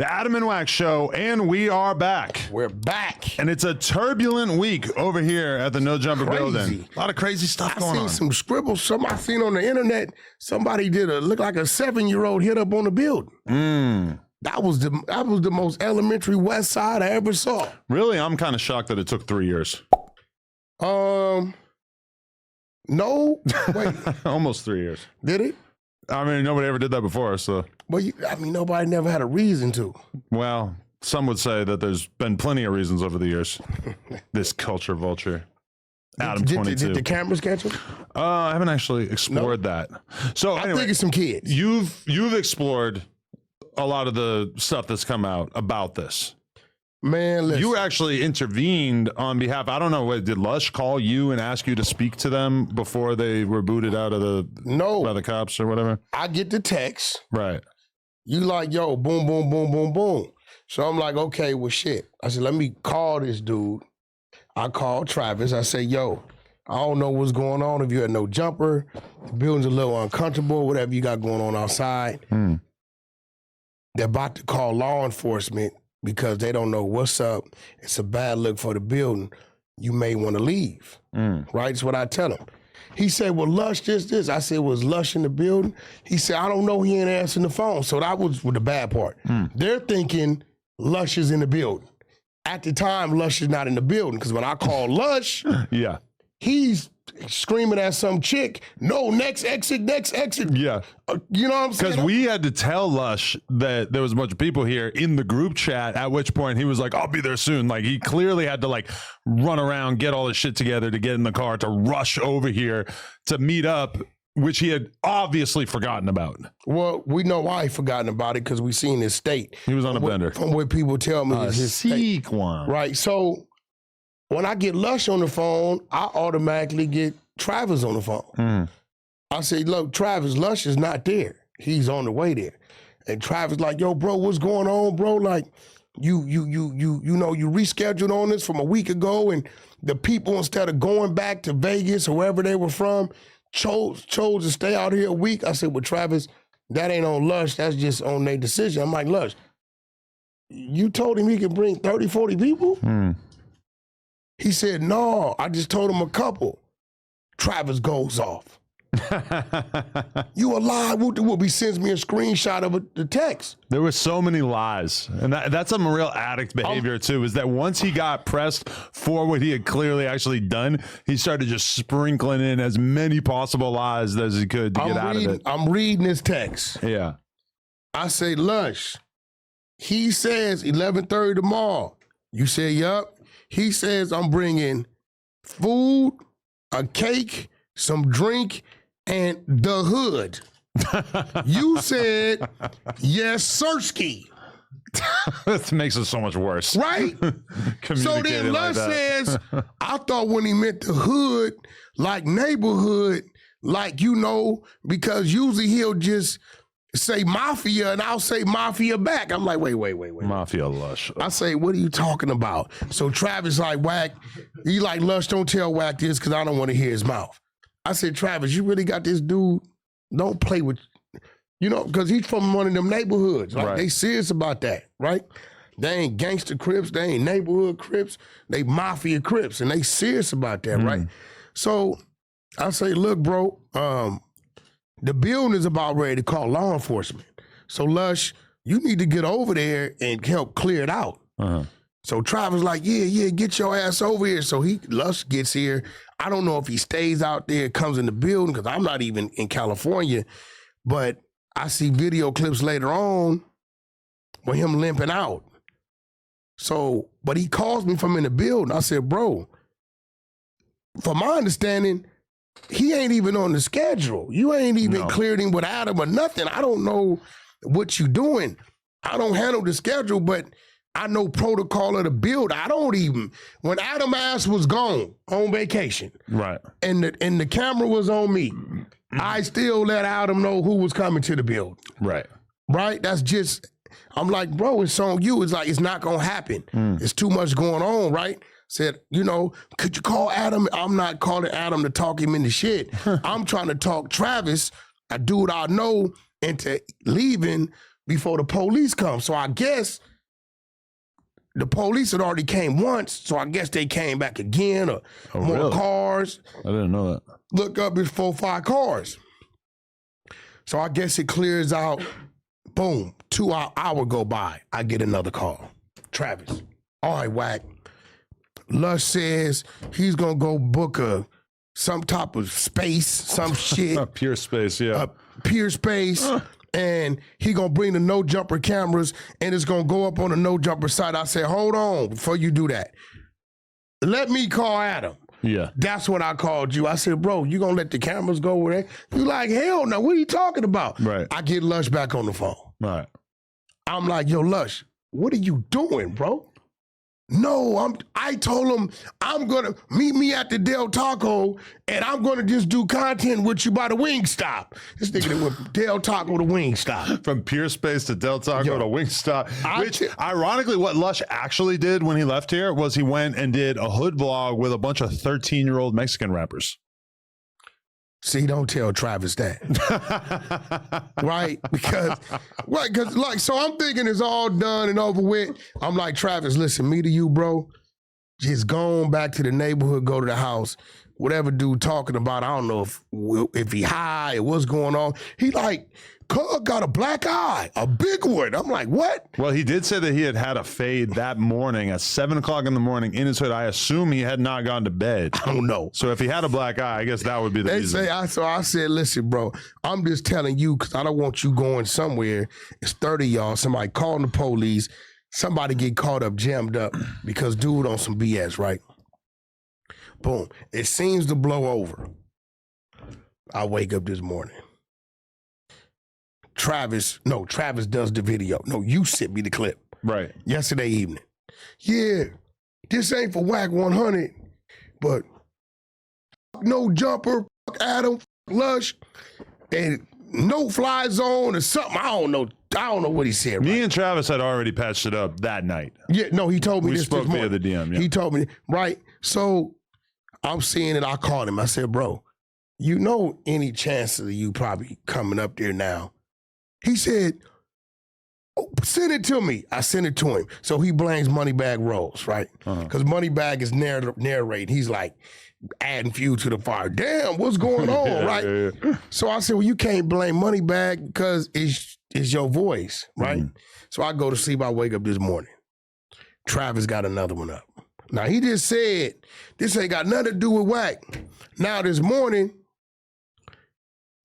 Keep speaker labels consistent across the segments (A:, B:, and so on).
A: The Adam and Wack Show, and we are back.
B: We're back.
A: And it's a turbulent week over here at the No Jumper building. A lot of crazy stuff going on.
B: I seen some scribbles, I seen on the internet, somebody look like a 7-year-old hit up on the building. That was the most elementary West Side I ever saw.
A: Really? I'm kind of shocked that it took 3 years.
B: No. Wait.
A: Almost 3 years.
B: Did it?
A: I mean, nobody ever did that before, so.
B: Well, nobody never had a reason to.
A: Well, some would say that there's been plenty of reasons over the years. This culture vulture. Adam 22.
B: Did the cameras catch him?
A: I haven't actually explored that. So anyway,
B: I think it's some kids.
A: You've explored a lot of the stuff that's come out about this.
B: Man, listen.
A: You actually intervened on behalf. I don't know. Did Lush call you and ask you to speak to them before they were booted out of by the cops or whatever?
B: I get the text.
A: Right.
B: You like, yo, boom, boom, boom, boom, boom. So I'm like, okay, well, shit. I said, let me call this dude. I called Travis. I said, yo, I don't know what's going on. If you had no jumper, the building's a little uncomfortable, whatever you got going on outside. They're about to call law enforcement because they don't know what's up. It's a bad look for the building. You may want to leave, right? That's what I tell him. He said, well, Lush, this. I said, was Lush in the building? He said, I don't know. He ain't answering the phone. So that was the bad part. They're thinking Lush is in the building. At the time, Lush is not in the building because when I call Lush, he's screaming at some chick, no, next exit.
A: Yeah.
B: You know what I'm saying?
A: Because we had to tell Lush that there was a bunch of people here in the group chat, at which point he was like, I'll be there soon. Like, he clearly had to, like, run around, get all his shit together to get in the car, to rush over here to meet up, which he had obviously forgotten about.
B: Well, we know why he forgotten about it because we seen his state.
A: He was on a bender.
B: From what people tell me, it's his state.
A: One.
B: Right, so when I get Lush on the phone, I automatically get Travis on the phone. I say, look, Travis, Lush is not there. He's on the way there. And Travis like, yo, bro, what's going on, bro? Like, you rescheduled on this from a week ago, and the people, instead of going back to Vegas or wherever they were from, chose to stay out here a week. I said, well, Travis, that ain't on Lush. That's just on their decision. I'm like, Lush, you told him he could bring 30, 40 people? He said, no, I just told him a couple. Travis goes off. You a lie, whoop-de-whoop. He sends me a screenshot of the text.
A: There were so many lies. And that's some real addict behavior too, is that once he got pressed for what he had clearly actually done, he started just sprinkling in as many possible lies as he could to get out of it.
B: I'm reading this text.
A: Yeah.
B: I say, Lush, he says 11:30 tomorrow. You say, yup. He says, I'm bringing food, a cake, some drink, and the hood. You said, yes, Sirski.
A: This makes it so much worse.
B: Right? So then Lush says, I thought when he meant the hood, like neighborhood, like, because usually he'll just say mafia and I'll say mafia back. I'm like, wait.
A: Mafia Lush.
B: I say, what are you talking about? So Travis like, Wack, he like, Lush, don't tell Wack this because I don't want to hear his mouth. I said, Travis, you really got this dude, don't play with, because he's from one of them neighborhoods. Like, they serious about that, right? They ain't gangster Crips, they ain't neighborhood Crips, they mafia Crips, and they serious about that, right? So I say, look, bro, the building is about ready to call law enforcement. So Lush, you need to get over there and help clear it out. So Travis like, yeah, get your ass over here. So Lush gets here. I don't know if he stays out there, comes in the building, because I'm not even in California, but I see video clips later on with him limping out. So, but he calls me from in the building. I said, bro, from my understanding, he ain't even on the schedule. You ain't even cleared him with Adam or nothing. I don't know what you doing. I don't handle the schedule, but I know protocol of the build. I don't even, when Adam ass was gone on vacation,
A: right,
B: and the camera was on me, I still let Adam know who was coming to the build.
A: Right.
B: That's just, I'm like, bro, it's on you. It's like, it's not gonna happen. It's too much going on, right? Said, could you call Adam? I'm not calling Adam to talk him into shit. I'm trying to talk Travis, a dude I know, into leaving before the police come. So I guess the police had already came once, so I guess they came back again, or more
A: really?
B: cars.
A: I didn't know that.
B: Look up, it's 4 or 5 cars. So I guess it clears out. Boom, 2 hour go by. I get another call. Travis. All right, Wack. Lush says he's gonna go book some type of space, some shit.
A: Pure space, yeah.
B: Pure space. And he gonna bring the no jumper cameras and it's gonna go up on the no jumper site. I said, hold on before you do that. Let me call Adam.
A: Yeah.
B: That's when I called you. I said, bro, you gonna let the cameras go over there? You like, hell no, what are you talking about?
A: Right.
B: I get Lush back on the phone.
A: Right.
B: I'm like, yo, Lush, what are you doing, bro? No, I told him I'm gonna meet me at the Del Taco and I'm gonna just do content with you by the Wingstop. This nigga went from Del Taco to Wingstop.
A: From Pure Space to Del Taco to Wingstop. Which, ironically, what Lush actually did when he left here was he went and did a hood vlog with a bunch of 13-year-old Mexican rappers.
B: See, don't tell Travis that. Right? Because like, so I'm thinking it's all done and over with. I'm like, Travis, listen, me to you, bro. Just going back to the neighborhood, go to the house. Whatever dude talking about, I don't know if he high or what's going on. He like, Cug got a black eye, a big one. I'm like, what?
A: Well, he did say that he had a fade that morning at 7 o'clock in the morning in his hood. I assume he had not gone to bed.
B: I don't know.
A: So if he had a black eye, I guess that would be the reason.
B: So I said, listen, bro, I'm just telling you because I don't want you going somewhere. It's 30 y'all. Somebody calling the police. Somebody get caught up, jammed up because dude on some BS, right? Boom. It seems to blow over. I wake up this morning. Travis does the video. No, you sent me the clip.
A: Right.
B: Yesterday evening. Yeah, this ain't for Wack 100, but no jumper, Adam, Lush, and no fly zone or something. I don't know what he said.
A: Me and Travis had already patched it up that night.
B: Yeah, no, he told me
A: we
B: this
A: spoke
B: morning.
A: via the DM. Yeah.
B: He told me, right? So I'm seeing it. I called him. I said, bro, you know any chances of you probably coming up there now? He said, oh, send it to me. I sent it to him. So he blames Moneybag Rose, right? Because Moneybag is narrating. He's like adding fuel to the fire. Damn, what's going on, right? Yeah. So I said, well, you can't blame Moneybag because it's your voice, right? So I go to sleep. I wake up this morning. Travis got another one up. Now, he just said, this ain't got nothing to do with Wack. Now, this morning,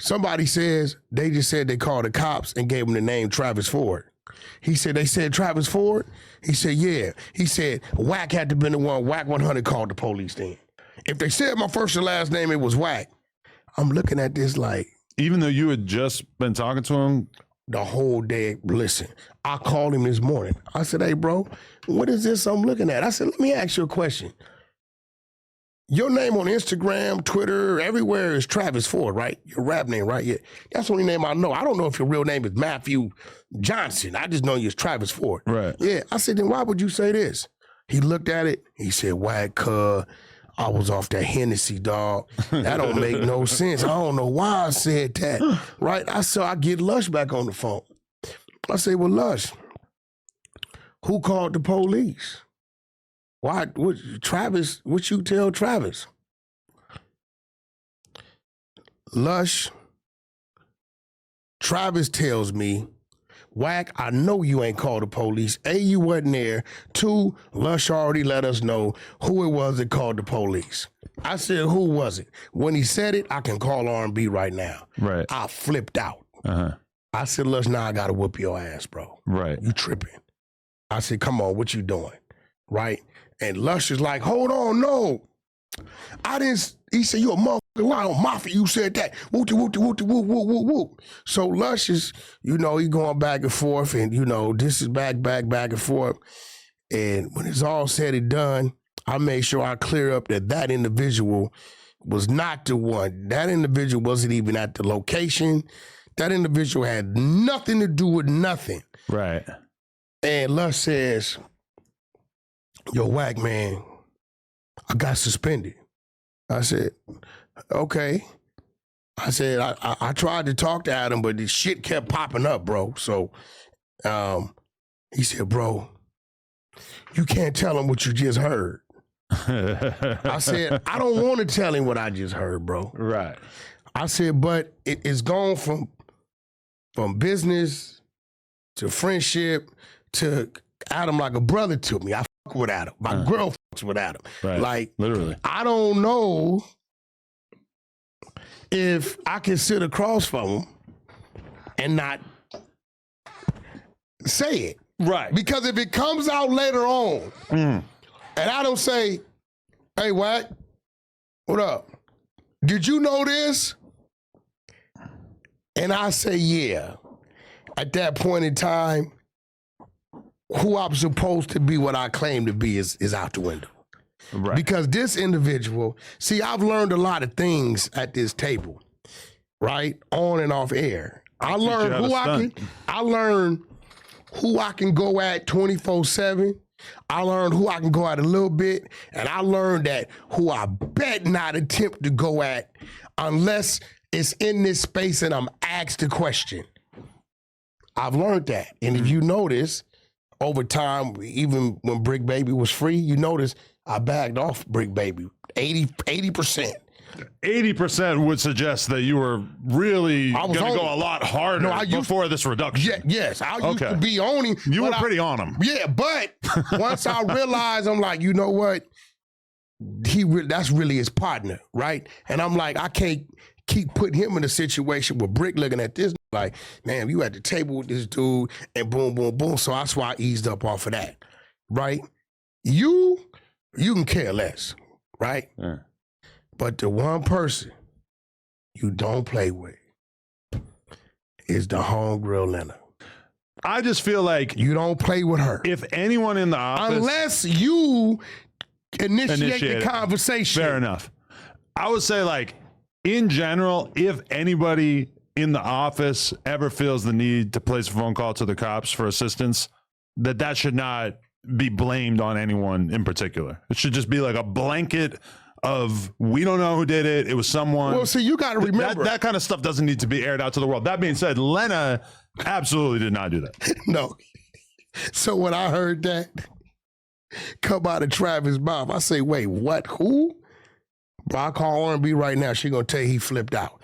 B: somebody says, they just said they called the cops and gave him the name Travis Ford. He said, they said Travis Ford? He said, yeah. He said, Wack had to have been the one, Wack 100 called the police then. If they said my first and last name, it was Wack. I'm looking at this like.
A: Even though you had just been talking to him?
B: The whole day, listen, I called him this morning. I said, hey, bro, what is this I'm looking at? I said, let me ask you a question. Your name on Instagram, Twitter, everywhere is Travis Ford, right? Your rap name, right? Yeah. That's the only name I know. I don't know if your real name is Matthew Johnson. I just know you as Travis Ford.
A: Right.
B: Yeah. I said, then why would you say this? He looked at it. He said, Wack, I was off that Hennessy, dog. That don't make no sense. I don't know why I said that, right? I get Lush back on the phone. I say, well, Lush, who called the police? Why? What, Travis? What you tell Travis? Lush. Travis tells me, Wack, I know you ain't called the police. A, you wasn't there. 2, Lush already let us know who it was that called the police. I said, who was it? When he said it, I can call R&B right now.
A: Right.
B: I flipped out. I said, Lush, now I gotta whoop your ass, bro.
A: Right.
B: You tripping. I said, come on, what you doing? Right? And Lush is like, hold on, no. I didn't, he said, you a motherfucker, lie on Mafia, you said that. Whoop, whoop, whoop, whoop, whoop, whoop, whoop. So Lush is, he going back and forth and, this is back and forth. And when it's all said and done, I made sure I clear up that individual was not the one. That individual wasn't even at the location. That individual had nothing to do with nothing.
A: Right.
B: And Lush says, yo, Wack, man, I got suspended. I said, okay. I said, I tried to talk to Adam, but this shit kept popping up, bro. So, He said, bro, you can't tell him what you just heard. I said, I don't want to tell him what I just heard, bro.
A: Right.
B: I said, but it's gone from business to friendship to Adam like a brother to me. I fuck with Adam. My girl fucks with Adam.
A: Right.
B: Like,
A: literally.
B: I don't know if I can sit across from him and not say it.
A: Right.
B: Because if it comes out later on and I don't say, hey, Wack, what up? Did you know this? And I say, yeah. At that point in time, who I'm supposed to be, what I claim to be, is out the window.
A: Right.
B: Because this individual, see, I've learned a lot of things at this table, right? On and off air. I learned who I can go at 24/7. I learned who I can go at a little bit. And I learned that who I bet not attempt to go at unless it's in this space and I'm asked a question. I've learned that. And if you notice, over time, even when Bricc Baby was free, you notice I backed off Bricc Baby 80%.
A: 80% would suggest that you were really going to go a lot harder before this reduction.
B: Yes, I used to be owning.
A: You were pretty on him.
B: Yeah, but once I realized, I'm like, you know what? That's really his partner, right? And I'm like, I can't keep putting him in a situation where Bricc looking at this like, man, you at the table with this dude and boom, boom, boom. So that's why I eased up off of that, right? You can care less, right?
A: Yeah.
B: But the one person you don't play with is the homegirl Lena.
A: I just feel like
B: you don't play with her.
A: If anyone in the office,
B: unless you initiate the conversation.
A: Fair enough. I would say, like, in general, if anybody in the office ever feels the need to place a phone call to the cops for assistance, that should not be blamed on anyone in particular. It should just be like a blanket of, we don't know who did it. It was someone.
B: Well, see, you got to remember.
A: That kind of stuff doesn't need to be aired out to the world. That being said, Lena absolutely did not do that.
B: No. So when I heard that come out of Travis' mouth, I say, wait, what? Who? Bro, I call R&B right now. She gonna tell you he flipped out.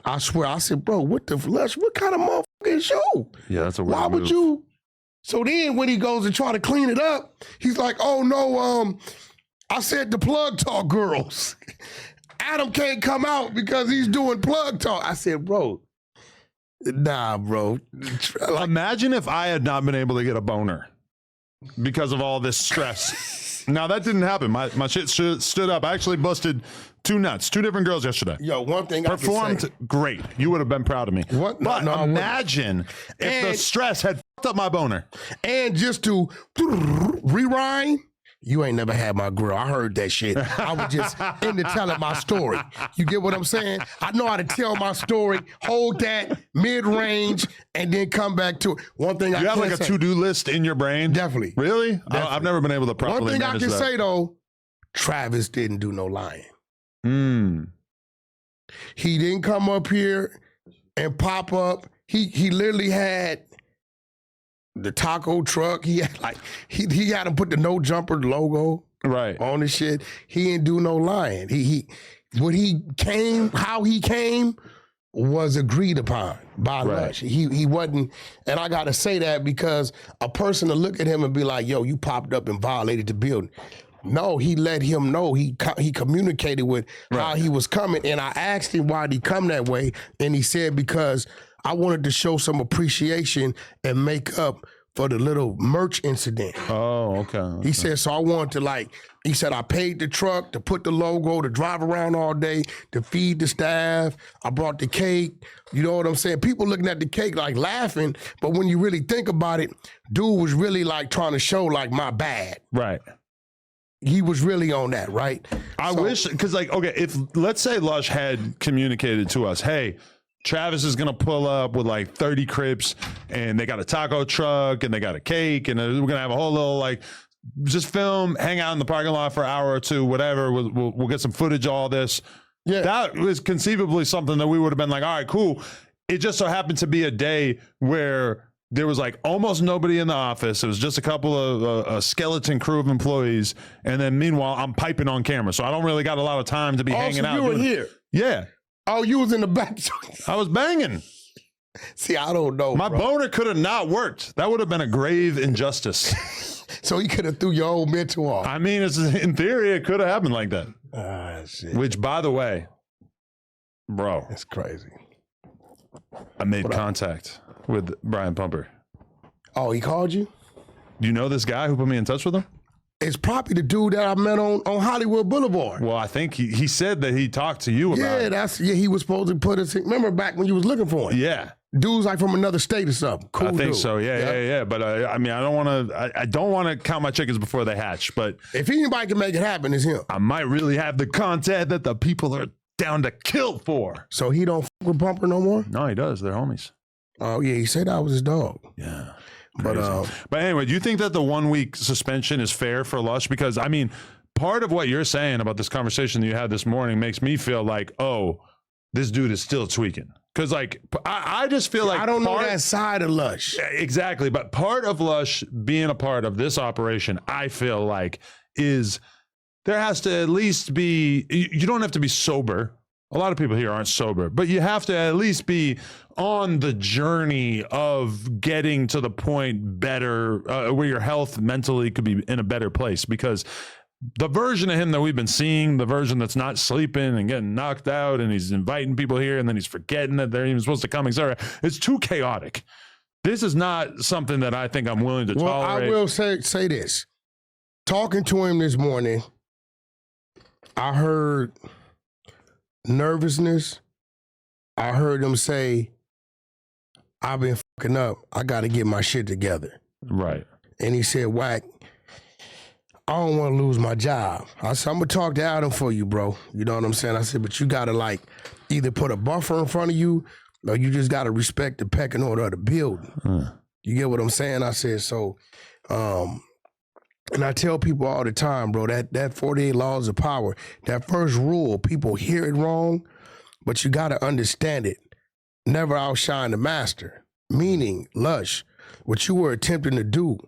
B: I swear. I said, bro, what the Lush? What kind of motherfucking show?
A: Yeah, that's a weird
B: Why would
A: move.
B: you? So then when he goes and try to clean it up, he's like, oh no, I said the plug talk girls. Adam can't come out because he's doing plug talk. I said, bro, nah, bro.
A: Imagine if I had not been able to get a boner because of all this stress. Now, that didn't happen. My shit stood up. I actually busted 2 nuts, 2 different girls yesterday.
B: Yo, one thing
A: performed
B: I can say,
A: great. You would have been proud of me.
B: What?
A: But
B: No,
A: imagine if the stress had fucked up my boner.
B: And just to rewind, you ain't never had my girl. I heard that shit. I was just into telling my story. You get what I'm saying? I know how to tell my story, hold that mid-range, and then come back to it. One thing I can say.
A: You have like a to-do list in your brain?
B: Definitely.
A: Really?
B: Definitely.
A: I've never been able to properly
B: manage that. One thing I can say, though, Travis didn't do no lying. He didn't come up here and pop up. He literally had the taco truck. He had he had to put the no jumper logo on the shit. He didn't do no lying. How he came was agreed upon by Lush. He wasn't, and I gotta say that because a person to look at him and be like, yo, you popped up and violated the building. No, he let him know. He communicated with how he was coming, and I asked him why did he come that way, and he said because I wanted to show some appreciation and make up for the little merch incident.
A: Oh, okay.
B: He said, so I wanted to he said, I paid the truck to put the logo, to drive around all day, to feed the staff. I brought the cake. You know what I'm saying? People looking at the cake like laughing, but when you really think about it, dude was really like trying to show like my bad.
A: Right.
B: He was really on that, right?
A: I wish, because if let's say Lush had communicated to us, hey, Travis is going to pull up with like 30 Crips and they got a taco truck and they got a cake and we're going to have a whole little just film, hang out in the parking lot for an hour or two, whatever. We'll get some footage of all this. Yeah. That was conceivably something that we would have been like, all right, cool. it just so happened to be a day where there was like almost nobody in the office. It was just a couple of a skeleton crew of employees. And then meanwhile, I'm piping on camera. So I don't really got a lot of time to be hanging out.
B: You were here?
A: Yeah.
B: Oh, you was in the back.
A: I was banging.
B: See, I don't know.
A: My boner could have not worked. That would have been a grave injustice.
B: So he could have threw your old mentor off.
A: I mean, in theory, it could have happened like that.
B: Shit.
A: Which, by the way, bro.
B: That's crazy.
A: I made contact with Brian Pumper.
B: Oh, he called you?
A: Do you know this guy who put me in touch with him?
B: It's probably the dude that I met on Hollywood Boulevard.
A: Well, I think he said that he talked to you about it.
B: He was supposed to put us in. Remember back when you was looking for him?
A: Yeah.
B: Dude's like from another state or something. Cool
A: I think
B: dude.
A: so. Yeah. But I mean, I don't want to count my chickens before they hatch. But
B: if anybody can make it happen, it's him.
A: I might really have the content that the people are down to kill for.
B: So he don't f with Pumper no more?
A: No, he does. They're homies.
B: Oh yeah, he said that was his dog.
A: Yeah.
B: But
A: anyway, do you think that the 1 week suspension is fair for Lush? Because I mean, part of what you're saying about this conversation that you had this morning makes me feel like, oh, this dude is still tweaking. Because like I just feel like
B: I don't know that side of Lush.
A: Exactly, but part of Lush being a part of this operation, I feel like is there has to at least be. You don't have to be sober. A lot of people here aren't sober, but you have to at least be on the journey of getting to the point better where your health mentally could be in a better place. Because the version of him that we've been seeing, the version that's not sleeping and getting knocked out and he's inviting people here and then he's forgetting that they're even supposed to come, etc. It's too chaotic. This is not something that I think I'm willing to tolerate.
B: I will say this. Talking to him this morning, I heard nervousness. I heard him say, I've been fucking up. I got to get my shit together.
A: Right.
B: And he said, Wack, I don't want to lose my job. I said, I'm going to talk to Adam for you, bro. You know what I'm saying? I said, but you got to like either put a buffer in front of you or you just got to respect the pecking order of the building. You get what I'm saying? I said, so, and I tell people all the time, bro, that 48 laws of power, that first rule, people hear it wrong, but you got to understand it. Never outshine the master. Meaning, Lush, what you were attempting to do,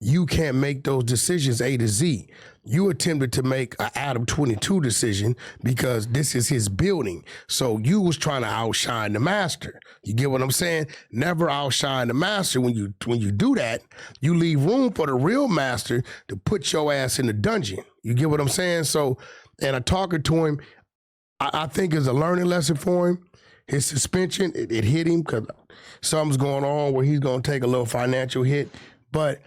B: you can't make those decisions A to Z. You attempted to make an Adam 22 decision because this is his building. So you was trying to outshine the master. You get what I'm saying? Never outshine the master. When you do that, you leave room for the real master to put your ass in the dungeon. You get what I'm saying? So, and I talking to him, I think it's a learning lesson for him. His suspension, it hit him because something's going on where he's going to take a little financial hit. But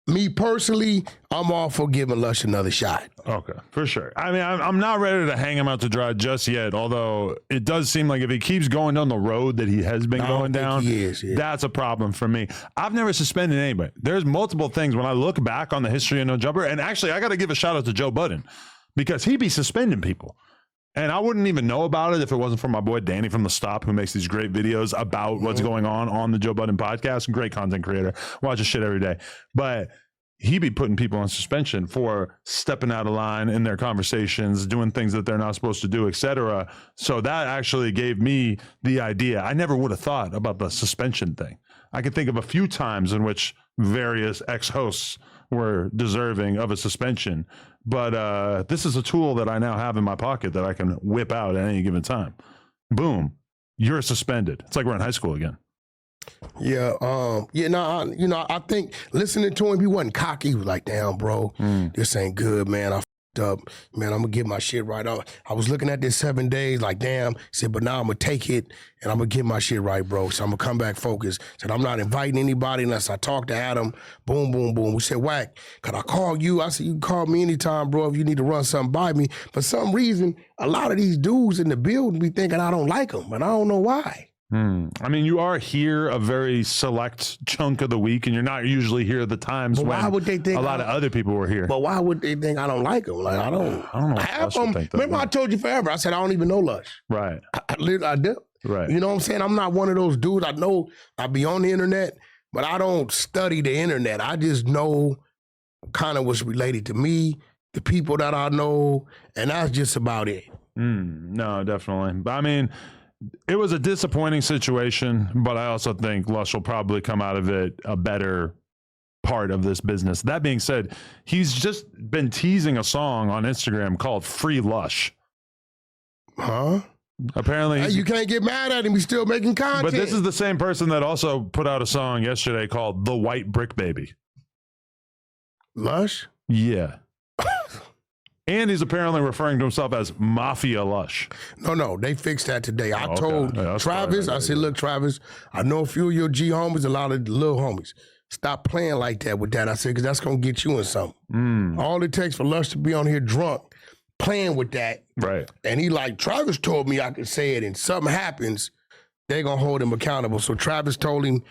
B: me personally, I'm all for giving Lush another shot.
A: Okay, for sure. I mean, I'm not ready to hang him out to dry just yet, although it does seem like if he keeps going down the road that he has been going down, that's a problem for me. I've never suspended anybody. There's multiple things when I look back on the history of No Jumper, and actually I got to give a shout out to Joe Budden because he be suspending people. And I wouldn't even know about it if it wasn't for my boy Danny from The Stop, who makes these great videos about what's going on the Joe Budden podcast. Great content creator. Watch his shit every day. But he be putting people on suspension for stepping out of line in their conversations, doing things that they're not supposed to do, etc. So that actually gave me the idea. I never would have thought about the suspension thing. I could think of a few times in which various ex-hosts were deserving of a suspension. But this is a tool that I now have in my pocket that I can whip out at any given time. Boom, you're suspended. It's like we're in high school again.
B: Yeah, I think listening to him, he wasn't cocky. He was like, damn, bro, this ain't good, man. I f***ed up. Man, I'm going to get my shit right. I was looking at this 7 days like, damn. He said, but now I'm going to take it and I'm going to get my shit right, bro. So I'm going to come back focused. Said, I'm not inviting anybody unless I talk to Adam. Boom, boom, boom. We said, Wack, could I call you? I said, you can call me anytime, bro, if you need to run something by me. For some reason, a lot of these dudes in the building be thinking I don't like them, and I don't know why.
A: I mean, you are here a very select chunk of the week, and you're not usually here at the times when
B: why would they think
A: a lot of other people were here.
B: But why would they think I don't like them? Like I don't
A: know.
B: Half them. Remember, I told you forever. I said I don't even know Lush.
A: Right.
B: I do.
A: Right.
B: You know what I'm saying? I'm not one of those dudes. I know I be on the internet, but I don't study the internet. I just know kind of what's related to me, the people that I know, and that's just about it.
A: No, definitely. But I mean, it was a disappointing situation, but I also think Lush will probably come out of it a better part of this business. That being said, he's just been teasing a song on Instagram called Free Lush.
B: Huh?
A: Apparently,
B: Hey, you can't get mad at him. He's still making content.
A: but this is the same person that also put out a song yesterday called The White Bricc Baby.
B: Lush?
A: Yeah. And he's apparently referring to himself as Mafia Lush.
B: No, they fixed that today. I
A: okay.
B: told
A: Yeah, that's
B: Travis,
A: fine.
B: I said, look, Travis, I know a few of your G homies, a lot of the little homies. Stop playing like that with that. I said, because that's going to get you in something. All it takes for Lush to be on here drunk, playing with that.
A: Right.
B: And he like, Travis told me I could say it, and something happens, they're going to hold him accountable. So Travis told him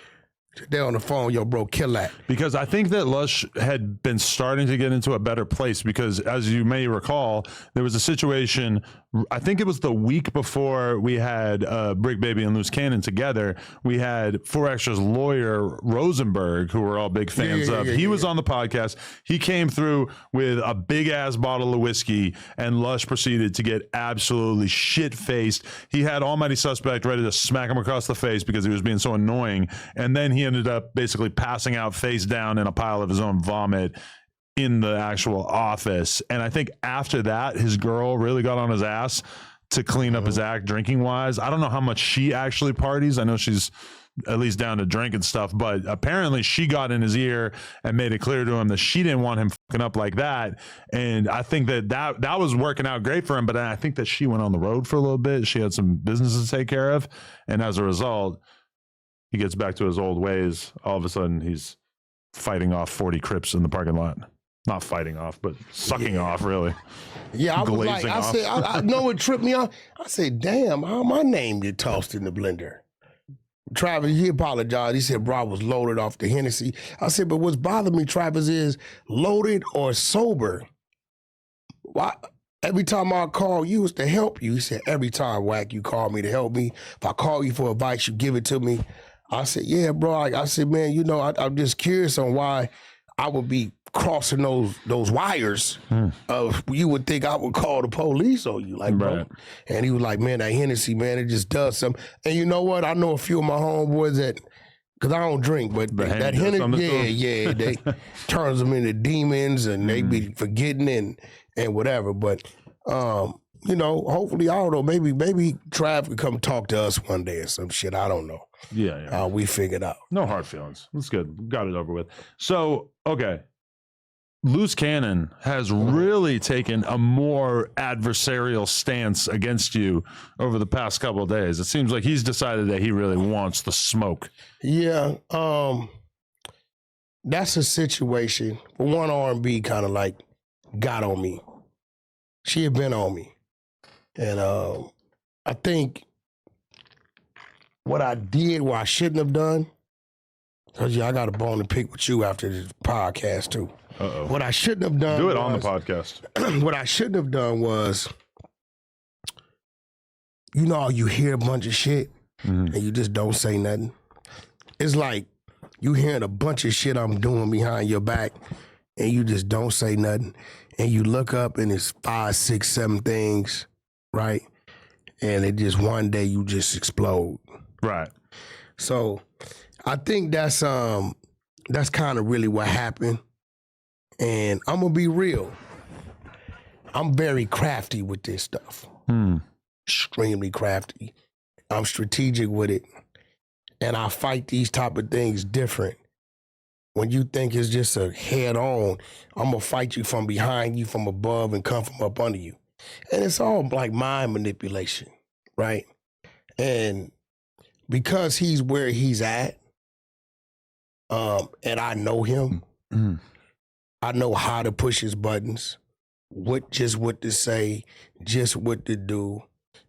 B: today on the phone, yo, bro, kill that.
A: Because I think that Lush had been starting to get into a better place because, as you may recall, there was a situation, I think it was the week before we had Bricc Baby and Luce Cannon together, we had 4Extra's lawyer, Rosenberg, who we're all big fans of. He was on the podcast. He came through with a big-ass bottle of whiskey, and Lush proceeded to get absolutely shit-faced. He had Almighty Suspect ready to smack him across the face because he was being so annoying, and then he ended up basically passing out face down in a pile of his own vomit in the actual office. And I think after that, his girl really got on his ass to clean up his act drinking wise. I don't know how much she actually parties. I know she's at least down to drink and stuff, but apparently she got in his ear and made it clear to him that she didn't want him fucking up like that. And I think that was working out great for him. But I think that she went on the road for a little bit. She had some business to take care of. And as a result, he gets back to his old ways. All of a sudden, he's fighting off 40 Crips in the parking lot. Not fighting off, but sucking off, really.
B: Yeah, I was like,
A: Glazing
B: I
A: off.
B: said, I know what tripped me off. I said, damn, how my name get tossed in the blender? Travis, he apologized. He said, bro, I was loaded off the Hennessy. I said, but what's bothering me, Travis, is loaded or sober. Why? Every time I call you, it's to help you. He said, every time, Wack, you call me to help me. If I call you for advice, you give it to me. I said, yeah, bro. I said, man, you know, I'm just curious on why I would be crossing those wires of you would think I would call the police on you, like, bro.
A: Right.
B: And he was like, man, that Hennessy, man, it just does something. And you know what? I know a few of my homeboys that, because I don't drink, but that Hennessy, they turns them into demons and they be forgetting and whatever. But, you know, hopefully, I don't know, maybe Trav could come talk to us one day or some shit. I don't know.
A: Yeah.
B: We figured out.
A: No hard feelings. That's good. Got it over with. So, okay. Luce Cannon has really taken a more adversarial stance against you over the past couple of days. It seems like he's decided that he really wants the smoke.
B: Yeah, that's a situation. For one, R&B kind of like got on me. She had been on me. And I think what I did, what I shouldn't have done, because I got a bone to pick with you after this podcast too.
A: Uh-oh.
B: What I shouldn't have done
A: Do it on the podcast.
B: What I shouldn't have done was, you know, you hear a bunch of shit and you just don't say nothing. It's like you hearing a bunch of shit I'm doing behind your back and you just don't say nothing. And you look up and it's 5, 6, 7 things, right? And it just one day you just explode.
A: Right.
B: So I think that's kind of really what happened. And I'm gonna be real. I'm very crafty with this stuff. Extremely crafty. I'm strategic with it. And I fight these type of things different. When you think it's just a head on, I'm gonna fight you from behind you, from above, and come from up under you. And it's all like mind manipulation, right? And because he's where he's at, and I know him, I know how to push his buttons, what to say, just what to do,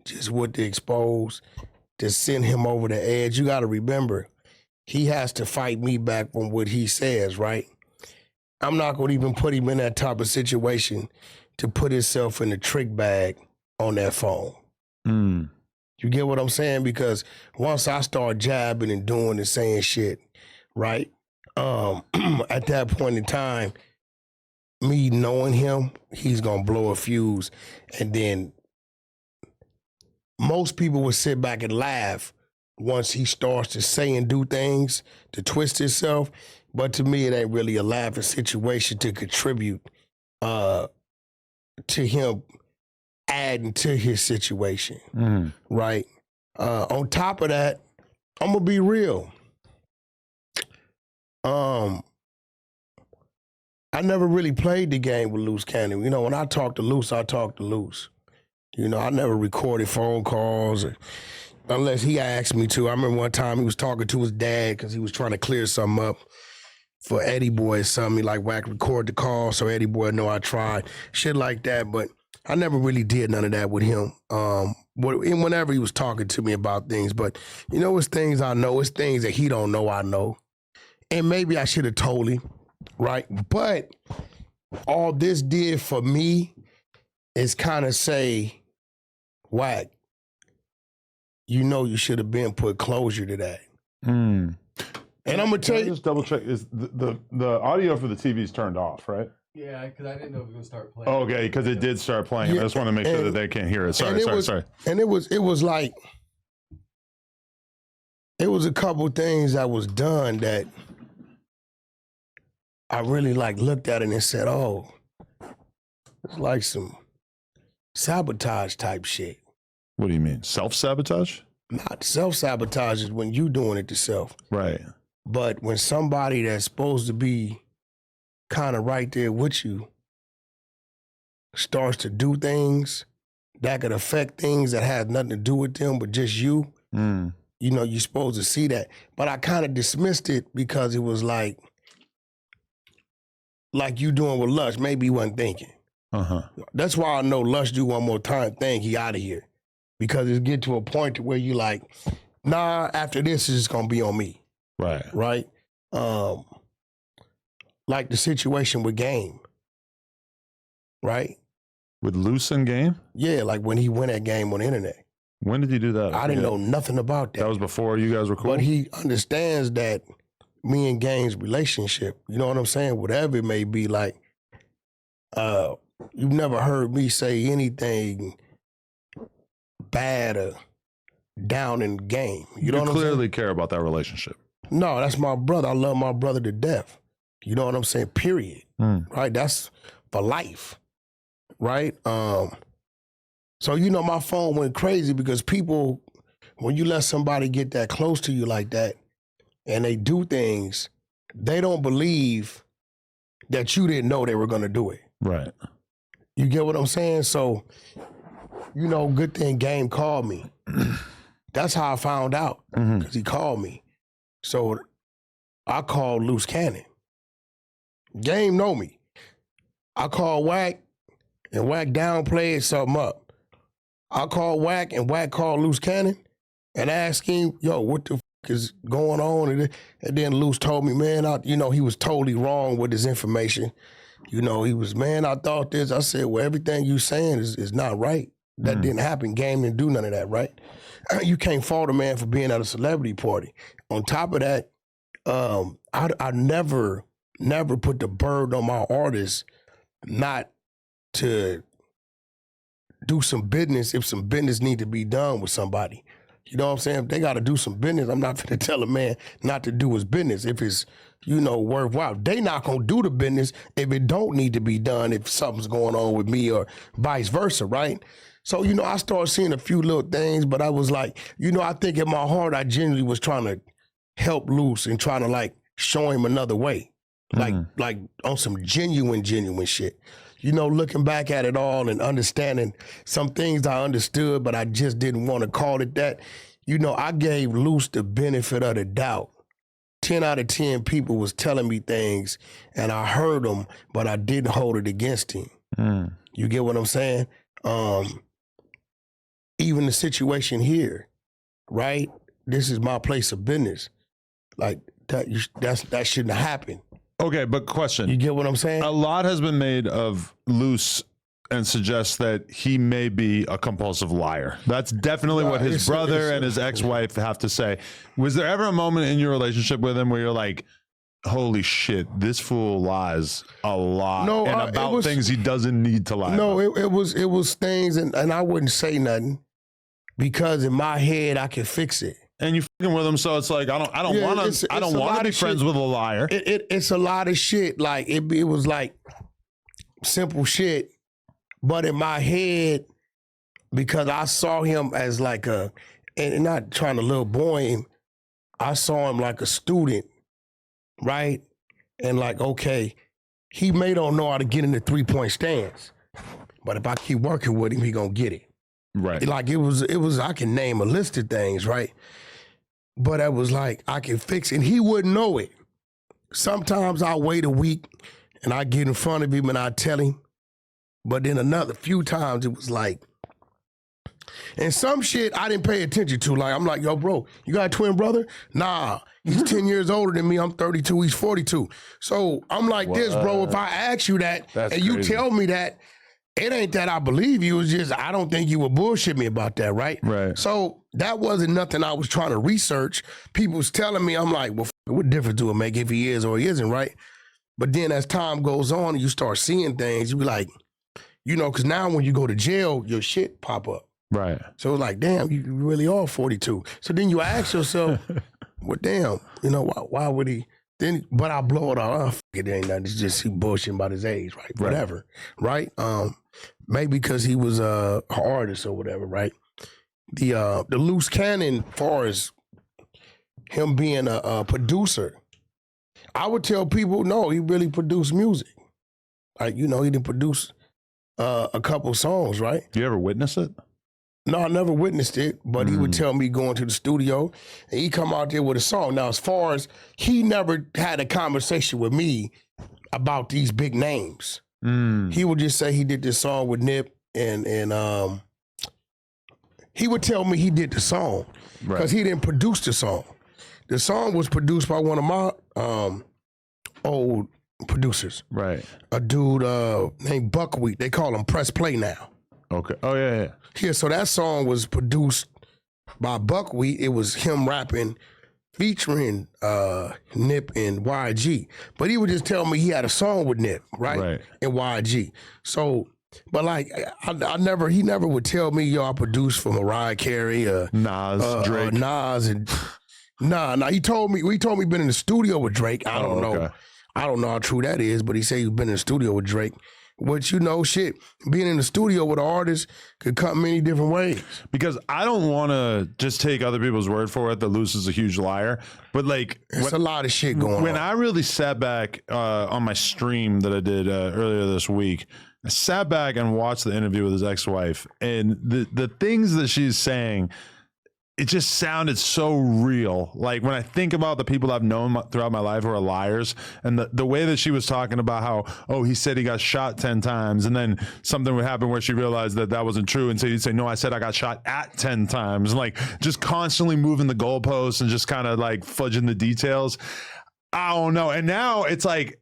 B: just what to expose, to send him over the edge. You got to remember, he has to fight me back from what he says, right? I'm not going to even put him in that type of situation to put himself in the trick bag on that phone. You get what I'm saying? Because once I start jabbing and doing and saying shit, right? At that point in time, me knowing him, he's gonna blow a fuse, and then most people would sit back and laugh once he starts to say and do things to twist himself. But to me, it ain't really a laughing situation to contribute to him adding to his situation, right? On top of that, I'm gonna be real. I never really played the game with Luce Cannon. You know, when I talk to Luce, I talk to Luce. You know, I never recorded phone calls unless he asked me to. I remember one time he was talking to his dad because he was trying to clear something up for Eddie Boy or something. He like, Wack, record the call so Eddie Boy know I tried. Shit like that, but I never really did none of that with him. Whenever he was talking to me about things, but you know, it's things I know, it's things that he don't know I know. And maybe I should have told him, right? But all this did for me is kind of say, Wack, you know you should have been put closure to that. And I'm gonna tell you,
A: just double check, is the audio for the TV's turned off, right?
C: Yeah, because I didn't know it was gonna start playing.
A: Oh, okay, because it did start playing.
B: Yeah,
A: I just want to make sure that they can't hear it. Sorry.
B: And it was like, it was a couple things that was done that I really like looked at it and said, oh, it's like some sabotage type shit.
A: What do you mean? Self-sabotage?
B: Not self-sabotage is when you doing it to self.
A: Right.
B: But when somebody that's supposed to be kind of right there with you starts to do things that could affect things that has nothing to do with them but just you, you know, you're supposed to see that. But I kind of dismissed it because it was like you doing with Lush, maybe he wasn't thinking. That's why I know Lush do one more time, think he out of here. Because it get to a point to where you like, nah, after this is just gonna be on me.
A: Right.
B: Right? Like the situation with Game. Right?
A: With Luce and Game?
B: Yeah, like when he went at Game on the internet.
A: When did he do that?
B: I didn't know nothing about that.
A: That was before you guys were cool?
B: But he understands that me and Game's relationship, you know what I'm saying? Whatever it may be, like, you've never heard me say anything bad or down in Game. You know what I'm saying?
A: Clearly care about that relationship.
B: No, that's my brother. I love my brother to death. You know what I'm saying? Period. Right? That's for life. Right? So, you know, my phone went crazy because people, when you let somebody get that close to you like that and they do things, they don't believe that you didn't know they were going to do it.
A: Right.
B: You get what I'm saying? So, you know, good thing Game called me. That's how I found out, because he called me. So I called Luce Cannon. Game know me. I called Wack, and Wack downplayed something up. I called Wack, and Wack called Luce Cannon and asked him, yo, what the fuck is going on? And then Luce told me, man, you know, he was totally wrong with his information. You know, he was, man, I thought this. I said, well, everything you saying is not right. That didn't happen. Game didn't do none of that, right? You can't fault a man for being at a celebrity party. On top of that, I never put the burden on my artists not to do some business if some business need to be done with somebody. You know what I'm saying? If they got to do some business, I'm not going to tell a man not to do his business if it's, you know, worthwhile. They not going to do the business if it don't need to be done, if something's going on with me or vice versa, right? So, you know, I started seeing a few little things, but I was like, you know, I think in my heart, I genuinely was trying to help Luce and trying to like show him another way, like on some genuine shit. You know, looking back at it all and understanding some things I understood, but I just didn't want to call it that. You know, I gave Luce the benefit of the doubt. 10 out of 10 people was telling me things and I heard them, but I didn't hold it against him. You get what I'm saying? Even the situation here, right? This is my place of business. Like that shouldn't have happened.
A: Okay, but question.
B: You get what I'm saying?
A: A lot has been made of Luce and suggests that he may be a compulsive liar. That's definitely what his brother and his ex-wife have to say. Was there ever a moment in your relationship with him where you're like, holy shit, this fool lies a lot and about things he doesn't need to lie about?
B: It was things, and I wouldn't say nothing. because in my head I can fix it.
A: And you fucking with him, so it's like I don't
B: Yeah,
A: want
B: it's-
A: to. I
B: it's
A: don't
B: a
A: want
B: lot
A: to be
B: of
A: friends
B: shit.
A: with a liar.
B: It's a lot of shit. Like it was like simple shit, but in my head, because I saw him as like and not trying to little boy him, I saw him like a student, right? And like, okay, he may don't know how to get in the 3-point stance, but if I keep working with him, he gonna get it.
A: Right.
B: Like it was. I can name a list of things, right? But I was like, I can fix it. And he wouldn't know it. Sometimes I wait a week and I get in front of him and I tell him. But then another few times it was like, and some shit I didn't pay attention to. Like, I'm like, yo, bro, you got a twin brother? Nah, he's 10 years older than me. I'm 32, he's 42. So I'm like this, bro, if I ask you that
A: That's
B: and you
A: crazy.
B: tell me that, it ain't that I believe you. It's just I don't think you would bullshit me about that, right?
A: Right.
B: So that wasn't nothing I was trying to research. People was telling me, I'm like, well, what difference do it make if he is or he isn't, right? But then as time goes on and you start seeing things, you be like, you know, because now when you go to jail, your shit pop up.
A: Right.
B: So it's like, damn, you really are 42. So then you ask yourself, well, damn, you know, why would he? Then, but I blow it out. Oh, fuck it, ain't nothing. It's just he bullshitting about his age, right? Whatever, right? Maybe because he was a artist or whatever, right? The loose cannon, far as him being a producer, I would tell people, no, he really produced music. Like, you know, he didn't produce a couple songs, right?
A: Do you ever witness it?
B: No, I never witnessed it, but he would tell me going to the studio and he come out there with a song. Now, as far as he never had a conversation with me about these big names. He would just say he did this song with Nip and he would tell me he did the song because he didn't produce the song. The song was produced by one of my old producers.
A: Right.
B: A dude named Buckwheat. They call him Press Play now.
A: Okay. Oh yeah.
B: Yeah, so that song was produced by Buckwheat. It was him rapping, featuring Nip and YG. But he would just tell me he had a song with Nip, right? And YG. So, but like, he never would tell me, yo, I produced for Mariah Carey,
A: Nas, Drake.
B: Nas, and nah. He told me been in the studio with Drake. I don't know.
A: Okay.
B: I don't know how true that is, but he said he's been in the studio with Drake. Which, you know, shit, being in the studio with an artist could come many different ways.
A: Because I don't want to just take other people's word for it that Luce is a huge liar. But like,
B: There's a lot of shit going on.
A: When I really sat back on my stream that I did earlier this week, I sat back and watched the interview with his ex-wife, and the things that she's saying, it just sounded so real. Like when I think about the people I've known throughout my life who are liars, and the way that she was talking about how, oh, he said he got shot 10 times, and then something would happen where she realized that that wasn't true, and so you'd say, no, I said I got shot at 10 times, and like just constantly moving the goalposts and just kind of like fudging the details. I don't know. And now it's like,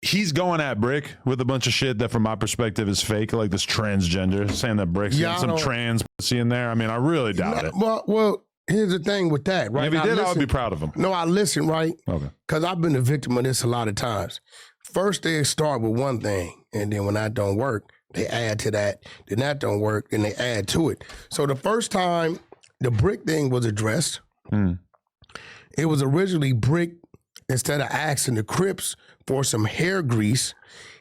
A: he's going at Bricc with a bunch of shit that from my perspective is fake, like this transgender, saying that Brick's got some trans pussy in there. I mean, I really doubt it.
B: Well, here's the thing with that, right?
A: If he did, I would be proud of him.
B: No, I listen, right?
A: Okay.
B: Because I've been a victim of this a lot of times. First, they start with one thing, and then when that don't work, they add to that. Then that don't work, then they add to it. So the first time the Bricc thing was addressed, it was originally Bricc, instead of asking the Crips for some hair grease,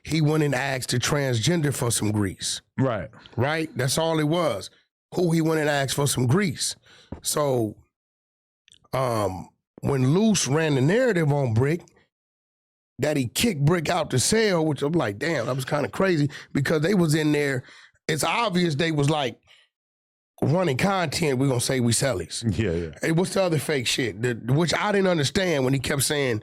B: he went and asked the transgender for some grease.
A: Right.
B: Right? That's all it was. Who he went and asked for some grease. So when Luce ran the narrative on Bricc, that he kicked Bricc out the cell, which I'm like, damn, that was kind of crazy because they was in there. It's obvious they was like running content. We're going to say we sellies.
A: Yeah.
B: Hey, what's the other fake shit? Which I didn't understand when he kept saying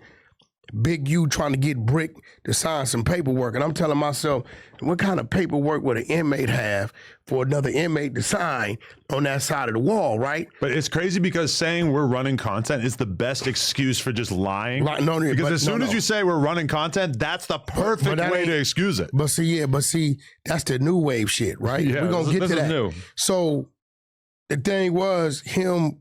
B: Big U trying to get Bricc to sign some paperwork. And I'm telling myself, what kind of paperwork would an inmate have for another inmate to sign on that side of the wall, right?
A: But it's crazy because saying we're running content is the best excuse for just lying.
B: Right,
A: because as soon as you say we're running content, that's the perfect way to excuse it.
B: But see, that's the new wave shit, right?
A: Yeah,
B: we're going to get to that.
A: New.
B: So the thing was him,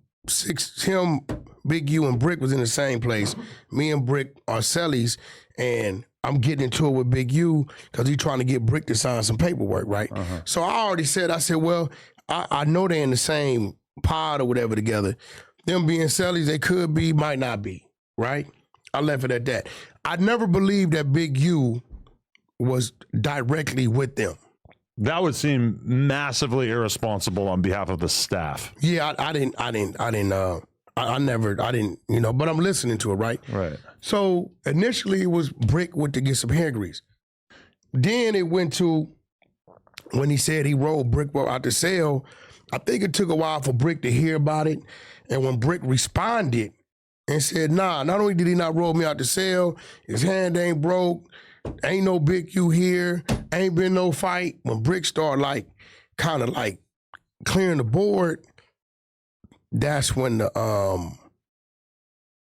B: Big U and Bricc was in the same place. Me and Bricc are cellies, and I'm getting into it with Big U because he's trying to get Bricc to sign some paperwork, right? So I already said, well, I know they're in the same pod or whatever together. Them being cellies, they could be, might not be, right? I left it at that. I never believed that Big U was directly with them.
A: That would seem massively irresponsible on behalf of the staff.
B: Yeah, I didn't, you know, but I'm listening to it, right?
A: Right.
B: So initially it was Bricc went to get some hair grease. Then it went to when he said he rolled Bricc out the cell. I think it took a while for Bricc to hear about it. And when Bricc responded and said, nah, not only did he not roll me out the cell, his hand ain't broke, ain't no Big U here, ain't been no fight. When Bricc started kind of clearing the board, that's when the,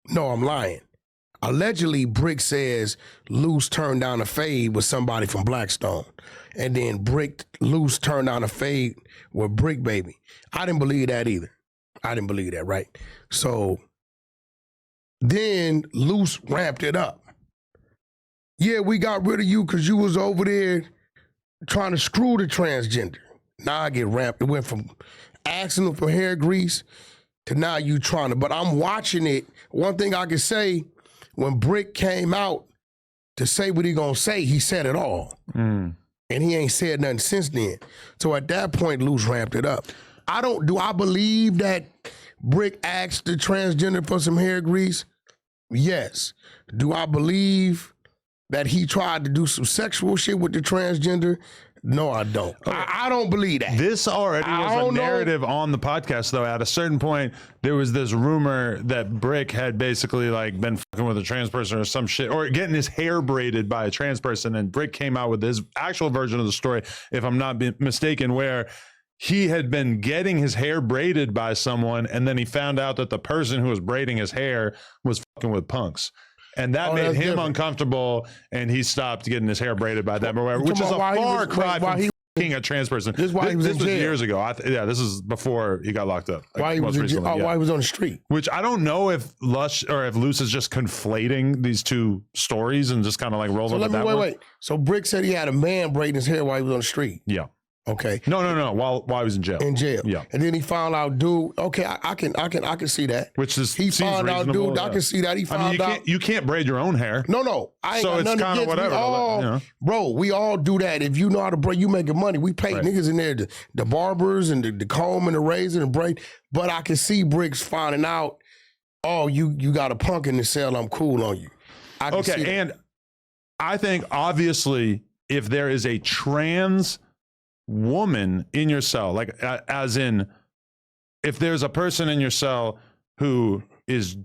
B: no, I'm lying. Allegedly, Bricc says Luce turned down a fade with somebody from Blackstone. And then Luce turned down a fade with Bricc Baby. I didn't believe that either. I didn't believe that, right? So then Luce ramped it up. Yeah, we got rid of you because you was over there trying to screw the transgender. Now I get ramped. It went from asking them for hair grease to now you trying to. But I'm watching it. One thing I can say, when Bricc came out to say what he gonna say, he said it all. And he ain't said nothing since then. So at that point, Luce ramped it up. Do I believe that Bricc asked the transgender for some hair grease? Yes. Do I believe that he tried to do some sexual shit with the transgender? No, I don't. I don't believe that.
A: This already was a narrative on the podcast, though. At a certain point, there was this rumor that Bricc had basically been fucking with a trans person or some shit, or getting his hair braided by a trans person. And Bricc came out with his actual version of the story, if I'm not mistaken, where he had been getting his hair braided by someone, and then he found out that the person who was braiding his hair was fucking with punks. And that made him uncomfortable, and he stopped getting his hair braided by them or whatever, which is a far cry from fucking a trans person.
B: This was
A: years ago. This is before he got locked up.
B: Why he was why he was on the street.
A: Which I don't know if Lush or if Luce is just conflating these two stories and just kind of rolling with that one.
B: Wait. So Bricc said he had a man braiding his hair while he was on the street.
A: Yeah.
B: Okay.
A: No. While he was in jail.
B: In jail.
A: Yeah.
B: And then he found out, dude. Okay, I can see that.
A: Which is
B: he found out, dude. Yeah. I can see that. He found out.
A: You can't braid your own hair.
B: No. I ain't got nothing against
A: whatever.
B: Bro, we all do that. If you know how to braid, you making money. We pay niggas in there, the barbers and the comb and the razor and braid. But I can see Brick's finding out. Oh, you got a punk in the cell. I'm cool on you.
A: Okay, and I think obviously if there is a trans woman in your cell, as in if there's a person in your cell who is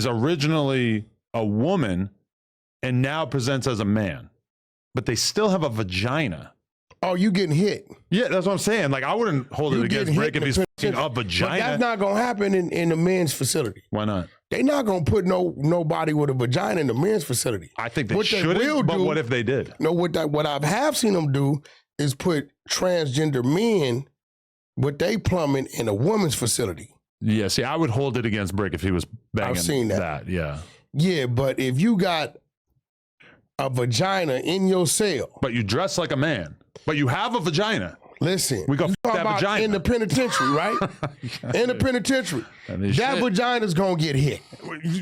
A: originally a woman and now presents as a man, but they still have a vagina.
B: Oh, you getting hit.
A: Yeah, that's what I'm saying. I wouldn't hold it against Bricc if he's fucking a vagina.
B: But that's not going to happen in the men's facility.
A: Why not?
B: They're not going to put nobody with a vagina in the men's facility.
A: I think they shouldn't, but what if they did?
B: No, what I have seen them do is put transgender men with they plumbing in a woman's facility.
A: Yeah, see, I would hold it against Bricc if he was banging
B: I've seen that.
A: Yeah.
B: Yeah, but if you got a vagina in your cell.
A: But you dress like a man. But you have a vagina.
B: Listen,
A: we got that vagina
B: in the penitentiary, right? In the penitentiary. That vagina's going to get hit.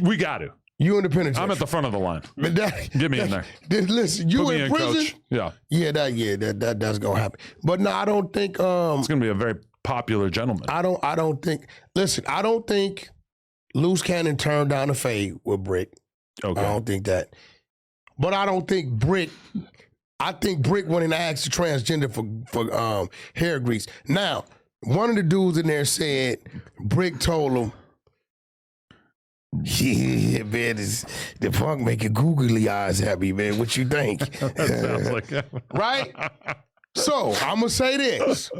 A: We got to.
B: You in the penitentiary.
A: I'm at the front of the line.
B: But
A: get me in there.
B: Listen, you in prison?
A: Coach. Yeah.
B: Yeah, that's gonna happen. But no, I don't think
A: it's gonna be a very popular gentleman.
B: I don't think Luce Cannon turned down a fade with Bricc.
A: Okay.
B: I don't think that. But I don't think Bricc. I think Bricc went and asked the transgender for hair grease. Now, one of the dudes in there said Bricc told him, yeah, man, the punk making googly eyes happy, man. What you think?
A: That sounds like
B: right? So, I'm going to say this.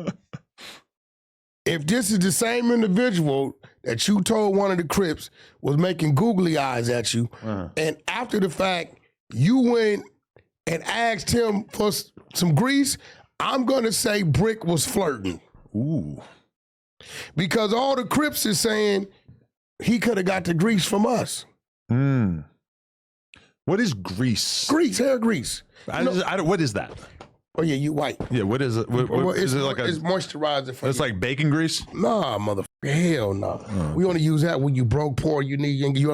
B: If this is the same individual that you told one of the Crips was making googly eyes at you, and after the fact, you went and asked him for some grease, I'm going to say Bricc was flirting.
A: Ooh.
B: Because all the Crips is saying he could have got the grease from us.
A: What is grease?
B: Grease, hair grease.
A: What is that?
B: Oh yeah, you white.
A: Yeah, what is it? Is it like
B: it's moisturizer for
A: it's
B: you.
A: like bacon grease?
B: Nah, motherfucker. Hell no. We only use that when you broke, poor, you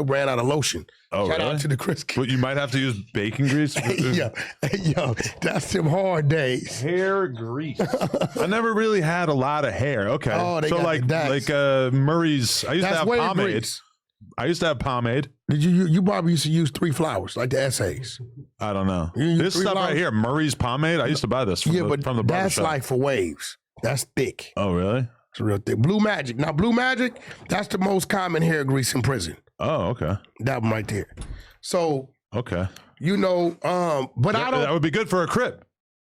B: ran out of lotion.
A: Oh,
B: Shout
A: really?
B: out to the Chris.
A: But you might have to use bacon grease.
B: Yo, that's some hard days.
A: Hair grease. I never really had a lot of hair. Okay.
B: Oh, they
A: so
B: got
A: like
B: the dax.
A: Murray's. I used to
B: That's
A: have
B: wave
A: pomade.
B: grease.
A: I used to have pomade.
B: Did you probably used to use 3 flowers like the essays?
A: I don't know.
B: You use
A: This
B: 3
A: stuff
B: flowers?
A: right here, Murray's pomade. I used to buy this from the
B: That's
A: barbershop.
B: like for waves. That's thick.
A: Oh, really?
B: It's real thick. Blue Magic. Now, Blue Magic, that's the most common hair grease in prison.
A: Oh, okay.
B: That one right there. So,
A: Okay.
B: but I don't.
A: That would be good for a Crip.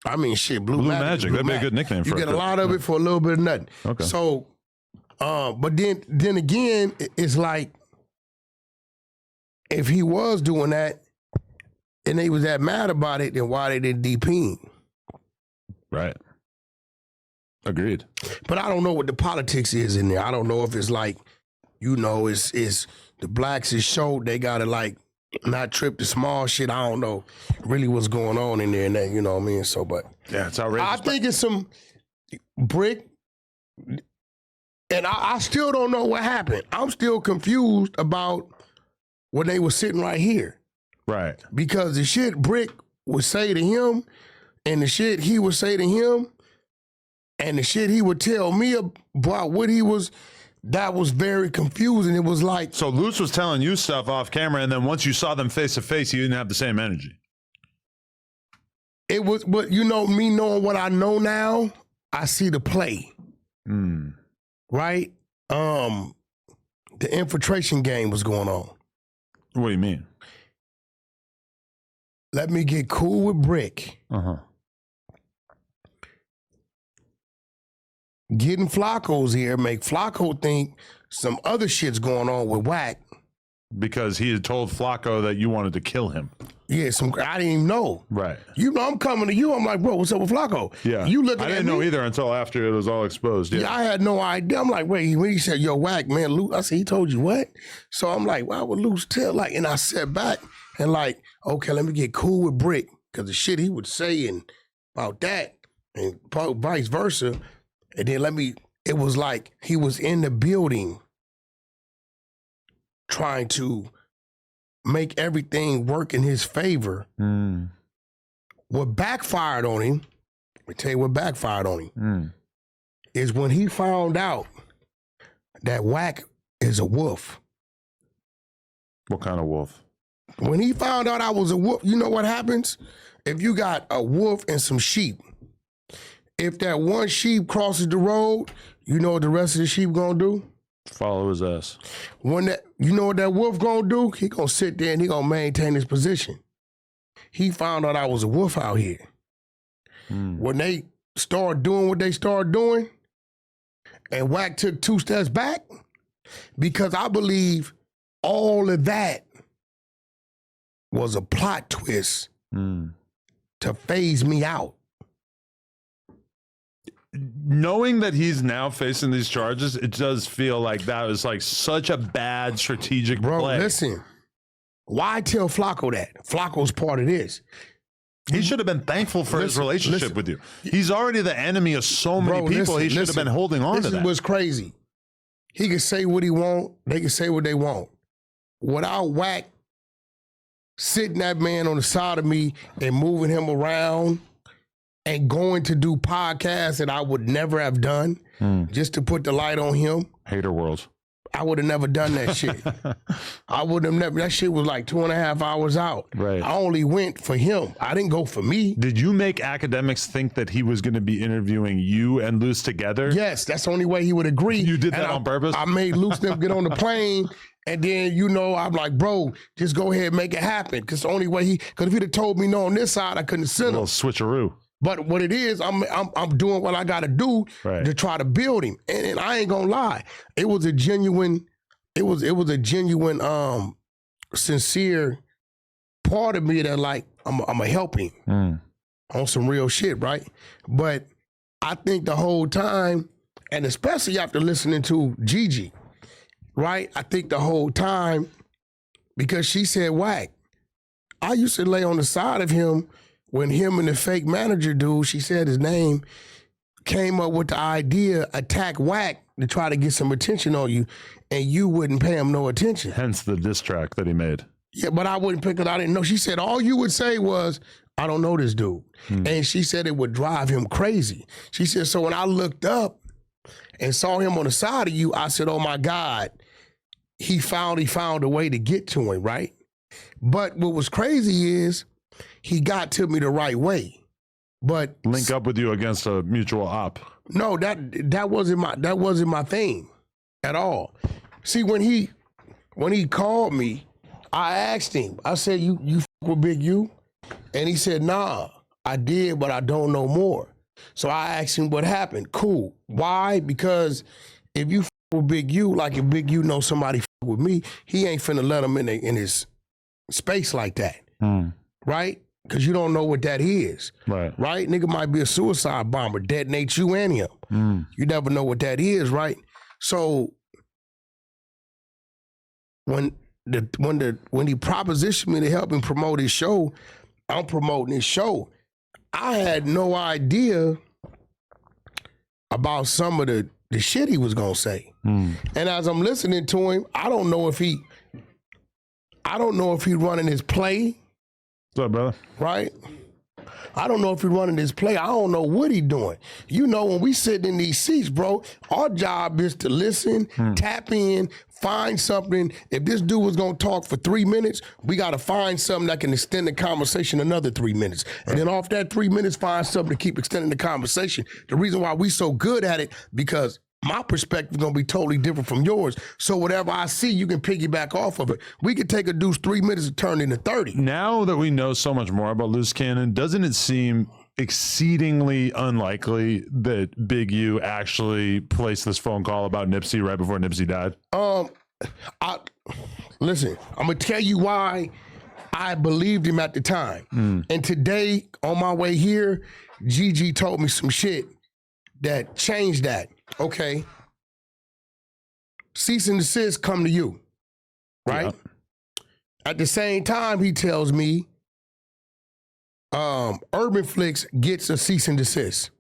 B: I mean, shit, Blue
A: Magic.
B: Blue
A: That'd be a good nickname for
B: You
A: a
B: get a
A: Crip.
B: lot of it for a little bit of nothing.
A: Okay.
B: So, but then again, it's like, if he was doing that and they was that mad about it, then why they didn't DP him?
A: Right. Agreed.
B: But I don't know what the politics is in there. I don't know if it's like, it's the blacks is showed they gotta like not trip the small shit. I don't know really what's going on in there and that, you know what I mean? So, but
A: Yeah, it's outrageous.
B: I think it's some Bricc, and I still don't know what happened. I'm still confused about when they were sitting right here.
A: Right.
B: Because the shit Bricc would say to him and the shit he would say to him and the shit he would tell me about what he was, that was very confusing. It was like,
A: So Luce was telling you stuff off camera, and then once you saw them face to face, you didn't have the same energy.
B: it was, but me knowing what I know now, I see the play, right? The infiltration game was going on.
A: What do you mean?
B: Let me get cool with Bricc.
A: Uh-huh.
B: Getting Flacco's here make Flacco think some other shit's going on with Wack.
A: Because he had told Flacco that you wanted to kill him.
B: Yeah, I didn't even know.
A: Right.
B: I'm coming to you. I'm like, bro, what's up with Flacco?
A: Yeah.
B: You looking
A: I
B: at
A: didn't
B: me?
A: know either until after it was all exposed.
B: Yeah, I had no idea. I'm like, wait, when he said, yo, Wack, man, Luce, I said, he told you what? So I'm like, why would Luce tell? Like, and I sat back and like, okay, let me get cool with Bricc. Because the shit he would say and about that and vice versa. And then it was like he was in the building trying to make everything work in his favor. What backfired on him, let me tell you what backfired on him, is when he found out that Wack is a wolf.
A: What kind of wolf?
B: When he found out I was a wolf, you know what happens? If you got a wolf and some sheep, if that one sheep crosses the road, you know what the rest of the sheep gonna do?
A: Follow his ass.
B: You know what that wolf gonna do? He gonna sit there and he gonna maintain his position. He found out I was a wolf out here. When they started doing what they started doing, and Wack took 2 steps back, because I believe all of that was a plot twist to phase me out.
A: Knowing that he's now facing these charges, it does feel like that was like such a bad strategic
B: Bro,
A: play.
B: listen. Why tell Flacco that? Flacco's part of this.
A: He should have been thankful for his relationship
B: listen.
A: with you. He's already the enemy of so many
B: Bro,
A: people. He should
B: listen.
A: have been holding on to
B: This
A: that.
B: is what's crazy. He can say what he want. They can say what they want. Without Wack sitting that man on the side of me and moving him around and going to do podcasts that I would never have done just to put the light on him,
A: Hater world.
B: I would have never done that shit. I would have never. That shit was like 2.5 hours out.
A: Right.
B: I only went for him. I didn't go for me.
A: Did you make academics think that he was going to be interviewing you and Luce together?
B: Yes, that's the only way he would agree.
A: You did
B: And
A: that on purpose?
B: I made Luce them get on the plane, and then I'm like, bro, just go ahead and make it happen. Because the only way because if he'd have told me no on this side, I couldn't send
A: A little
B: him.
A: switcheroo.
B: But what it is, I'm doing what I got to do
A: Right.
B: to try to build him. And I ain't gonna lie, it was a genuine, sincere part of me that like I'm gonna help him on some real shit, right? But I think the whole time, and especially after listening to Gigi, right? I think the whole time, because she said, Wack, I used to lay on the side of him when him and the fake manager dude, she said his name, came up with the idea, attack Wack to try to get some attention on you, and you wouldn't pay him no attention.
A: Hence the diss track that he made.
B: Yeah, but I wouldn't pick it. I didn't know. She said all you would say was, I don't know this dude. And she said it would drive him crazy. She said, so when I looked up and saw him on the side of you, I said, oh my God, he found a way to get to him, right? But what was crazy is he got to me the right way. But
A: link up with you against a mutual op.
B: No, that wasn't my thing at all. See, when he called me, I asked him, I said, you f with Big U? And he said, nah, I did, but I don't know more. So I asked him what happened. Cool. Why? Because if you f with Big U, like if Big U knows somebody f with me, he ain't finna let him in his space like that. Right? Because you don't know what that is. Right? Nigga might be a suicide bomber, detonate you and him. You never know what that is, right? So when he propositioned me to help him promote his show, I'm promoting his show. I had no idea about some of the shit he was gonna say. And as I'm listening to him, I don't know if he running his play.
A: What's up, brother?
B: Right? I don't know if he's running this play. I don't know what he's doing. You know, when we sit in these seats, bro, our job is to listen, tap in, find something. If this dude was going to talk for 3 minutes, we got to find something that can extend the conversation another 3 minutes. And then off that 3 minutes, find something to keep extending the conversation. The reason why we so good at it, because my perspective is going to be totally different from yours. So whatever I see, you can piggyback off of it. We could take a dude's 3 minutes and turn it into 30.
A: Now that we know so much more about Luce Cannon, doesn't it seem exceedingly unlikely that Big U actually placed this phone call about Nipsey right before Nipsey died?
B: Listen, I'm going to tell you why I believed him at the time. And today, on my way here, Gigi told me some shit that changed that. Okay. Cease and desist come to you, right? Yep. At the same time, he tells me Urban Flicks gets a cease and desist.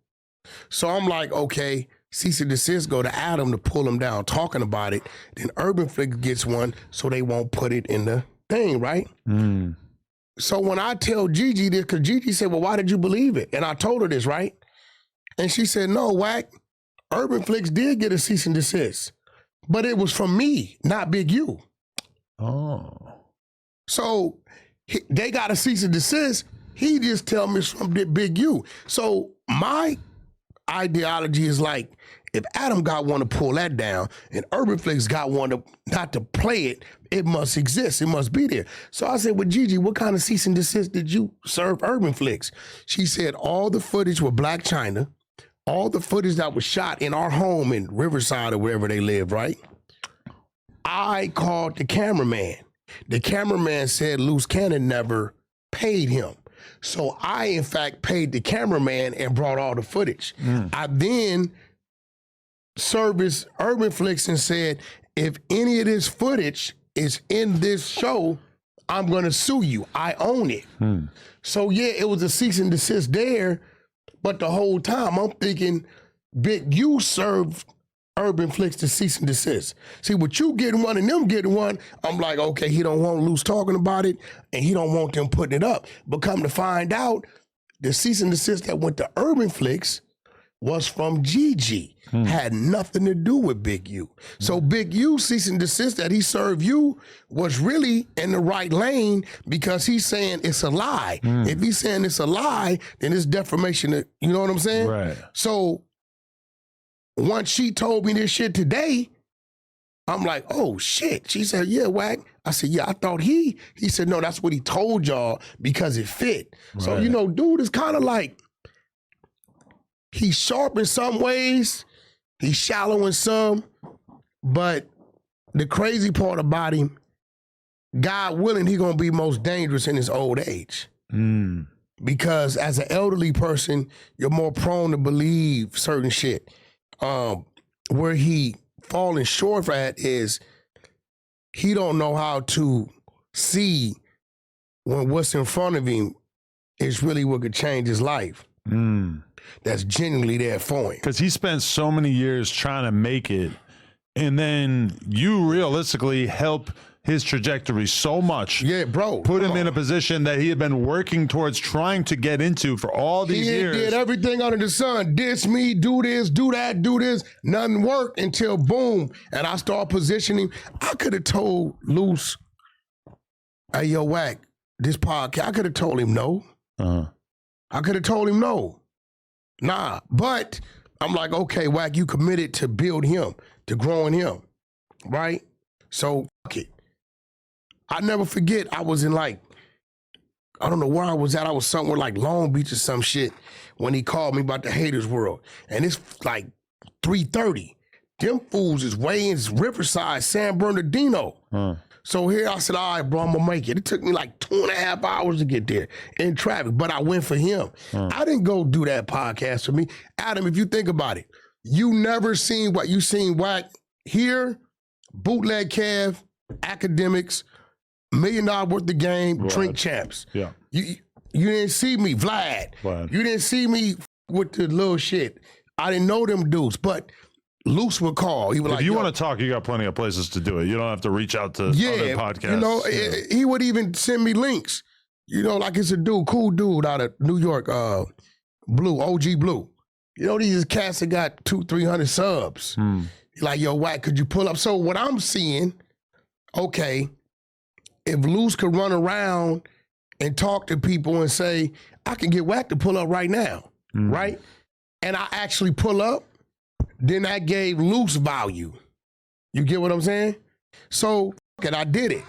B: So I'm like, okay, cease and desist go to Adam to pull him down talking about it. Then Urban Flicks gets one so they won't put it in the thing, right? So when I tell Gigi this, because Gigi said, well, why did you believe it? And I told her this, right? And she said, no, Wack, Urban Flicks did get a cease and desist, but it was from me, not Big U.
A: Oh.
B: So they got a cease and desist. He just tell me it's from Big U. So my ideology is like, if Adam got one to pull that down and Urban Flicks got one to not to play it, it must exist. It must be there. So I said, well, Gigi, what kind of cease and desist did you serve Urban Flicks? She said all the footage with Black China, all the footage that was shot in our home in Riverside or wherever they live, right? I called the cameraman. The cameraman said Luce Cannon never paid him. So I, in fact, paid the cameraman and brought all the footage. I then serviced Urban Flicks and said, if any of this footage is in this show, I'm going to sue you. I own it. So, yeah, it was a cease and desist there. But the whole time I'm thinking, Big U served Urban Flicks to cease and desist. See, what you getting one and them getting one, I'm like, okay, he don't want Luce talking about it and he don't want them putting it up. But come to find out, the cease and desist that went to Urban Flicks was from Gigi. Had nothing to do with Big U. So Big U cease and desist that he served you was really in the right lane because he's saying it's a lie. If he's saying it's a lie, then it's defamation. You know what I'm saying?
A: Right.
B: So once she told me this shit today, I'm like, oh shit. She said, yeah, Wack. I said, yeah, I thought he said, no, that's what he told y'all because it fit. Right. So, you know, dude is kind of like, he's sharp in some ways, he's shallow in some, but the crazy part about him, God willing, he gonna be most dangerous in his old age. Because as an elderly person, you're more prone to believe certain shit. Where he falling short at is he don't know how to see when what's in front of him is really what could change his life. That's genuinely there for him.
A: Because he spent so many years trying to make it, and then you realistically help his trajectory so much.
B: Yeah, bro.
A: Put him in a position that he had been working towards trying to get into for all these years.
B: He did everything under the sun. Diss me, do this, do that, do this. Nothing worked until boom. And I start positioning. I could have told Luce, hey, yo, Wack, this podcast, I could have told him no. I could have told him no. Nah. But I'm like, okay, Wack, you committed to build him, to growing him. Right? So, fuck it. I never forget, I was in like, I don't know where I was at. I was somewhere like Long Beach or some shit when he called me about the Haters World. And it's like 3:30. Them fools is way in Riverside, San Bernardino. So here I said, all right, bro, I'm gonna make it. It took me like 2.5 hours to get there in traffic, but I went for him. I didn't go do that podcast for me. Adam, if you think about it, you never seen what you seen Wack here, Bootleg Kev, Academics, $1 million worth of game, Drink Champs.
A: Yeah.
B: You didn't see me, Vlad. You didn't see me with the little shit. I didn't know them dudes, but Luce would call. He was
A: if
B: like,
A: you want to talk, you got plenty of places to do it. You don't have to reach out to other podcasts.
B: You know, he would even send me links. You know, like it's a dude, cool dude out of New York, Blue, OG Blue. You know, these cats that got 200-300 subs. Like, yo, Wack, could you pull up? So what I'm seeing, okay, if Luce could run around and talk to people and say, I can get Wack to pull up right now, right? And I actually pull up, then that gave Luce value. You get what I'm saying? So, and I did it.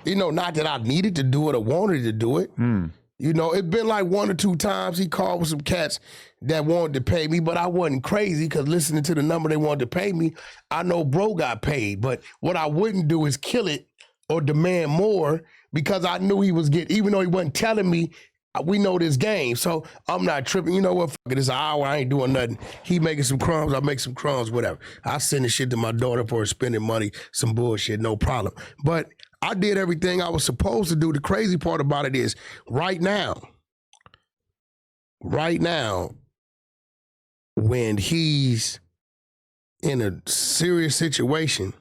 B: You know, not that I needed to do it or wanted to do it. You know, it's been like 1 or 2 times he called with some cats that wanted to pay me, but I wasn't crazy because listening to the number they wanted to pay me, I know bro got paid. But what I wouldn't do is kill it or demand more because I knew he was getting, even though he wasn't telling me, we know this game. So I'm not tripping. You know what? Fuck it. It's an hour. I ain't doing nothing. He making some crumbs. I make some crumbs, whatever. I send the shit to my daughter for her spending money, some bullshit, no problem. But I did everything I was supposed to do. The crazy part about it is right now, when he's in a serious situation,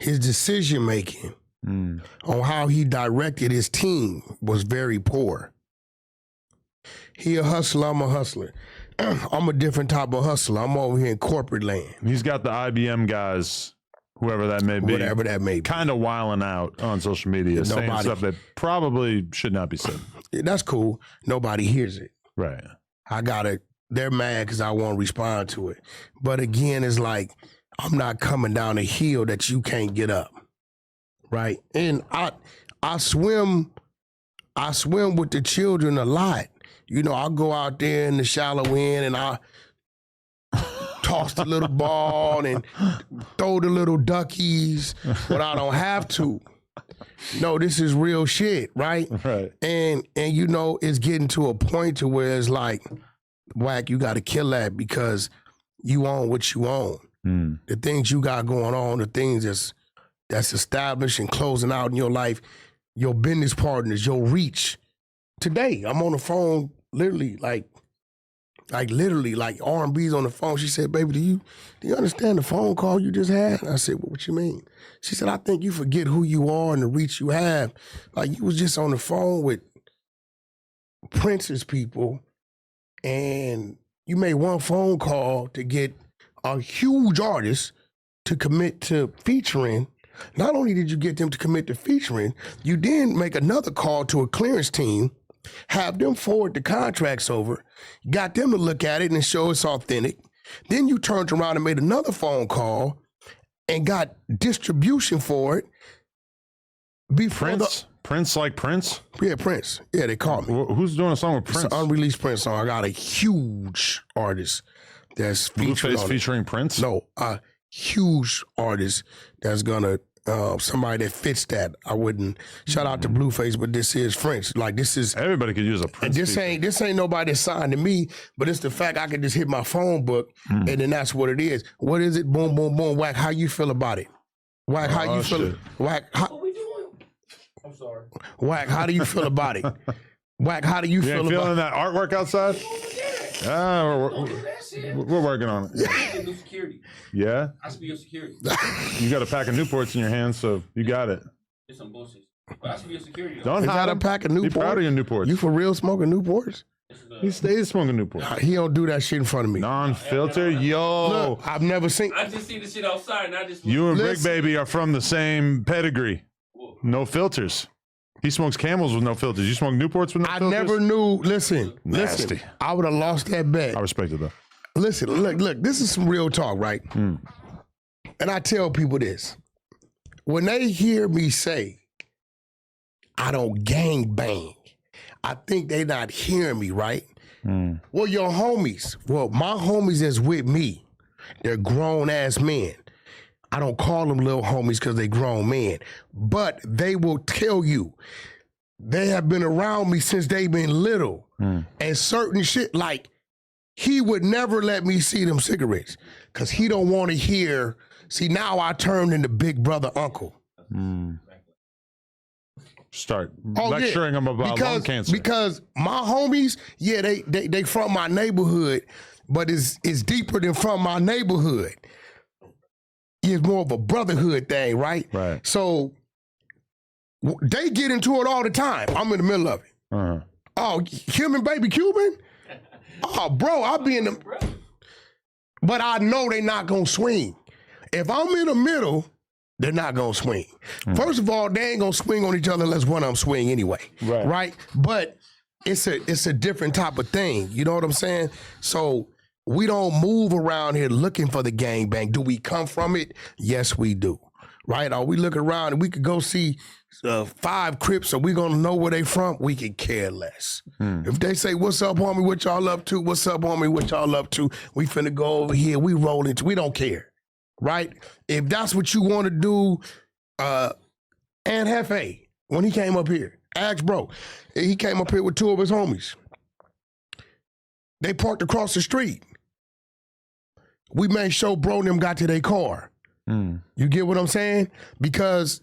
B: his decision making on how he directed his team was very poor. He a hustler, I'm a hustler. I'm a different type of hustler. I'm over here in corporate land.
A: He's got the IBM guys, whoever that may be.
B: Whatever that may be.
A: Kind of wilding out on social media, saying stuff that probably should not be said.
B: Yeah, that's cool. Nobody hears it.
A: Right.
B: They're mad because I won't respond to it. But again, it's like, I'm not coming down a hill that you can't get up. Right? And I swim with the children a lot. You know, I go out there in the shallow end and I toss the little ball and throw the little duckies when I don't have to. No, this is real shit, right?
A: Right.
B: And you know, it's getting to a point to where it's like, Wack, you got to kill that because you own what you own. The things you got going on, the things that's established and closing out in your life, your business partners, your reach. Today, I'm on the phone, literally, like R&B's on the phone. She said, baby, do you understand the phone call you just had? I said, what you mean? She said, I think you forget who you are and the reach you have. Like, you was just on the phone with Prince's people, and you made one phone call to get a huge artist to commit to featuring. Not only did you get them to commit to featuring, you then make another call to a clearance team, have them forward the contracts over, got them to look at it and show it's authentic. Then you turned around and made another phone call and got distribution for it. Before
A: Prince like Prince?
B: Yeah, Prince. Yeah, they called me.
A: Who's doing a song with Prince?
B: It's an unreleased Prince song. I got a huge artist that's
A: featuring Prince?
B: No, a huge artist that's gonna somebody that fits that. I wouldn't shout out to Blueface, but this is French. Like, this is
A: everybody could use a Prince.
B: This ain't nobody that signed to me, but it's the fact I could just hit my phone book and then that's what it is. What is it? Boom, boom, boom. Wack, how you feel about it? Wack, how you feel? Wack,
C: What we doing? I'm sorry.
B: Wack, how do you feel about it? Wack, how do you
A: You
B: feel
A: ain't
B: about
A: feeling that artwork outside? We're working on it.
C: Get new security.
A: Yeah?
C: I should be your security.
A: You got a pack of Newports in your hand, so you got it.
C: It's some bullshit. But I should be your security. Though.
A: Don't
B: Is
A: hide
B: that a
A: them.
B: pack of
A: Be
B: Newports?
A: proud of your Newports.
B: You for real smoking Newports?
A: He stays smoking Newports.
B: He don't do that shit in front of me.
A: Non-filter, yo.
B: Look, I've never seen.
C: I just see the shit outside, and I just.
A: You and Bricc
B: Listen.
A: Baby are from the same pedigree. No filters. He smokes Camels with no filters. You smoke Newports with no
B: I
A: filters?
B: never knew. Listen,
A: Nasty.
B: I would have lost that bet.
A: I respect it though.
B: Listen, look. This is some real talk, right? And I tell people this: when they hear me say, "I don't gang bang," I think they not hearing me right. Well, your homies. Well, my homies that's with me, they're grown ass men. I don't call them little homies because they grown men, but they will tell you they have been around me since they been little, and certain shit like he would never let me see them cigarettes because he don't want to hear. See, now I turned into big brother uncle.
A: Start
B: Oh,
A: lecturing them about lung cancer.
B: Because my homies, yeah, they from my neighborhood, but it's deeper than from my neighborhood. It's more of a brotherhood thing, right?
A: Right.
B: So they get into it all the time. I'm in the middle of it. Oh, him and Baby Cuban? Oh, bro, I'll be in the... But I know they not going to swing. If I'm in the middle, they're not going to swing. First of all, they ain't going to swing on each other unless one of them swing anyway. Right? But it's a different type of thing. You know what I'm saying? So we don't move around here looking for the gangbang. Do we come from it? Yes, we do. Right? Or we look around and we could go see 5 Crips. Are we going to know where they from? We could care less. If they say, what's up, homie? What y'all up to? What's up, homie? What y'all up to? We finna go over here. We roll into. We don't care. Right? If that's what you want to do, and Hefe, when he came up here, ask bro, he came up here with 2 of his homies. They parked across the street. We made sure bro and them got to their car. You get what I'm saying? Because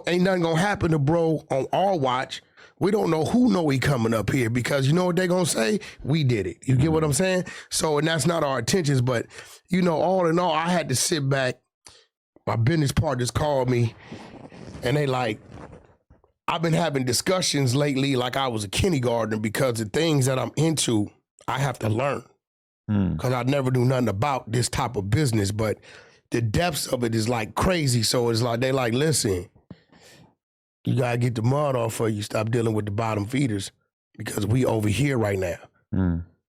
B: ain't nothing gonna happen to bro on our watch. We don't know who know he coming up here because you know what they gonna say? We did it. You get what I'm saying? So, and that's not our intentions, but you know, all in all, I had to sit back. My business partners called me and they like, I've been having discussions lately like I was a kindergartner because the things that I'm into, I have to learn. Because I never knew nothing about this type of business, but the depths of it is like crazy. So it's like, they like, listen, you gotta get the mud off or you stop dealing with the bottom feeders because we over here right now.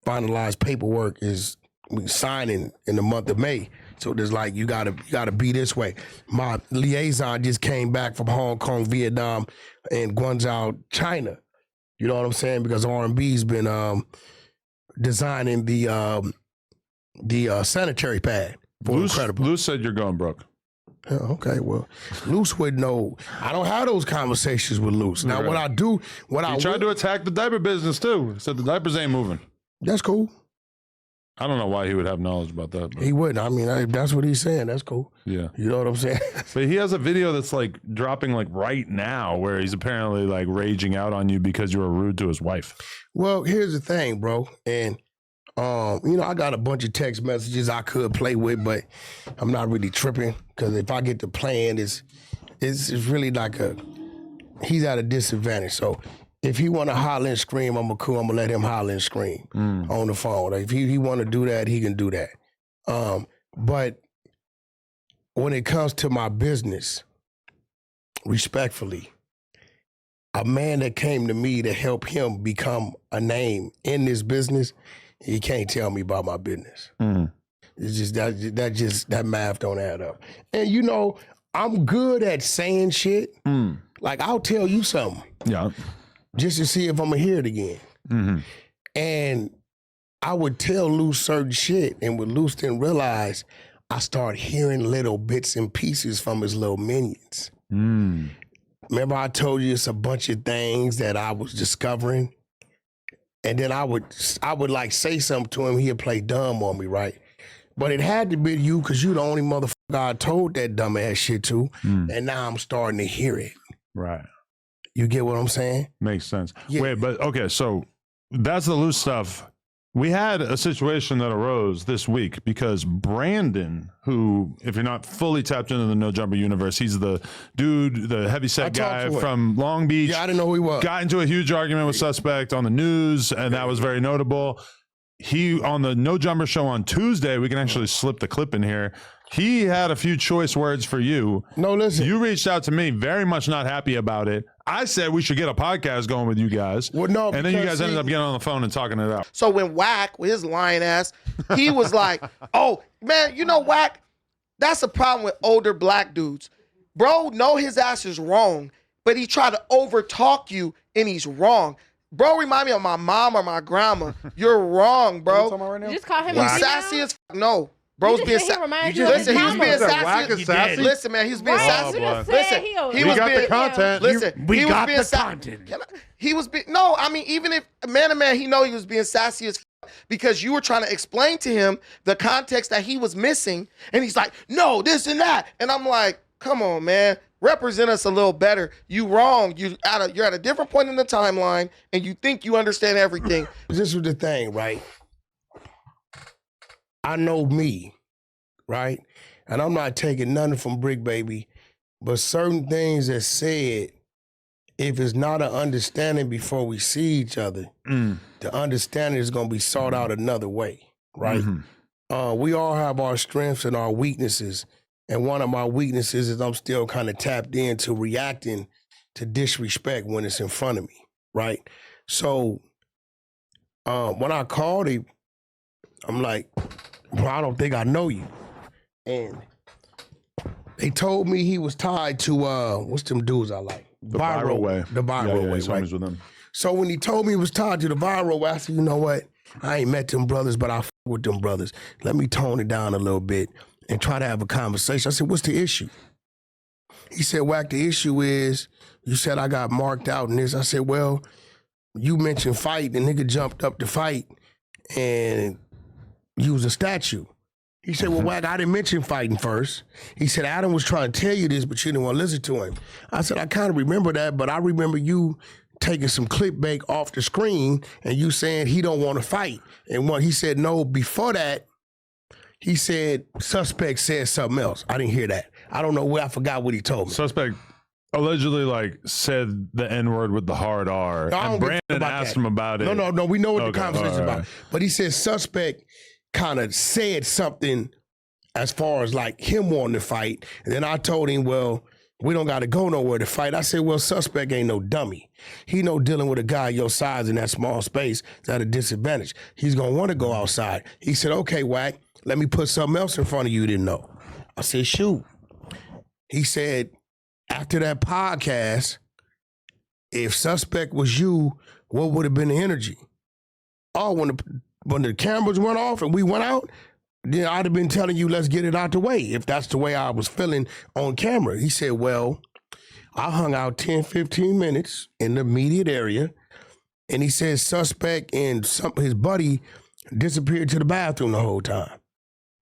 B: Finalized paperwork is we signing in the month of May. So there's like, you gotta be this way. My liaison just came back from Hong Kong, Vietnam, and Guangzhou, China. You know what I'm saying? Because R&B's been designing the sanitary pad for Incredible.
A: Luce said you're going broke.
B: Yeah, okay, well, Luce would know. I don't have those conversations with Luce. Now, what I do,
A: He tried to attack the diaper business too. Said the diapers ain't moving.
B: That's cool.
A: I don't know why he would have knowledge about that. But
B: He wouldn't. I mean, that's what he's saying. That's cool.
A: yeah.
B: You know what I'm saying?
A: But he has a video that's like dropping like right now where he's apparently like raging out on you because you were rude to his wife.
B: Well, here's the thing, bro. And, you know, I got a bunch of text messages I could play with, but I'm not really tripping because if I get to playing, it's really like he's at a disadvantage. So if he want to holler and scream, I'm going to let him holler and scream on the phone. Like, if he want to do that, he can do that. But when it comes to my business, respectfully, a man that came to me to help him become a name in this business, he can't tell me about my business. It's just that math don't add up. And you know, I'm good at saying shit. Like I'll tell you something.
A: Yeah.
B: Just to see if I'm gonna hear it again. And I would tell Luce certain shit, and what Luce didn't realize, I start hearing little bits and pieces from his little minions. Remember I told you it's a bunch of things that I was discovering? And then I would like say something to him, he'd play dumb on me, right? But it had to be you because you the only motherfucker I told that dumbass shit to. And now I'm starting to hear it.
A: Right.
B: You get what I'm saying?
A: Makes sense.
B: Yeah.
A: Wait, but okay, so that's the Luce stuff. We had a situation that arose this week because Brandon, who, if you're not fully tapped into the No Jumper universe, he's the dude, the heavyset guy from Long Beach.
B: Yeah, I didn't know who he was.
A: Got into a huge argument with Suspect on the news, and that was very notable. He, on the No Jumper show on Tuesday, we can actually slip the clip in here. He had a few choice words for you.
B: No, listen.
A: You reached out to me, very much not happy about it. I said we should get a podcast going with you guys.
B: Well, no,
A: and then you guys ended up getting on the phone and talking it out.
D: So when Wack, with his lying ass, he was like, oh, man, you know, Wack, that's a problem with older black dudes. Bro, know his ass is wrong, but he tried to overtalk you and he's wrong. Bro, remind me of my mom or my grandma. You're wrong, bro.
E: You just call him
D: He's
E: a
D: sassy as f. No. Bro's being sassy.
E: Listen,
D: he was being
F: sassy.
D: sassy. Listen, man, he was being sassy.
E: Listen,
D: he was
F: got
D: being
F: the content.
D: Listen,
F: We
D: he was
F: got
D: being
F: the
D: sassy.
F: content.
D: He was being no. I mean, even if man to man, he know he was being sassy as f- because you were trying to explain to him the context that he was missing, and he's like, no, this and that, and I'm like, come on, man. Represent us a little better. You wrong. You're at a different point in the timeline, and you think you understand everything.
B: This was the thing, right? I know me, right? And I'm not taking nothing from Bricc, baby, but certain things that said, if it's not an understanding before we see each other, the understanding is going to be sought out another way, right? We all have our strengths and our weaknesses. And one of my weaknesses is I'm still kind of tapped into reacting to disrespect when it's in front of me, right? So when I called him, I'm like, bro, I don't think I know you. And they told me he was tied to, what's them dudes I like?
A: The Viral Way.
B: The Viral Way,
A: he's
B: right?
A: homies with them.
B: So when he told me he was tied to the Viral Way, I said, you know what? I ain't met them brothers, but I f with them brothers. Let me tone it down a little bit and try to have a conversation. I said, what's the issue? He said, Wack, the issue is, you said I got marked out in this. I said, well, you mentioned fight, the nigga jumped up to fight and used a statue. He said, well, Wack, I didn't mention fighting first. He said, Adam was trying to tell you this, but you didn't want to listen to him. I said, I kind of remember that, but I remember you taking some clickbait off the screen and you saying he don't want to fight. And when he said no, before that, he said Suspect said something else. I didn't hear that. I don't know where. I forgot what he told me.
A: Suspect allegedly said the N-word with the hard R.
B: No, I
A: and
B: don't give a
A: Brandon
B: about
A: asked
B: that.
A: him about it.
B: No. We know what the conversation is
A: all right.
B: about. But he said Suspect kind of said something as far as like him wanting to fight. And then I told him, well, we don't got to go nowhere to fight. I said, well, Suspect ain't no dummy. He know dealing with a guy your size in that small space is at a disadvantage. He's going to want to go outside. He said, okay, Wack, let me put something else in front of you didn't know. I said, shoot. He said, after that podcast, if Suspect was you, what would have been the energy? Oh, when the cameras went off and we went out, then I'd have been telling you, let's get it out the way, if that's the way I was feeling on camera. He said, well, I hung out 10, 15 minutes in the immediate area, and he said Suspect and his buddy disappeared to the bathroom the whole time.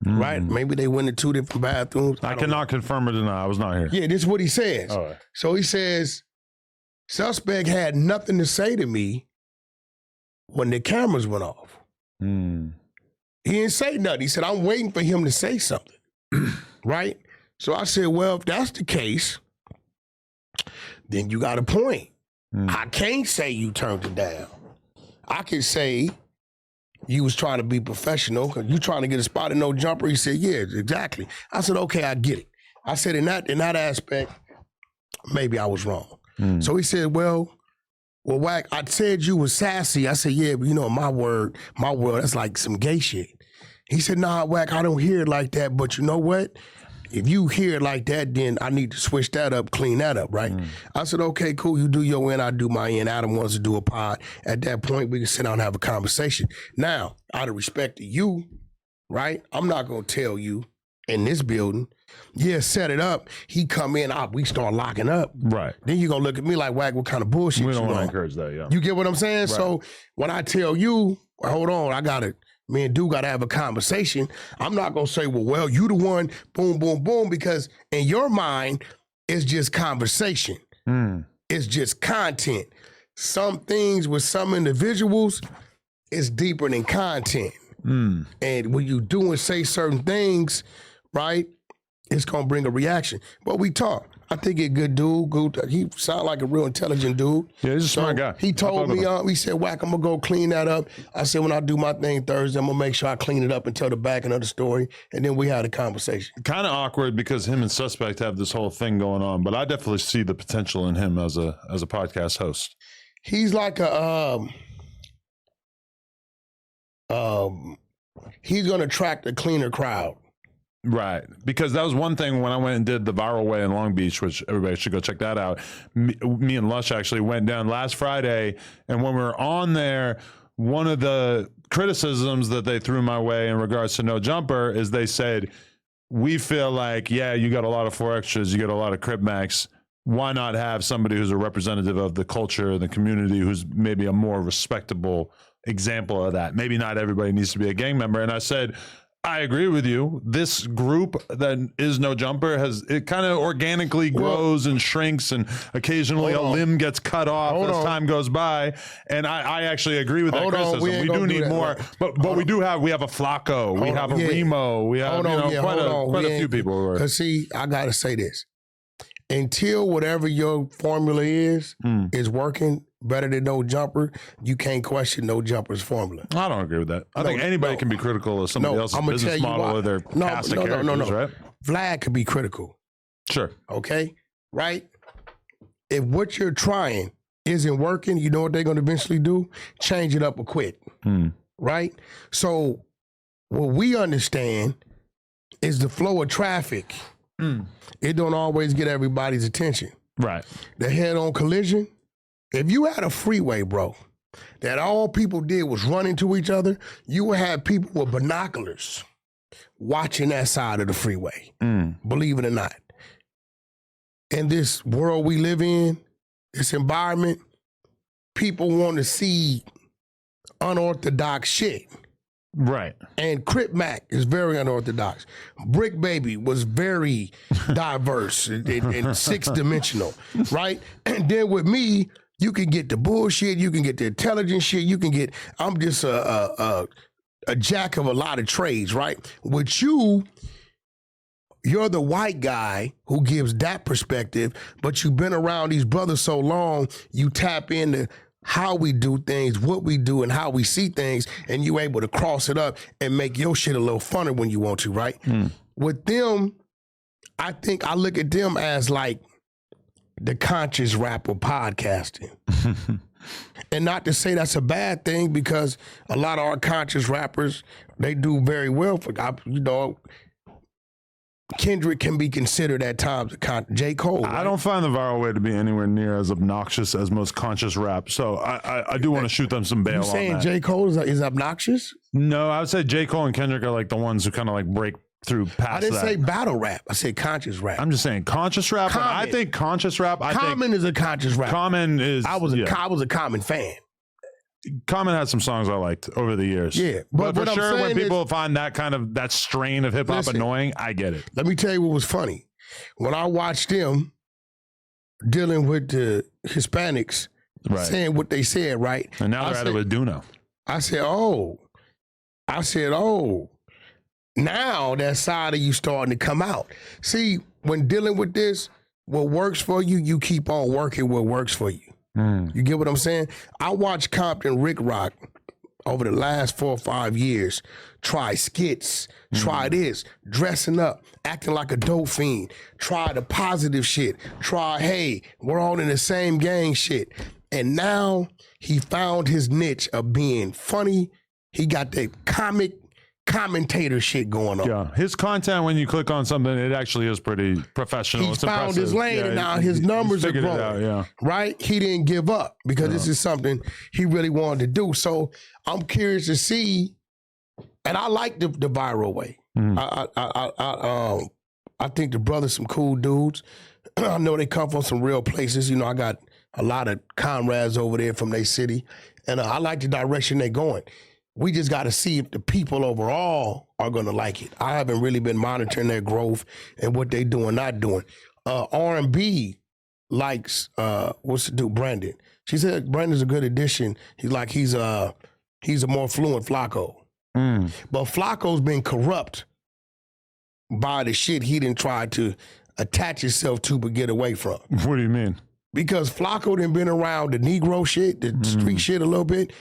B: Right? Maybe they went to two different bathrooms.
A: I cannot confirm or deny. I was not here.
B: Yeah, this is what he says.
A: All right.
B: So he says, Suspect had nothing to say to me when the cameras went off. He didn't say nothing. He said, I'm waiting for him to say something. Right? So I said, well, if that's the case, then you got a point. I can't say you turned it down. I can say you was trying to be professional because you trying to get a spot in No Jumper. He said, yeah, exactly. I said, okay, I get it. I said, in that aspect, maybe I was wrong. So he said, well, Wack, I said you was sassy. I said, yeah, but you know, my world, that's like some gay shit. He said, nah, Wack, I don't hear it like that, but you know what? If you hear it like that, then I need to switch that up, clean that up, right? I said, okay, cool. You do your end, I do my end. Adam wants to do a pod. At that point, we can sit down and have a conversation. Now, out of respect to you, right? I'm not going to tell you in this building, yeah, set it up. He come in, we start locking up.
A: Right.
B: Then you're going to look at me like, Wack, what kind of bullshit
A: We don't
B: you
A: want to
B: on?
A: encourage that, yeah.
B: You get what I'm saying? So when I tell you, hold on, me and Dude got to have a conversation. I'm not going to say, well, you the one, boom, boom, boom, because in your mind, it's just conversation. It's just content. Some things with some individuals is deeper than content. And when you do and say certain things, right, it's gonna bring a reaction. But we talk. I think he's a good dude. He sound like a real intelligent dude.
A: Yeah, he's a smart guy.
B: He told me, he said, Wack, I'm gonna go clean that up. I said, when I do my thing Thursday, I'm gonna make sure I clean it up and tell the back end of the story. And then we had a conversation.
A: Kind of awkward because him and Suspect have this whole thing going on, but I definitely see the potential in him as a podcast host.
B: He's like he's gonna attract a cleaner crowd.
A: Right. Because that was one thing when I went and did the Viral Way in Long Beach, which everybody should go check that out. Me and Lush actually went down last Friday. And when we were on there, one of the criticisms that they threw my way in regards to No Jumper is they said, we feel like, yeah, you got a lot of 4Xtras, you got a lot of Crip Max. Why not have somebody who's a representative of the culture and the community who's maybe a more respectable example of that? Maybe not everybody needs to be a gang member. And I said, I agree with you. This group that is No Jumper it kind of organically grows and shrinks, and occasionally a limb gets cut off as time goes by. And I actually agree with that criticism. We do need more, but we have a Flacco, we have a Remo, we have quite a few people.
B: Because see, I gotta say this: until whatever your formula is working better than No Jumper, you can't question No Jumper's formula.
A: I don't agree with that. I think anybody can be critical of somebody else's business model or their cast of characters, right?
B: Vlad could be critical.
A: Sure.
B: Okay? Right? If what you're trying isn't working, you know what they're going to eventually do? Change it up or quit. Right? So what we understand is the flow of traffic. It don't always get everybody's attention.
A: Right.
B: The head-on collision, if you had a freeway, bro, that all people did was run into each other, you would have people with binoculars watching that side of the freeway, believe it or not. In this world we live in, this environment, people want to see unorthodox shit.
A: Right.
B: And Crip Mac is very unorthodox. Bricc Baby was very diverse and six-dimensional, right? And then with me, you can get the bullshit, you can get the intelligent shit, you can get, I'm just a jack of a lot of trades, right? With you, you're the white guy who gives that perspective, but you've been around these brothers so long, you tap into how we do things, what we do, and how we see things, and you able to cross it up and make your shit a little funner when you want to, right? With them, I think I look at them as like the conscious rapper podcasting. And not to say that's a bad thing, because a lot of our conscious rappers, they do very well for, Kendrick can be considered at times J. Cole. Right?
A: I don't find the Viral Way to be anywhere near as obnoxious as most conscious rap. So I do want to shoot them some bail on that.
B: You saying J. Cole is obnoxious?
A: No, I would say J. Cole and Kendrick are like the ones who kind of like break through past that.
B: I didn't say battle rap. I said conscious rap.
A: I'm just saying conscious rap. I think conscious rap.
B: Common is a conscious rap.
A: Common is.
B: I was a Common fan.
A: Common had some songs I liked over the years.
B: Yeah,
A: but for sure, when people find that strain of hip hop annoying, I get it.
B: Let me tell you what was funny. When I watched them dealing with the Hispanics, saying what they said, right?
A: And now they're at it with Duno.
B: I said, oh. Now that side of you starting to come out. See, when dealing with this, what works for you, you keep on working what works for you. You get what I'm saying? I watched Compton Rick Rock over the last 4 or 5 years try skits, try this, dressing up, acting like a dope fiend, try the positive shit, try, hey, we're all in the same gang shit. And now he found his niche of being funny. He got that commentator shit going on.
A: Yeah, his content, when you click on something, it actually is pretty professional.
B: He's found his lane, and now his numbers are growing. Right? He didn't give up because this is something he really wanted to do. So I'm curious to see, and I like the Viral Way. I think the brothers some cool dudes. I know they come from some real places. You know, I got a lot of comrades over there from their city, and I like the direction they're going. We just got to see if the people overall are going to like it. I haven't really been monitoring their growth and what they doing, not doing. R&B, likes what's the dude, Brandon. She said Brandon's a good addition. He's a more fluent Flacco. But Flacco's been corrupt by the shit he didn't try to attach himself to but get away from.
A: What do you mean?
B: Because Flacco done been around the Negro shit, the street shit a little bit.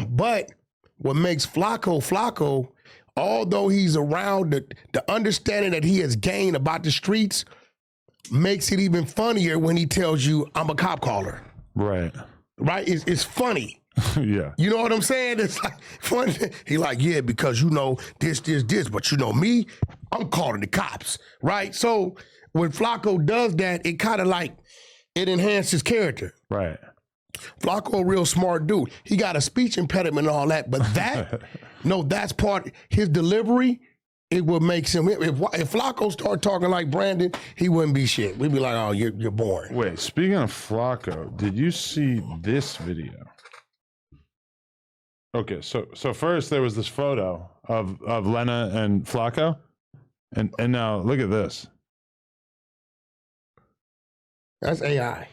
B: But what makes Flacco, although he's around the understanding that he has gained about the streets, makes it even funnier when he tells you, I'm a cop caller.
A: Right.
B: Right? It's funny.
A: Yeah.
B: You know what I'm saying? It's like funny. He like, yeah, because you know this, but you know me, I'm calling the cops. Right? So when Flacco does that, it kind of like, it enhances his character.
A: Right.
B: Flacco a real smart dude. He got a speech impediment and all that, but that, no, that's part, his delivery, it would make him, if Flacco started talking like Brandon, he wouldn't be shit. We'd be like, oh, you're boring.
A: Wait, speaking of Flacco, did you see this video? Okay, so first there was this photo of Lena and Flacco, and now look at this.
B: That's AI.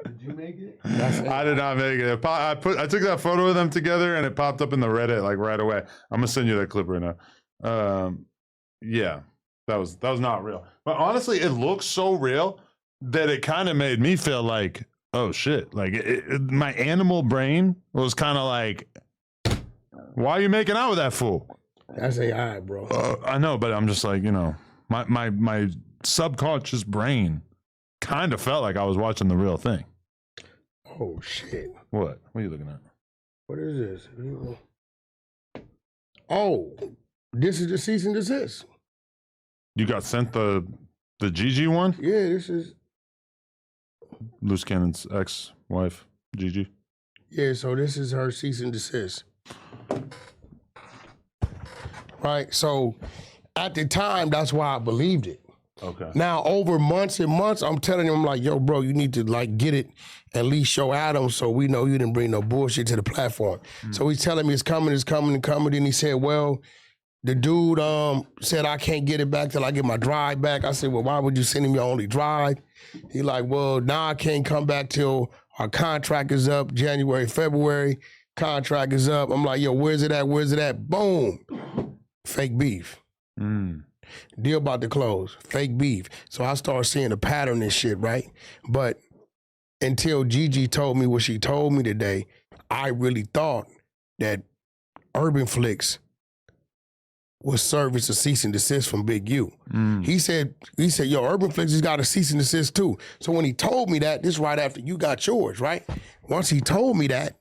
E: Did you make it?
A: I did not make it. I took that photo of them together, and it popped up in the Reddit like right away. I'm gonna send you that clip right now. Yeah, that was not real. But honestly, it looks so real that it kind of made me feel like, oh shit! Like my animal brain was kind of like, why are you making out with that fool?
B: That's AI, bro.
A: I know, but I'm just like, you know, my subconscious brain kind of felt like I was watching the real thing.
B: Oh shit!
A: What are you looking at?
B: What is this? Oh, this is the cease and desist.
A: You got sent the Gigi one?
B: Yeah, this is.
A: Luce Cannon's ex-wife, Gigi.
B: Yeah, so this is her cease and desist. Right. So at the time, that's why I believed it.
A: Okay.
B: Now, over months and months, I'm telling him, like, yo, bro, you need to, like, get it, at least show Adam so we know you didn't bring no bullshit to the platform. So he's telling me it's coming. Then he said, well, the dude said I can't get it back till I get my drive back. I said, well, why would you send him your only drive? He like, well, now I can't come back till our contract is up, January, February. Contract is up. I'm like, yo, where's it at? Boom. Fake beef. Deal about to close. Fake beef. So I started seeing a pattern and shit, right? But until Gigi told me what she told me today, I really thought that Urban Flicks was service a cease and desist from Big U. He said, yo, Urban Flicks has got a cease and desist too. So when he told me that, this right after you got yours, right? Once he told me that,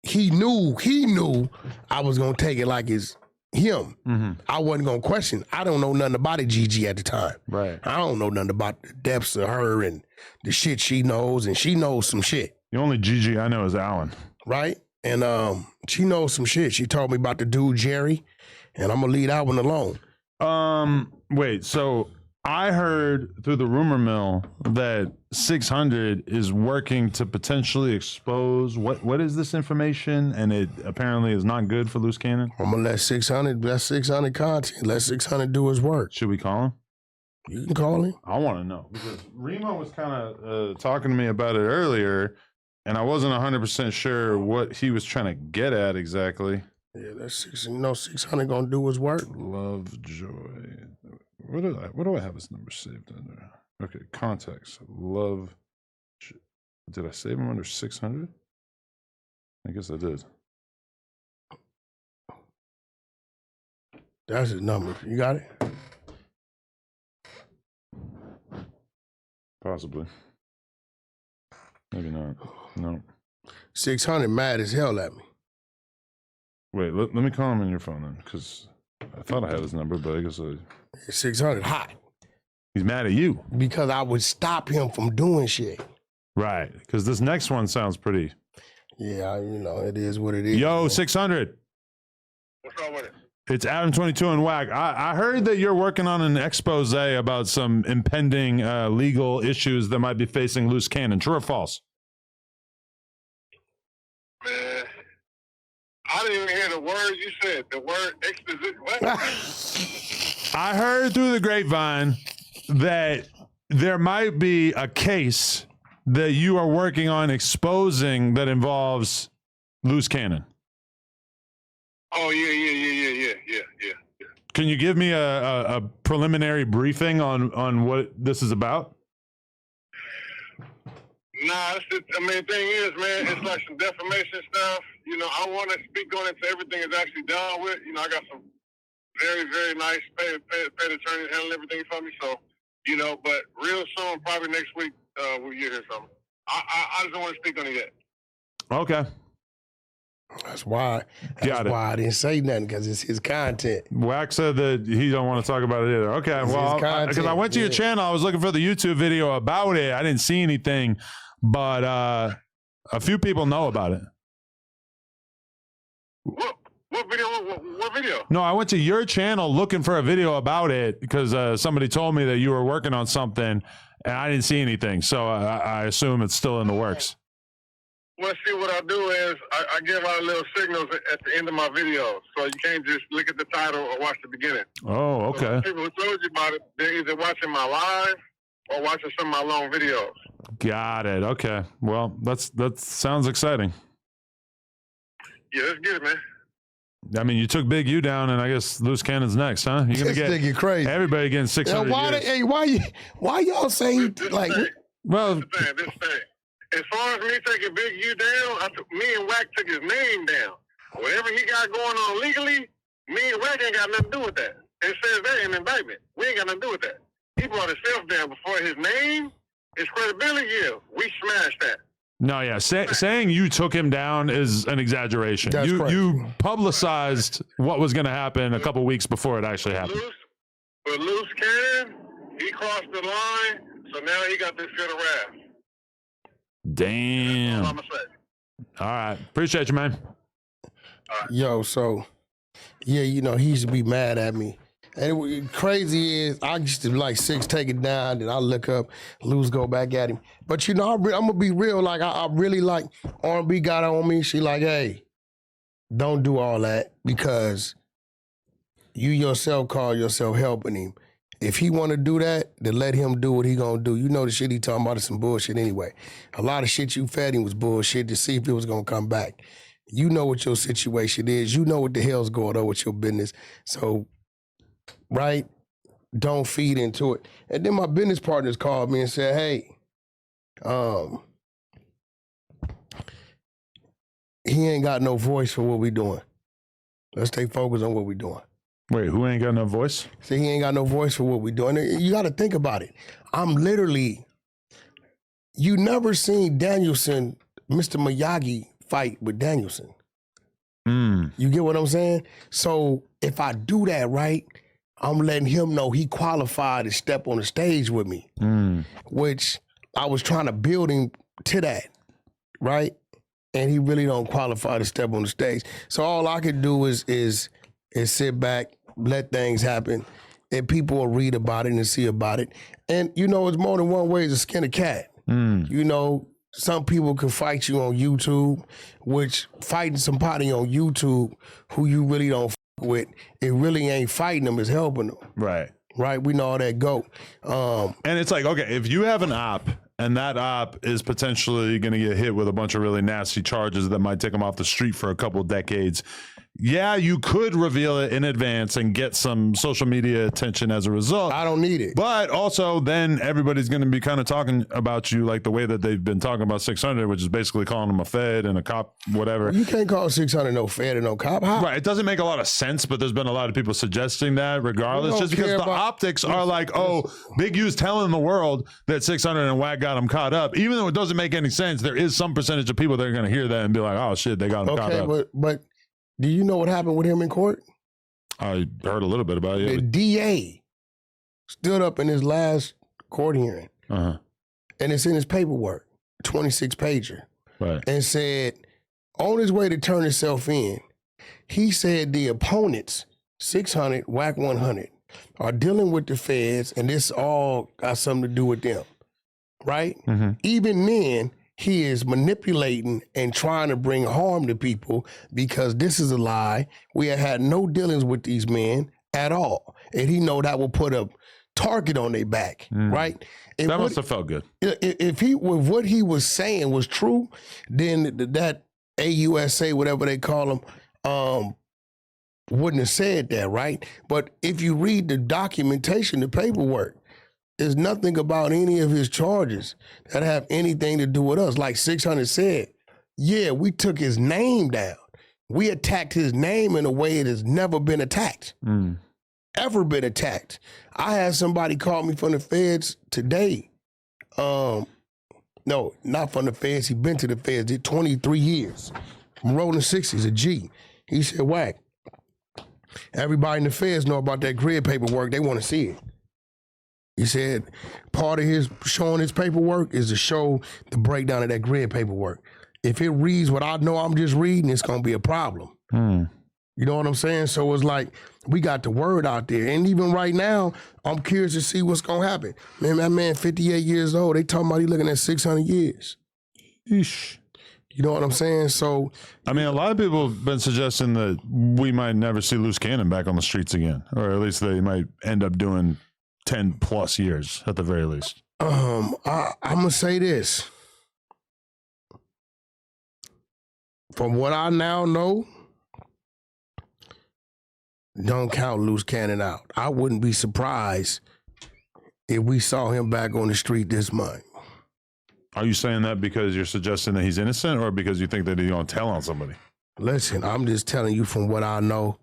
B: he knew I was gonna take it like it's him. I wasn't gonna question. I don't know nothing about it, Gigi, at the time.
A: Right.
B: I don't know nothing about the depths of her and the shit she knows, and she knows some shit.
A: The only Gigi I know is Alan.
B: Right? And she knows some shit. She told me about the dude Jerry, and I'm gonna leave that one alone.
A: Wait, so I heard through the rumor mill that 600 is working to potentially expose what is this information, and it apparently is not good for Luce Cannon.
B: I'm gonna let 600. That's 600 content. Let 600 do his work.
A: Should we call him?
B: You can call him.
A: I want to know because Remo was kind of talking to me about it earlier, and I wasn't 100% sure what he was trying to get at exactly.
B: Yeah, that's 600 gonna do his work.
A: Lovejoy. What do I have his number saved under? Okay, contacts. Love. Did I save him under 600? I guess I did.
B: That's his number. You got it?
A: Possibly. Maybe not. No.
B: 600 mad as hell at me.
A: Wait, let me call him on your phone then, because I thought I had his number, but I guess
B: 600 hot.
A: he's mad at you.
B: Because I would stop him from doing shit.
A: Right, because this next one sounds pretty.
B: Yeah, it is what it is.
A: Yo, 600.
F: What's wrong with it?
A: It's Adam 22 and Wack. I heard that you're working on an expose about some impending legal issues that might be facing Luce Cannon. True or false?
F: Man, I didn't even hear the words you said. The word exposition. What?
A: I heard through the grapevine that there might be a case that you are working on exposing that involves Luce Cannon.
F: Oh yeah.
A: Can you give me a preliminary briefing on what this is about?
F: Nah, the thing is, man, it's like some defamation stuff. You know, I want to speak on it so everything is actually done with. You know, I got some very, very nice paid attorneys handling everything for me. So, you know, but real soon, probably next week, we'll hear something. I just don't want to speak on it yet.
A: Okay.
B: That's why.
A: Got it.
B: Why I didn't say nothing, because it's his content.
A: Wack said that he don't want to talk about it either. Okay, well, because I went to your channel, I was looking for the YouTube video about it. I didn't see anything, but a few people know about it.
F: What video? What video?
A: No, I went to your channel looking for a video about it because somebody told me that you were working on something, and I didn't see anything. So I assume it's still in the works.
F: Well, see, what I do is I give out little signals at the end of my videos. So you can't just look at the title or watch the beginning.
A: Oh, okay.
F: So people who told you about it, they're either watching my live or watching some of my long videos.
A: Got it. Okay. Well, that sounds exciting.
F: Yeah, let's get it, man.
A: I mean, you took Big U down, and I guess Luce Cannon's next, huh? You're gonna
B: This nigga crazy.
A: everybody getting 600 years.
B: Why y'all say like?
A: Well,
F: This thing. As far as me taking Big U down, me and Wack took his name down. Whatever he got going on legally, me and Wack ain't got nothing to do with that. It says that in the indictment. We ain't got nothing to do with that. He brought himself down before his name, his credibility. Yeah, we smashed that.
A: no, yeah. Saying you took him down is an exaggeration.
B: That's correct.
A: You publicized what was going to happen a couple weeks before it actually happened.
F: Luce Cannon, he crossed the line, so now he got this shit around.
A: Damn.
F: That's all I'm gonna say.
A: All right. Appreciate you, man.
B: Yo, so yeah, you know, he used to be mad at me. And crazy is, I used to like 6 take it down, then I look up, Luce go back at him. But you know, I'm gonna be real. Like I really like R&B got on me. She like, hey, don't do all that, because you yourself call yourself helping him. If he want to do that, then let him do what he gonna do. You know the shit he talking about is some bullshit anyway. A lot of shit you fed him was bullshit to see if it was gonna come back. You know what your situation is. You know what the hell's going on with your business. So, right, don't feed into it. And then my business partners called me and said, hey, he ain't got no voice for what we doing. Let's stay focused on what we doing.
A: Wait, who ain't got no voice?
B: So he ain't got no voice for what we doing. You got to think about it. I'm literally, you never seen Danielson, Mr. Miyagi fight with Danielson. You get what I'm saying? So if I do that right, I'm letting him know he qualified to step on the stage with me, which I was trying to build him to that, right? And he really don't qualify to step on the stage. So all I could do is sit back, let things happen, and people will read about it and see about it. And, you know, it's more than one way to skin a cat. You know, some people can fight you on YouTube, which fighting somebody on YouTube who you really don't with, it really ain't fighting them, it's helping them.
A: Right.
B: Right? We know how that go.
A: And it's like, okay, if you have an op and that op is potentially going to get hit with a bunch of really nasty charges that might take them off the street for a couple decades, yeah, you could reveal it in advance and get some social media attention as a result.
B: I don't need it.
A: But also then everybody's going to be kind of talking about you like the way that they've been talking about 600, which is basically calling them a fed and a cop, whatever.
B: You can't call 600 no fed and no cop. How?
A: Right. It doesn't make a lot of sense, but there's been a lot of people suggesting that regardless, just because the optics are like, oh, Big U's telling the world that 600 and Wack got him caught up. Even though it doesn't make any sense, there is some percentage of people that are going to hear that and be like, oh shit, they got him caught up.
B: But do you know what happened with him in court?
A: I heard a little bit about it.
B: The DA stood up in his last court hearing, and it's in his paperwork, 26-pager,
A: right,
B: and said, on his way to turn himself in, he said the opponents, 600, Wack 100, are dealing with the feds, and this all got something to do with them, right? Even then, he is manipulating and trying to bring harm to people because this is a lie. We have had no dealings with these men at all. And he know that will put a target on their back, right? If
A: That
B: what-
A: must have felt good.
B: if what he was saying was true, then that AUSA, whatever they call them, wouldn't have said that, right? But if you read the documentation, the paperwork, there's nothing about any of his charges that have anything to do with us. Like 600 said, yeah, we took his name down. We attacked his name in a way it has never been attacked. Ever been attacked. I had somebody call me from the feds today. No, not from the feds. He been to the feds, did 23 years. I'm rolling 60s, a G. He said, Wack, everybody in the feds know about that grid paperwork. They want to see it. He said part of his showing his paperwork is to show the breakdown of that grid paperwork. If it reads what I know I'm just reading, it's going to be a problem. You know what I'm saying? So it's like we got the word out there. And even right now, I'm curious to see what's going to happen. Man, that man 58 years old. They talking about he looking at 600 years.
A: Eesh.
B: You know what I'm saying? So,
A: I mean, a lot of people have been suggesting that we might never see Luce Cannon back on the streets again, or at least they might end up doing 10 plus years at the very least.
B: I'm going to say this. From what I now know, don't count Luce Cannon out. I wouldn't be surprised if we saw him back on the street this month.
A: Are you saying that because you're suggesting that he's innocent, or because you think that he's going to tell on somebody?
B: Listen, I'm just telling you from what I know.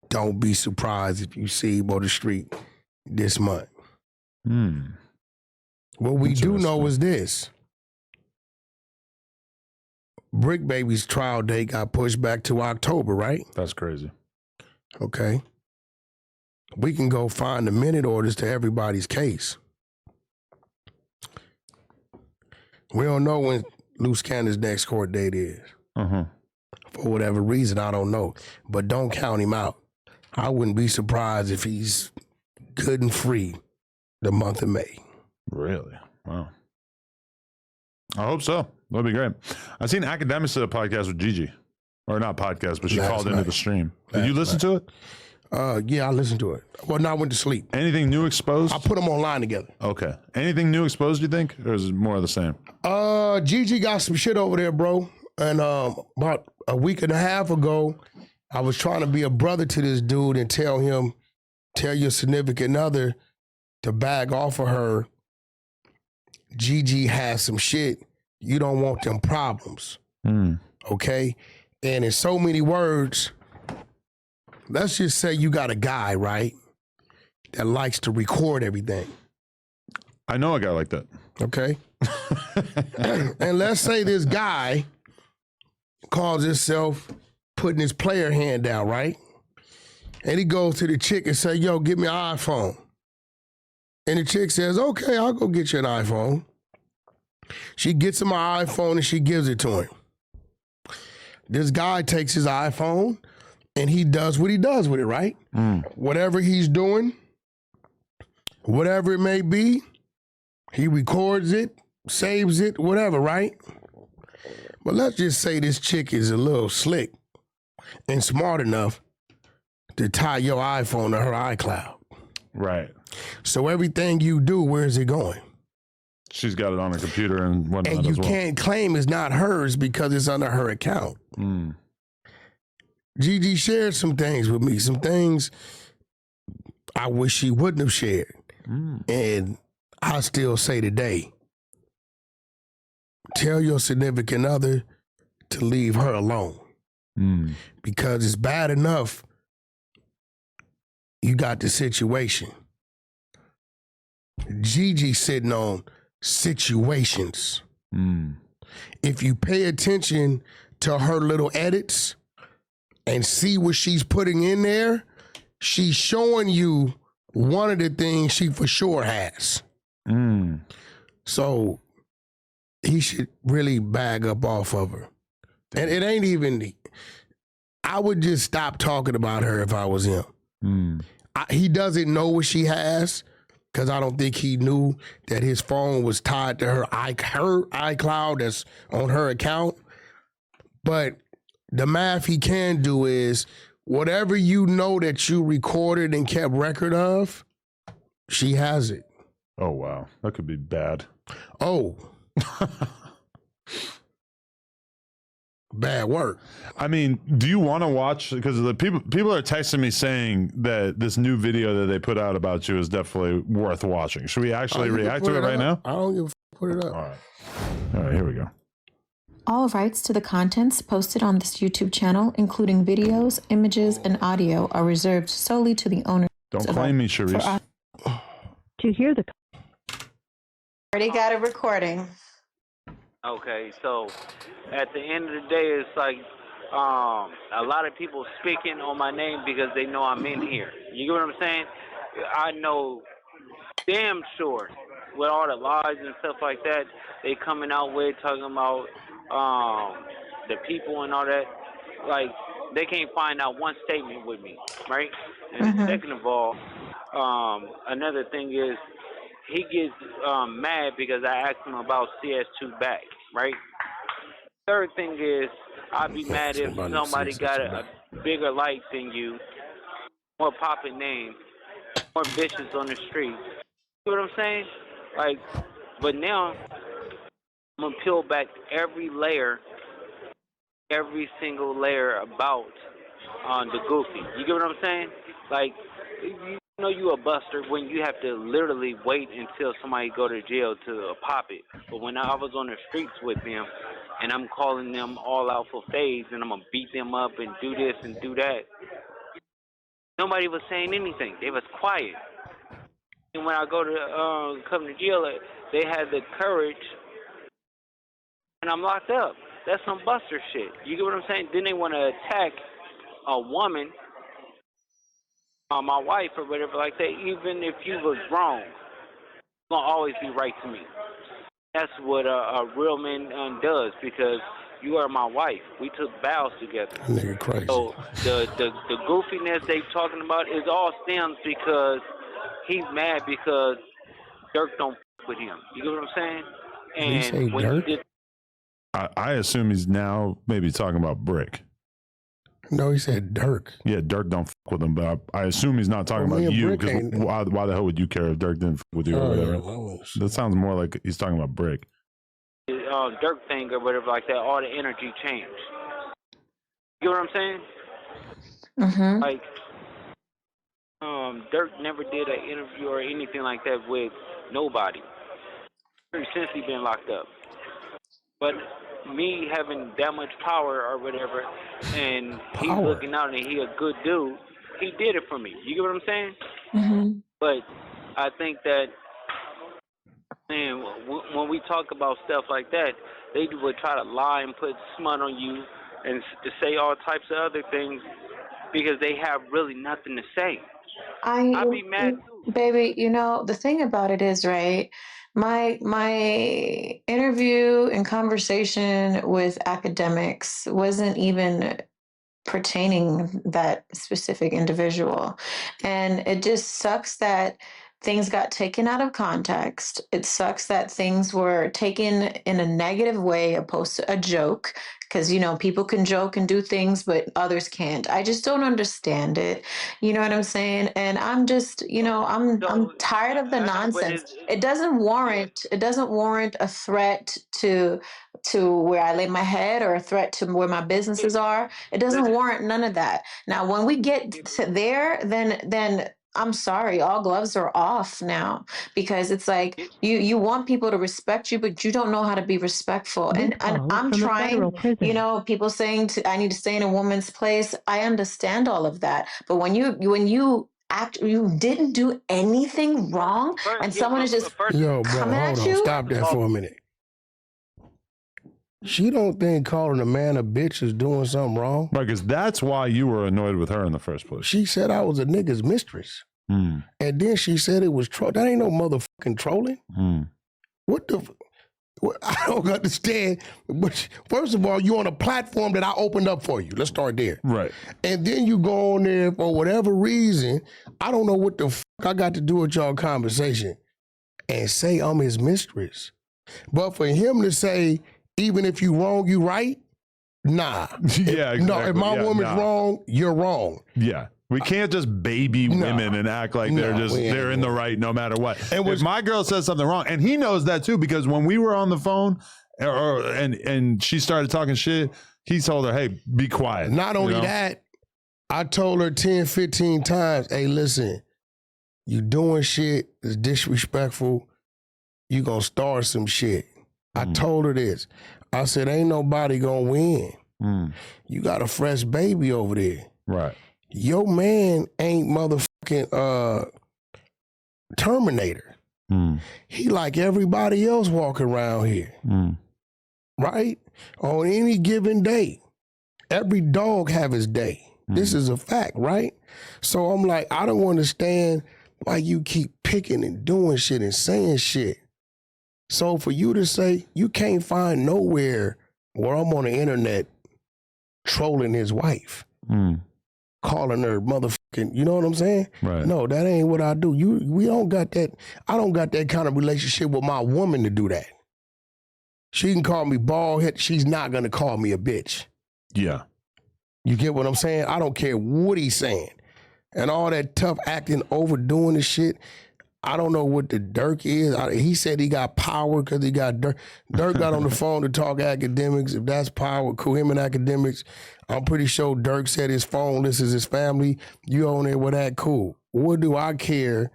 B: Don't be surprised if you see him on the street this month. What we do know is this. Bricc Baby's trial date got pushed back to October, right?
A: That's crazy.
B: Okay. We can go find the minute orders to everybody's case. We don't know when Luce Cannon's next court date is. For whatever reason, I don't know. But don't count him out. I wouldn't be surprised if he's good and free the month of May.
A: Really? Wow. I hope so. That'd be great. I've seen Academics did a podcast with Gigi. Or not podcast, but she
B: Last
A: called into
B: night.
A: the stream. Did you listen to it?
B: Yeah, I listened to it. Well, no, I went to sleep.
A: Anything new exposed?
B: I put them online together.
A: Okay. Anything new exposed, do you think? Or is it more of the same?
B: Gigi got some shit over there, bro. And about a week and a half ago, I was trying to be a brother to this dude and tell your significant other to bag off of her. Gigi has some shit. You don't want them problems. Okay? And in so many words, let's just say you got a guy, right, that likes to record everything.
A: I know a guy like that.
B: Okay? And let's say this guy calls himself putting his player hand down, right? And he goes to the chick and say, yo, give me an iPhone. And the chick says, okay, I'll go get you an iPhone. She gets him an iPhone and she gives it to him. This guy takes his iPhone and he does what he does with it, right? Whatever he's doing, whatever it may be, he records it, saves it, whatever, right? But let's just say this chick is a little slick and smart enough to tie your iPhone to her iCloud.
A: Right.
B: So everything you do, where is it going?
A: She's got it on her computer and whatnot
B: And you
A: as well.
B: can't claim it's not hers because it's under her account. Gigi shared some things with me, some things I wish she wouldn't have shared. And I still say today, tell your significant other to leave her alone. Because it's bad enough you got the situation. Gigi sitting on situations. If you pay attention to her little edits and see what she's putting in there, she's showing you one of the things she for sure has. So he should really bag up off of her. And it ain't even, I would just stop talking about her if I was him. He doesn't know what she has because I don't think he knew that his phone was tied to her iCloud that's on her account. But the math he can do is whatever you know that you recorded and kept record of, She has it.
A: Oh wow, that could be bad.
B: Oh. Bad work.
A: I mean, do you want to watch? Because the people are texting me saying that this new video that they put out about you is definitely worth watching. Should we actually react to it right now?
B: I don't give a f- put it up.
A: All right, here we go.
G: All rights to the contents posted on this YouTube channel, including videos, images, and audio, are reserved solely to the owners.
A: Don't claim me, Sharice.
G: To hear the... Already got a recording.
H: Okay, so at the end of the day, it's like a lot of people speaking on my name because they know I'm in here. You get what I'm saying? I know damn sure with all the lies and stuff like that they coming out with, talking about the people and all that. Like, they can't find out one statement with me, right? And second of all, another thing is, he gets mad because I asked him about CS2 back, right? Third thing is, I'd be mad if somebody got a bigger light than you, more popping name, more bitches on the street. You know what I'm saying? Like, but now, I'm going to peel back every single layer about the goofy. You get what I'm saying? Like, you know you a buster when you have to literally wait until somebody go to jail to pop it. But when I was on the streets with them and I'm calling them all out for fades and I'm going to beat them up and do this and do that, nobody was saying anything. They was quiet. And when I go to come to jail, they had the courage and I'm locked up. That's some buster shit. You get what I'm saying? Then they want to attack a woman, my wife or whatever like that. Even if you was wrong, it's going to always be right to me. That's what a real man does, because you are my wife. We took vows together.
B: Nigga crazy.
H: So the goofiness they talking about is all stems because he's mad because Dirk don't f with him. You get what I'm saying? And
B: did he say
H: when
B: Dirk?
H: he did,
A: I assume he's now maybe talking about Bricc.
B: No, he said Dirk.
A: Yeah, Dirk don't fuck with him, but I assume he's not talking
B: Well,
A: about
B: me and
A: you.
B: Bricc
A: Because
B: ain't-
A: why the hell would you care if Dirk didn't fuck with you or whatever? That sounds more like he's talking about Bricc.
H: Dirk thing or whatever like that, all the energy changed. You know what I'm saying?
G: Mm-hmm.
H: Like, Dirk never did an interview or anything like that with nobody since he been locked up. But me having that much power or whatever, and he's
B: Power.
H: looking out and he a good dude, he did it for me. You get what I'm saying?
G: Mm-hmm.
H: But I think that, man, when we talk about stuff like that, they would try to lie and put smut on you and to say all types of other things because they have really nothing to say. I'd be mad too.
G: Baby, you know, the thing about it is, right, my interview and conversation with academics wasn't even pertaining that specific individual. And it just sucks that things got taken out of context. It sucks that things were taken in a negative way opposed to a joke, because, you know, people can joke and do things, but others can't. I just don't understand it. You know what I'm saying? And I'm just, you know, I'm tired of the nonsense. It doesn't warrant a threat to where I lay my head or a threat to where my businesses are. It doesn't warrant none of that. Now, when we get to there, then I'm sorry, all gloves are off now, because it's like you want people to respect you, but you don't know how to be respectful. And I'm trying, you know, people saying I need to stay in a woman's place. I understand all of that. But when you didn't do anything wrong and someone is just
B: Yo, bro,
G: coming
B: hold
G: at
B: on.
G: you.
B: Stop that for a minute. She don't think calling a man a bitch is doing something wrong.
A: Right, because that's why you were annoyed with her in the first place.
B: She said I was a nigga's mistress.
A: Mm.
B: And then she said it was troll. That ain't no motherfucking trolling.
A: Mm.
B: What the? I don't understand. But first of all, you on a platform that I opened up for you. Let's start there.
A: Right.
B: And then you go on there for whatever reason. I don't know what the fuck I got to do with y'all conversation and say I'm his mistress. But for him to say, even if you wrong, you right. Nah.
A: Yeah, exactly.
B: No, if my woman's wrong, you're wrong.
A: Yeah. We can't just baby women and act like they're in the right no matter what. And if my girl says something wrong, and he knows that too, because when we were on the phone and she started talking shit, he told her, hey, be quiet.
B: Not only that, I told her 10, 15 times, hey, listen, you doing shit is disrespectful. You gonna start some shit. I told her this. I said, ain't nobody gonna win. You got a fresh baby over there.
A: Right.
B: Your man ain't motherfucking Terminator. He like everybody else walking around here. Right? On any given day. Every dog have his day. This is a fact, right? So I'm like, I don't understand why you keep picking and doing shit and saying shit. So for you to say you can't find nowhere where I'm on the internet trolling his wife. Calling her motherfucking, you know what I'm saying?
A: Right.
B: No, that ain't what I do. We don't got that. I don't got that kind of relationship with my woman to do that. She can call me bald head. She's not gonna call me a bitch.
A: Yeah.
B: You get what I'm saying? I don't care what he's saying. And all that tough acting, overdoing the shit. I don't know what the Dirk is. He said he got power because he got Dirk. Dirk got on the phone to talk academics. If that's power, cool, him and academics. I'm pretty sure Dirk said his phone, this is his family. You on there with that, cool. What do I care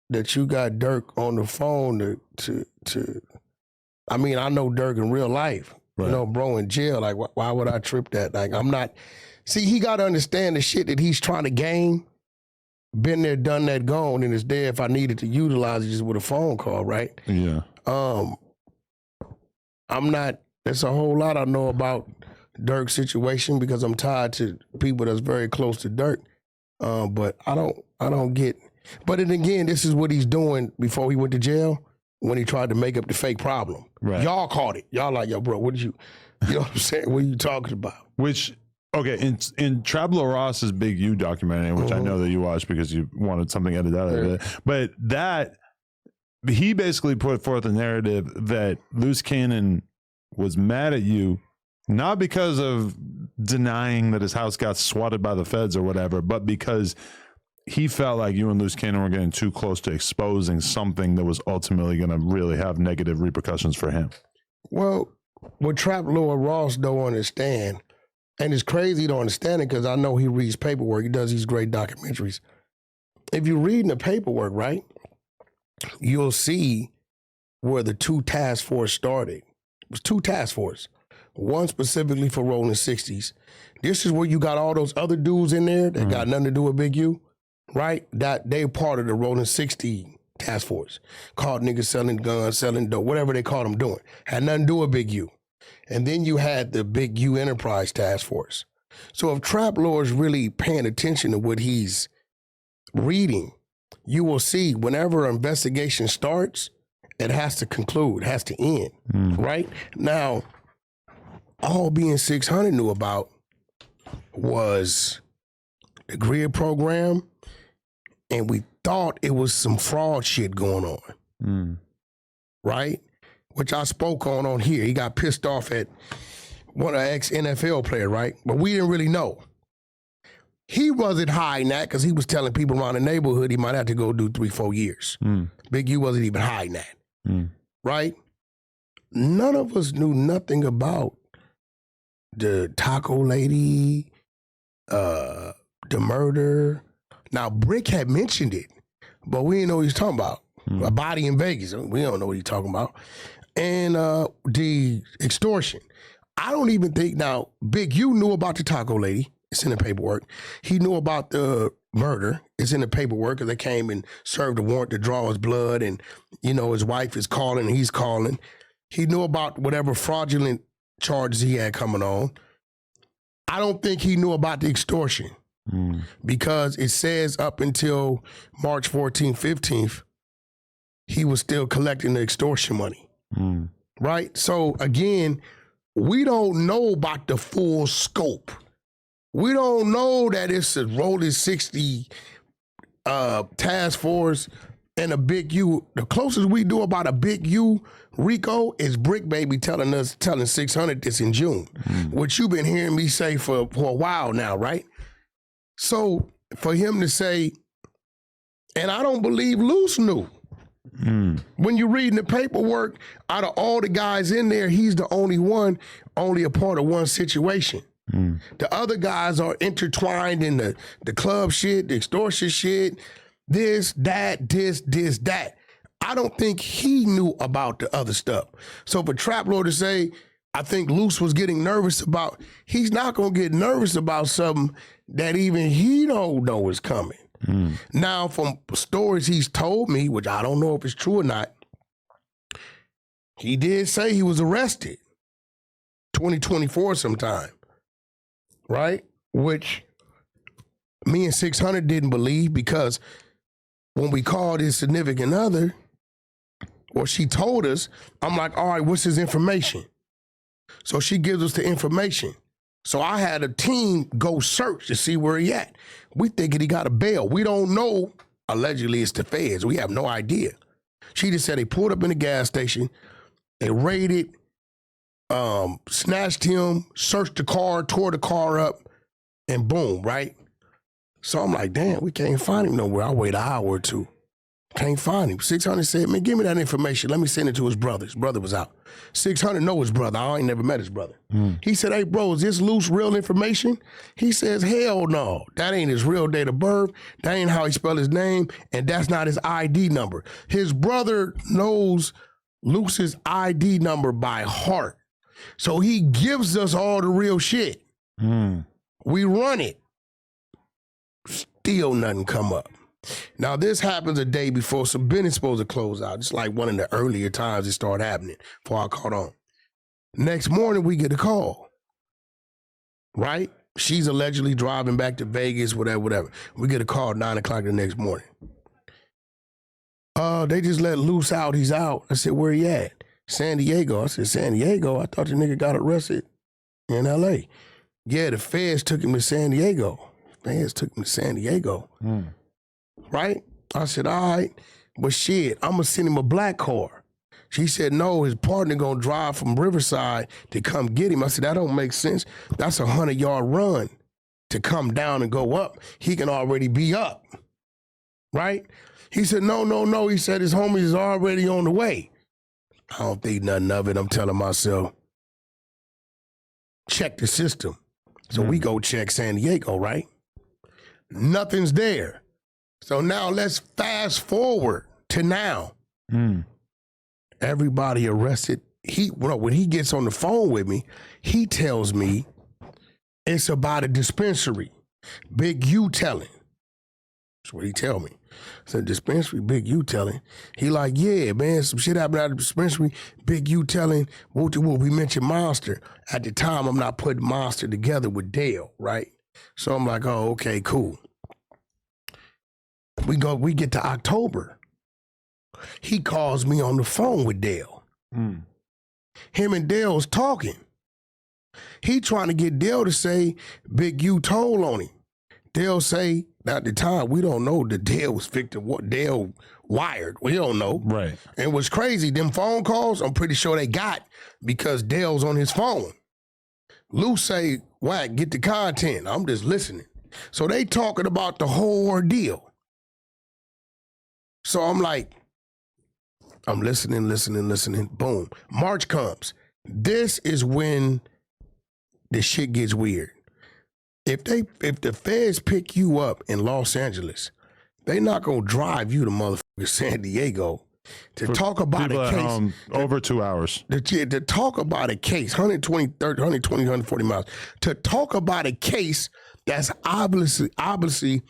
B: that you got Dirk on the phone to I mean, I know Dirk in real life. Right. You know, bro in jail. Like, why would I trip that? Like, I'm not. See, he got to understand the shit that he's trying to gain. Been there, done that, gone, and it's there if I needed to utilize it just with a phone call, right?
A: Yeah.
B: I'm not, there's a whole lot I know about Dirk's situation because I'm tied to people that's very close to Dirk. But I don't get, but then again, this is what he's doing before he went to jail when he tried to make up the fake problem. Right. Y'all caught it. Y'all like, yo, bro, what did you know what I'm saying? What are you talking about?
A: Which, okay, in Trablo Ross's Big U documentary, which I know that you watched because you wanted something edited out of it, but that, he basically put forth a narrative that Luce Cannon was mad at you, not because of denying that his house got swatted by the feds or whatever, but because he felt like you and Luce Cannon were getting too close to exposing something that was ultimately going to really have negative repercussions for him.
B: Well, what Trablo Ross don't understand, and it's crazy to understand it because I know he reads paperwork. He does these great documentaries. If you're reading the paperwork, right, you'll see where the two task force started. It was two task force. One specifically for rolling 60s. This is where you got all those other dudes in there that got nothing to do with Big U, right? That they part of the rolling 60 task force. Called niggas selling guns, selling dope, whatever they called them doing. Had nothing to do with Big U. And then you had the Big U Enterprise Task Force. So if Trablo is really paying attention to what he's reading, you will see whenever an investigation starts, it has to conclude, has to end, right? Now, all being 600 knew about was the grid program, and we thought it was some fraud shit going on, right? Which I spoke on here. He got pissed off at one of the ex-NFL player, right? But we didn't really know. He wasn't hiding that because he was telling people around the neighborhood he might have to go do 3-4 years. Big U wasn't even hiding that, right? None of us knew nothing about the taco lady, the murder. Now, Bricc had mentioned it, but we didn't know what he was talking about. A body in Vegas. We don't know what he's talking about. And the extortion. I don't even think, now, Big U knew about the taco lady. It's in the paperwork. He knew about the murder. It's in the paperwork because they came and served a warrant to draw his blood, and, you know, his wife is calling and he's calling. He knew about whatever fraudulent charges he had coming on. I don't think he knew about the extortion because it says up until March 14th, 15th, he was still collecting the extortion money, right? So again, we don't know about the full scope. We don't know that it's a rolling 60 task force and a Big U. The closest we do about a Big U Rico is Bricc Baby telling 600 this in June, which you've been hearing me say for a while now, right? So for him to say, and I don't believe Luce knew. When you're reading the paperwork, out of all the guys in there, he's the only one, only a part of one situation. The other guys are intertwined in the club shit, the extortion shit, this, that. I don't think he knew about the other stuff. So for Trap Lord to say, I think Luce was getting nervous about, he's not going to get nervous about something that even he don't know is coming. Now, from stories he's told me, which I don't know if it's true or not, he did say he was arrested 2024 sometime, right? Which me and 600 didn't believe, because when we called his significant other, or she told us, I'm like, all right, what's his information? So she gives us the information. So I had a team go search to see where he at. We thinking he got a bail. We don't know. Allegedly, it's the feds. We have no idea. She just said they pulled up in the gas station, they raided, snatched him, searched the car, tore the car up, and boom, right? So I'm like, damn, we can't find him nowhere. I wait an hour or two. Can't find him. 600 said, man, give me that information. Let me send it to his brother. His brother was out. 600 know his brother. I ain't never met his brother. He said, hey, bro, is this Luce real information? He says, hell no. That ain't his real date of birth. That ain't how he spelled his name. And that's not his ID number. His brother knows Luce's ID number by heart. So he gives us all the real shit. We run it. Still nothing come up. Now, this happens a day before, so Ben is supposed to close out. It's like one of the earlier times it started happening before I caught on. Next morning, we get a call, right? She's allegedly driving back to Vegas, whatever. We get a call at 9 o'clock the next morning. They just let Luce out. He's out. I said, where he at? San Diego. I said, San Diego? I thought the nigga got arrested in L.A. Yeah, the feds took him to San Diego. Right? I said, all right, but shit, I'm going to send him a black car. She said, no, his partner going to drive from Riverside to come get him. I said, that don't make sense. That's a 100-yard run to come down and go up. He can already be up, right? He said, no. He said his homies is already on the way. I don't think nothing of it. I'm telling myself, check the system. So we go check San Diego, right? Nothing's there. So now let's fast forward to now. Everybody arrested. When he gets on the phone with me, he tells me it's about a dispensary. Big U telling. That's what he tell me. I said, dispensary, Big U telling. He like, yeah, man, some shit happened at the dispensary. Big U telling, we mentioned Monster. At the time, I'm not putting Monster together with Dale, right? So I'm like, oh, okay, cool. We get to October. He calls me on the phone with Dale. Him and Dale's talking. He trying to get Dale to say Big U told on him. Dale say, at the time, we don't know that Dale was victim. What Dale wired, we don't know.
A: Right.
B: And what's crazy, them phone calls, I'm pretty sure they got because Dale's on his phone. Luce say, Wack, get the content. I'm just listening. So they talking about the whole ordeal. So I'm like, I'm listening. Boom. March comes. This is when the shit gets weird. If the feds pick you up in Los Angeles, they not gonna drive you to motherfucking San Diego to talk about a case.
A: Over 2 hours.
B: To talk about a case, 140 miles. To talk about a case that's obviously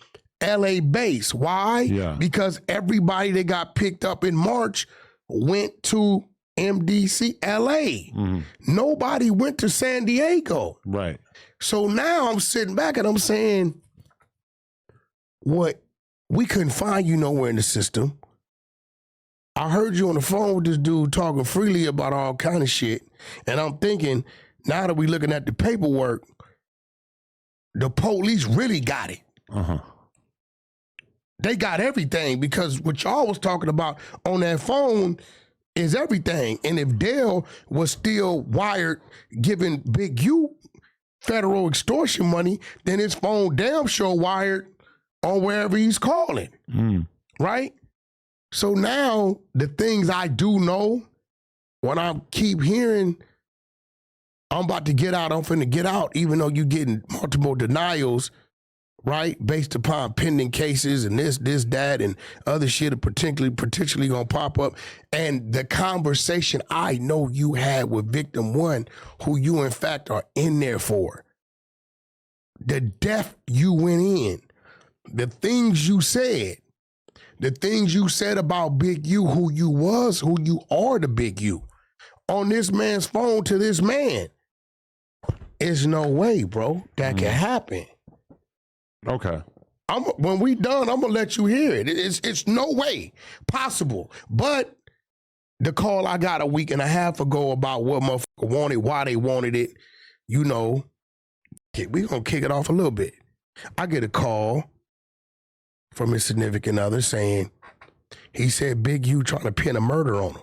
B: LA based. Why?
A: Yeah.
B: Because everybody that got picked up in March went to MDC, LA. Nobody went to San Diego.
A: Right.
B: So now I'm sitting back and I'm saying, what? We couldn't find you nowhere in the system. I heard you on the phone with this dude talking freely about all kind of shit. And I'm thinking, now that we looking at the paperwork, the police really got it. They got everything, because what y'all was talking about on that phone is everything. And if Dale was still wired giving Big U federal extortion money, then his phone damn sure wired on wherever he's calling, right? So now the things I do know, when I keep hearing, I'm about to get out, I'm finna get out, even though you're getting multiple denials, right? Based upon pending cases and this, that, and other shit are potentially gonna pop up. And the conversation I know you had with victim one, who you in fact are in there for, the depth you went in, the things you said about Big U, who you are the Big U, on this man's phone to this man. There's no way, bro, that can happen.
A: Okay.
B: When we done, I'm gonna let you hear it. It's no way possible. But the call I got a week and a half ago about what motherfucker wanted, why they wanted it, you know, we gonna kick it off a little bit. I get a call from his significant other saying, he said Big U trying to pin a murder on him.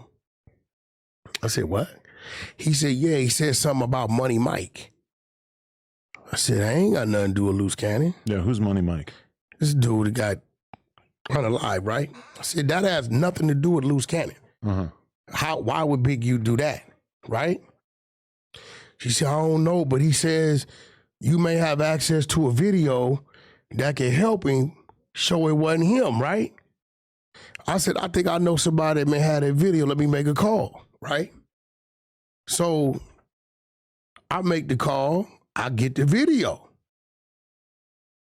B: I said, what? He said, yeah, he said something about Money Mike. I said, I ain't got nothing to do with Luce Cannon.
A: Yeah, who's Money Mike?
B: This dude that got unalive, right? I said, that has nothing to do with Luce Cannon. Why would Big U do that, right? She said, I don't know, but he says you may have access to a video that can help him show it wasn't him, right? I said, I think I know somebody that may have that video. Let me make a call, right? So I make the call. I get the video.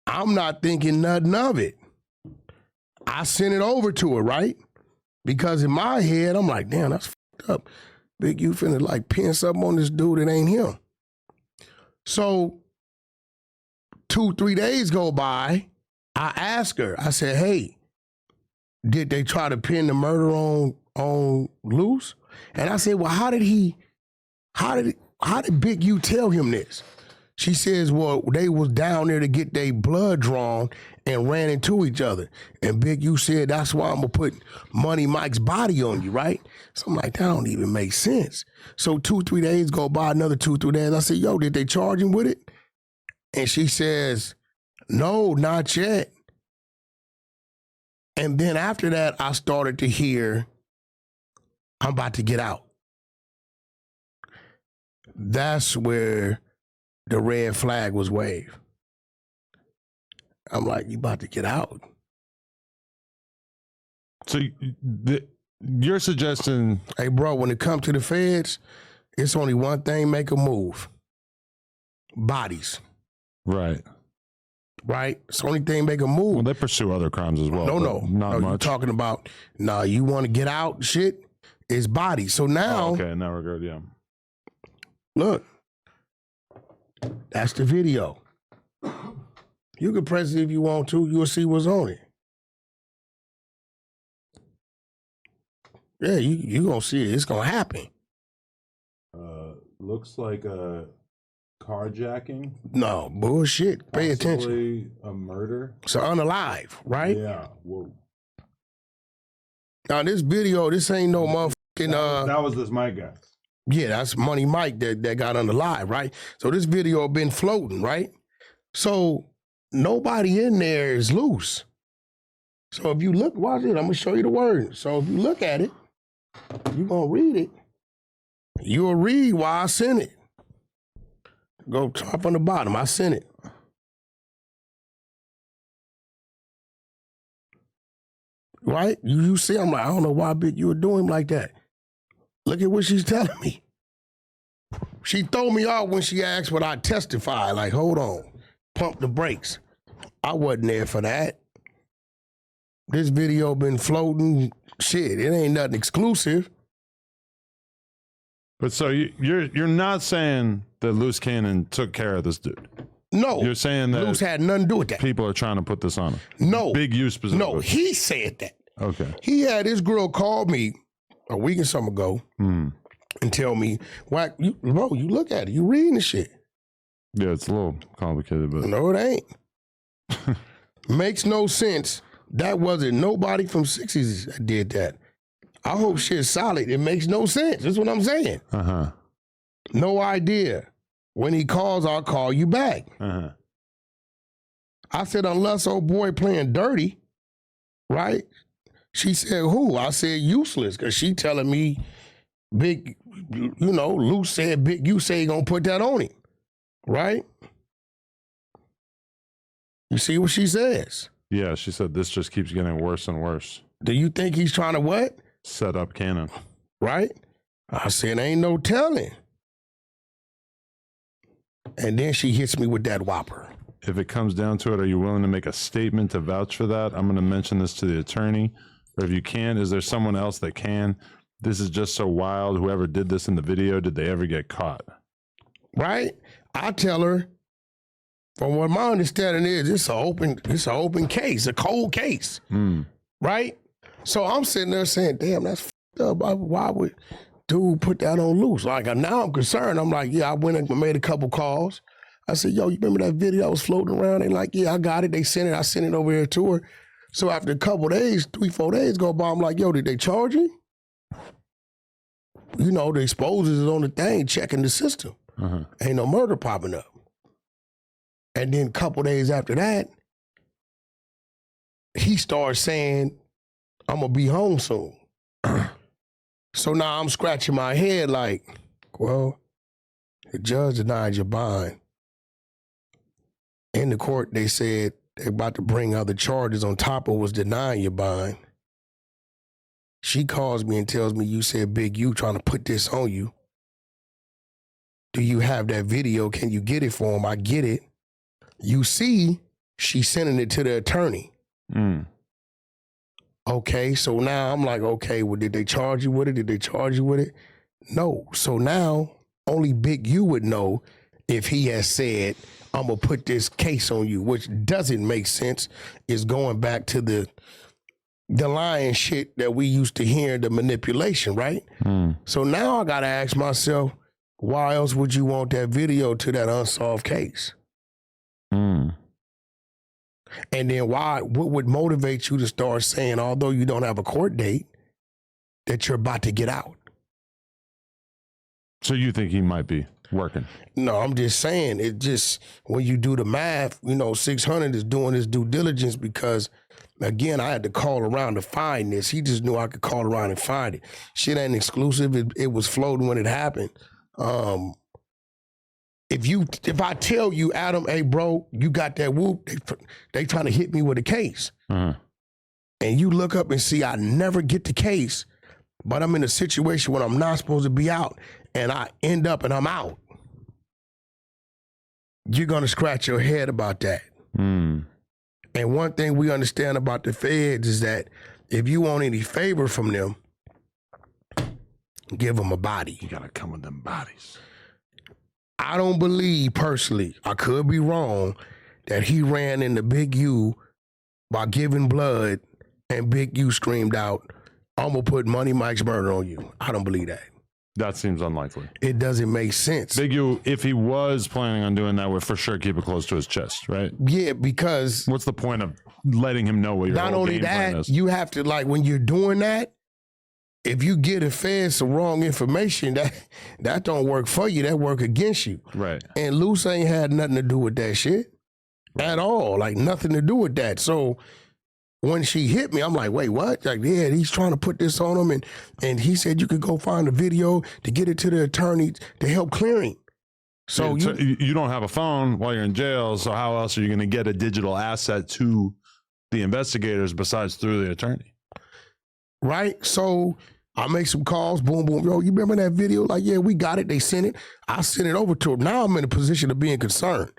B: I'm not thinking nothing of it. I sent it over to her, right? Because in my head, I'm like, damn, that's fucked up. Big U finna like pin something on this dude that ain't him. So 2-3 days go by. I ask her, I said, hey, did they try to pin the murder on Luce? And I said, well, how did Big U tell him this? She says, well, they was down there to get their blood drawn and ran into each other. And Big U said, that's why I'm gonna put Money Mike's body on you, right? So I'm like, that don't even make sense. So 2-3 days go by, another 2-3 days. I said, yo, did they charge him with it? And she says, no, not yet. And then after that, I started to hear, I'm about to get out. That's where the red flag was waved. I'm like, you about to get out.
A: So you're suggesting...
B: Hey, bro, when it comes to the feds, it's only one thing make a move. Bodies.
A: Right.
B: Right? It's the only thing make a move.
A: Well, they pursue other crimes as well.
B: No.
A: Not much.
B: You're talking about, you want to get out, shit, it's bodies. So now...
A: Oh, okay, in that regard, yeah.
B: Look. That's the video. You can press it if you want to. You'll see what's on it. Yeah, you gonna see it. It's gonna happen.
A: Looks like a carjacking.
B: No, bullshit. Pay attention.
A: A murder.
B: So unalive, right?
A: Yeah. Whoa.
B: Now this video, this ain't no motherfucking
A: that was this Mike guy.
B: Yeah, that's Money Mike that got unalive, right? So this video been floating, right? So nobody in there is loose. So if you look, watch it, I'm gonna show you the word. So if you look at it, you're gonna read it. You'll read why I sent it. Go top on the bottom, I sent it. Right? You see, I'm like, I don't know why Big you were doing like that. Look at what she's telling me. She threw me off when she asked what I testify. Like, hold on, pump the brakes. I wasn't there for that. This video been floating. Shit, it ain't nothing exclusive.
A: But so you're not saying that Luce Cannon took care of this dude?
B: No.
A: You're saying that
B: Luce had nothing to do with that.
A: People are trying to put this on him?
B: No.
A: Big U specifically?
B: No, he said that.
A: Okay.
B: He had this girl call me a week or something ago and tell me, Wack, you look at it. You reading the shit.
A: Yeah, it's a little complicated, but...
B: No, it ain't. Makes no sense. That wasn't nobody from 60s that did that. I hope shit's solid. It makes no sense. That's what I'm saying.
A: Uh-huh.
B: No idea. When he calls, I'll call you back.
A: Uh-huh.
B: I said, unless old boy playing dirty, right? She said, who? I said, useless, because she telling me Big, Luce said Big you say he gonna put that on him, right? You see what she says?
A: Yeah, she said this just keeps getting worse and worse.
B: Do you think he's trying to what?
A: Set up Cannon.
B: Right? I said, ain't no telling. And then she hits me with that whopper.
A: If it comes down to it, are you willing to make a statement to vouch for that? I'm going to mention this to the attorney. Or if you can't, is there someone else that can? This is just so wild. Whoever did this in the video, did they ever get caught?
B: Right? I tell her, from what my understanding is, it's an open case, a cold case. Right? So I'm sitting there saying, damn, that's fucked up. Why would dude put that on Luce? Like, now I'm concerned. I'm like, yeah, I went and made a couple calls. I said, yo, you remember that video that was floating around? They like, yeah, I got it. They sent it. I sent it over here to her. So after a couple days, 3-4 days go by, I'm like, yo, did they charge you? The exposures is on the thing, checking the system. Ain't no murder popping up. And then a couple days after that, he starts saying, I'm going to be home soon. So now I'm scratching my head like, well, the judge denied your bond. In the court, they said they're about to bring other charges on top of what's denying your bond. She calls me and tells me, you said Big U trying to put this on you. Do you have that video? Can you get it for him? I get it. You see, she's sending it to the attorney. Okay, so now I'm like, okay, well, did they charge you with it? Did they charge you with it? No. So now only Big U would know if he has said, I'm going to put this case on you, which doesn't make sense. Is going back to the lying shit that we used to hear, the manipulation, right? So now I got to ask myself, why else would you want that video to that unsolved case? And then what would motivate you to start saying, although you don't have a court date, that you're about to get out?
A: So you think he might be working?
B: No, I'm just saying, it just, when you do the math, 600 is doing his due diligence because, again, I had to call around to find this. He just knew I could call around and find it. Shit ain't exclusive. It was floating when it happened. If I tell you, Adam, hey, bro, you got that whoop, they trying to hit me with a case. And you look up and see I never get the case, but I'm in a situation when I'm not supposed to be out, and I end up and I'm out. You're going to scratch your head about that. And one thing we understand about the feds is that if you want any favor from them, give them a body.
A: You got to come with them bodies.
B: I don't believe personally, I could be wrong, that he ran into Big U by giving blood and Big U screamed out, I'm going to put Money Mike's murder on you. I don't believe that.
A: That seems unlikely.
B: It doesn't make sense.
A: Big U, if he was planning on doing that, would for sure keep it close to his chest, right?
B: Yeah, because...
A: What's the point of letting him know what your
B: not
A: whole
B: only
A: game plan
B: that,
A: is?
B: you have to, like, when you're doing that, if you get a fed some wrong information, that don't work for you. That work against you.
A: Right.
B: And Luce ain't had nothing to do with that shit at all. Like, nothing to do with that. So when she hit me, I'm like, wait, what? Like, yeah, he's trying to put this on him. And he said you could go find a video to get it to the attorney to help clear him. So
A: you don't have a phone while you're in jail. So how else are you going to get a digital asset to the investigators besides through the attorney?
B: Right? So I make some calls, boom, boom. Yo, you remember that video? Like, yeah, we got it. They sent it. I sent it over to him. Now I'm in a position of being concerned.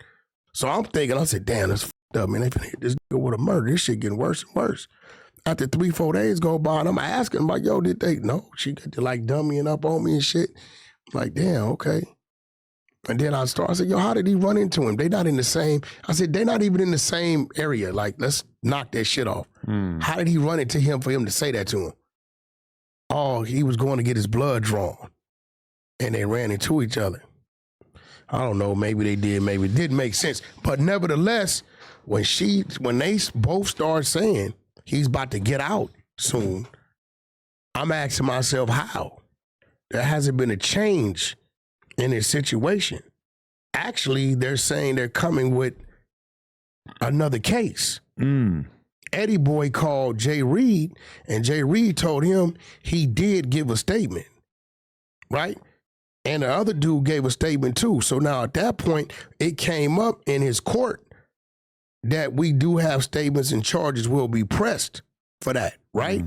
B: So I'm thinking, I said, damn, that's fucked up, man. They finna hit this nigga with a murder. This shit getting worse and worse. After 3-4 days go by, and I'm asking, I'm like, yo, did they? No, she got to like dummying up on me and shit. I'm like, damn, okay. And then I said, yo, how did he run into him? They not in the same, I said, they not even in the same area. Like, let's knock that shit off. How did he run into him for him to say that to him? Oh, he was going to get his blood drawn. And they ran into each other. I don't know, maybe they did, maybe it didn't make sense. But nevertheless, when they both start saying he's about to get out soon, I'm asking myself how. There hasn't been a change in his situation. Actually, they're saying they're coming with another case. Eddie Boy called Jay Reed, and Jay Reed told him he did give a statement, right? And the other dude gave a statement too. So now at that point, it came up in his court that we do have statements and charges will be pressed for that, right?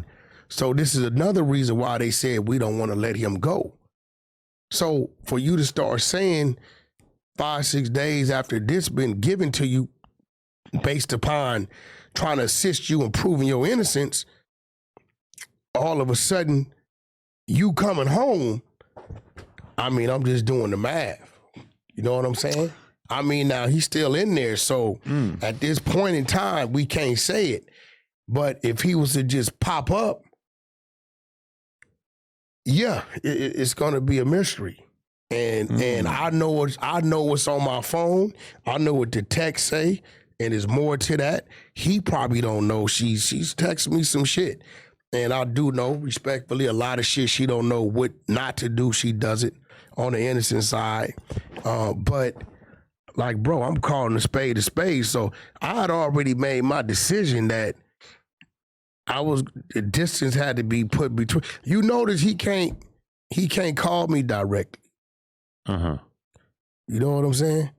B: So this is another reason why they said we don't want to let him go. So for you to start saying 5-6 days after this been given to you based upon trying to assist you in proving your innocence, all of a sudden you coming home, I mean, I'm just doing the math. You know what I'm saying? I mean, now he's still in there. So at this point in time, we can't say it. But if he was to just pop up, yeah, it's going to be a mystery. And I know what's on my phone. I know what the text say. And there's more to that. He probably don't know. She's texting me some shit. And I do know, respectfully, a lot of shit she don't know what not to do. She does it on the innocent side. But, like, bro, I'm calling a spade a spade. So I had already made my decision that the distance had to be put between. You notice he can't call me directly.
A: Uh-huh.
B: You know what I'm saying?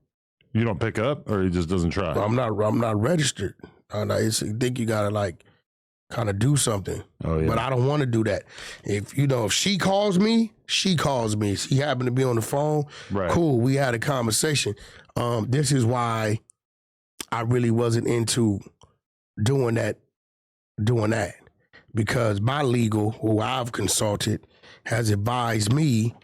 A: You don't pick up, or he just doesn't try?
B: I'm not registered. I think you gotta like kind of do something.
A: Oh yeah.
B: But I don't want to do that. If she calls me, she calls me. She happened to be on the phone.
A: Right.
B: Cool. We had a conversation. This is why I really wasn't into doing that. Because my legal, who I've consulted, has advised me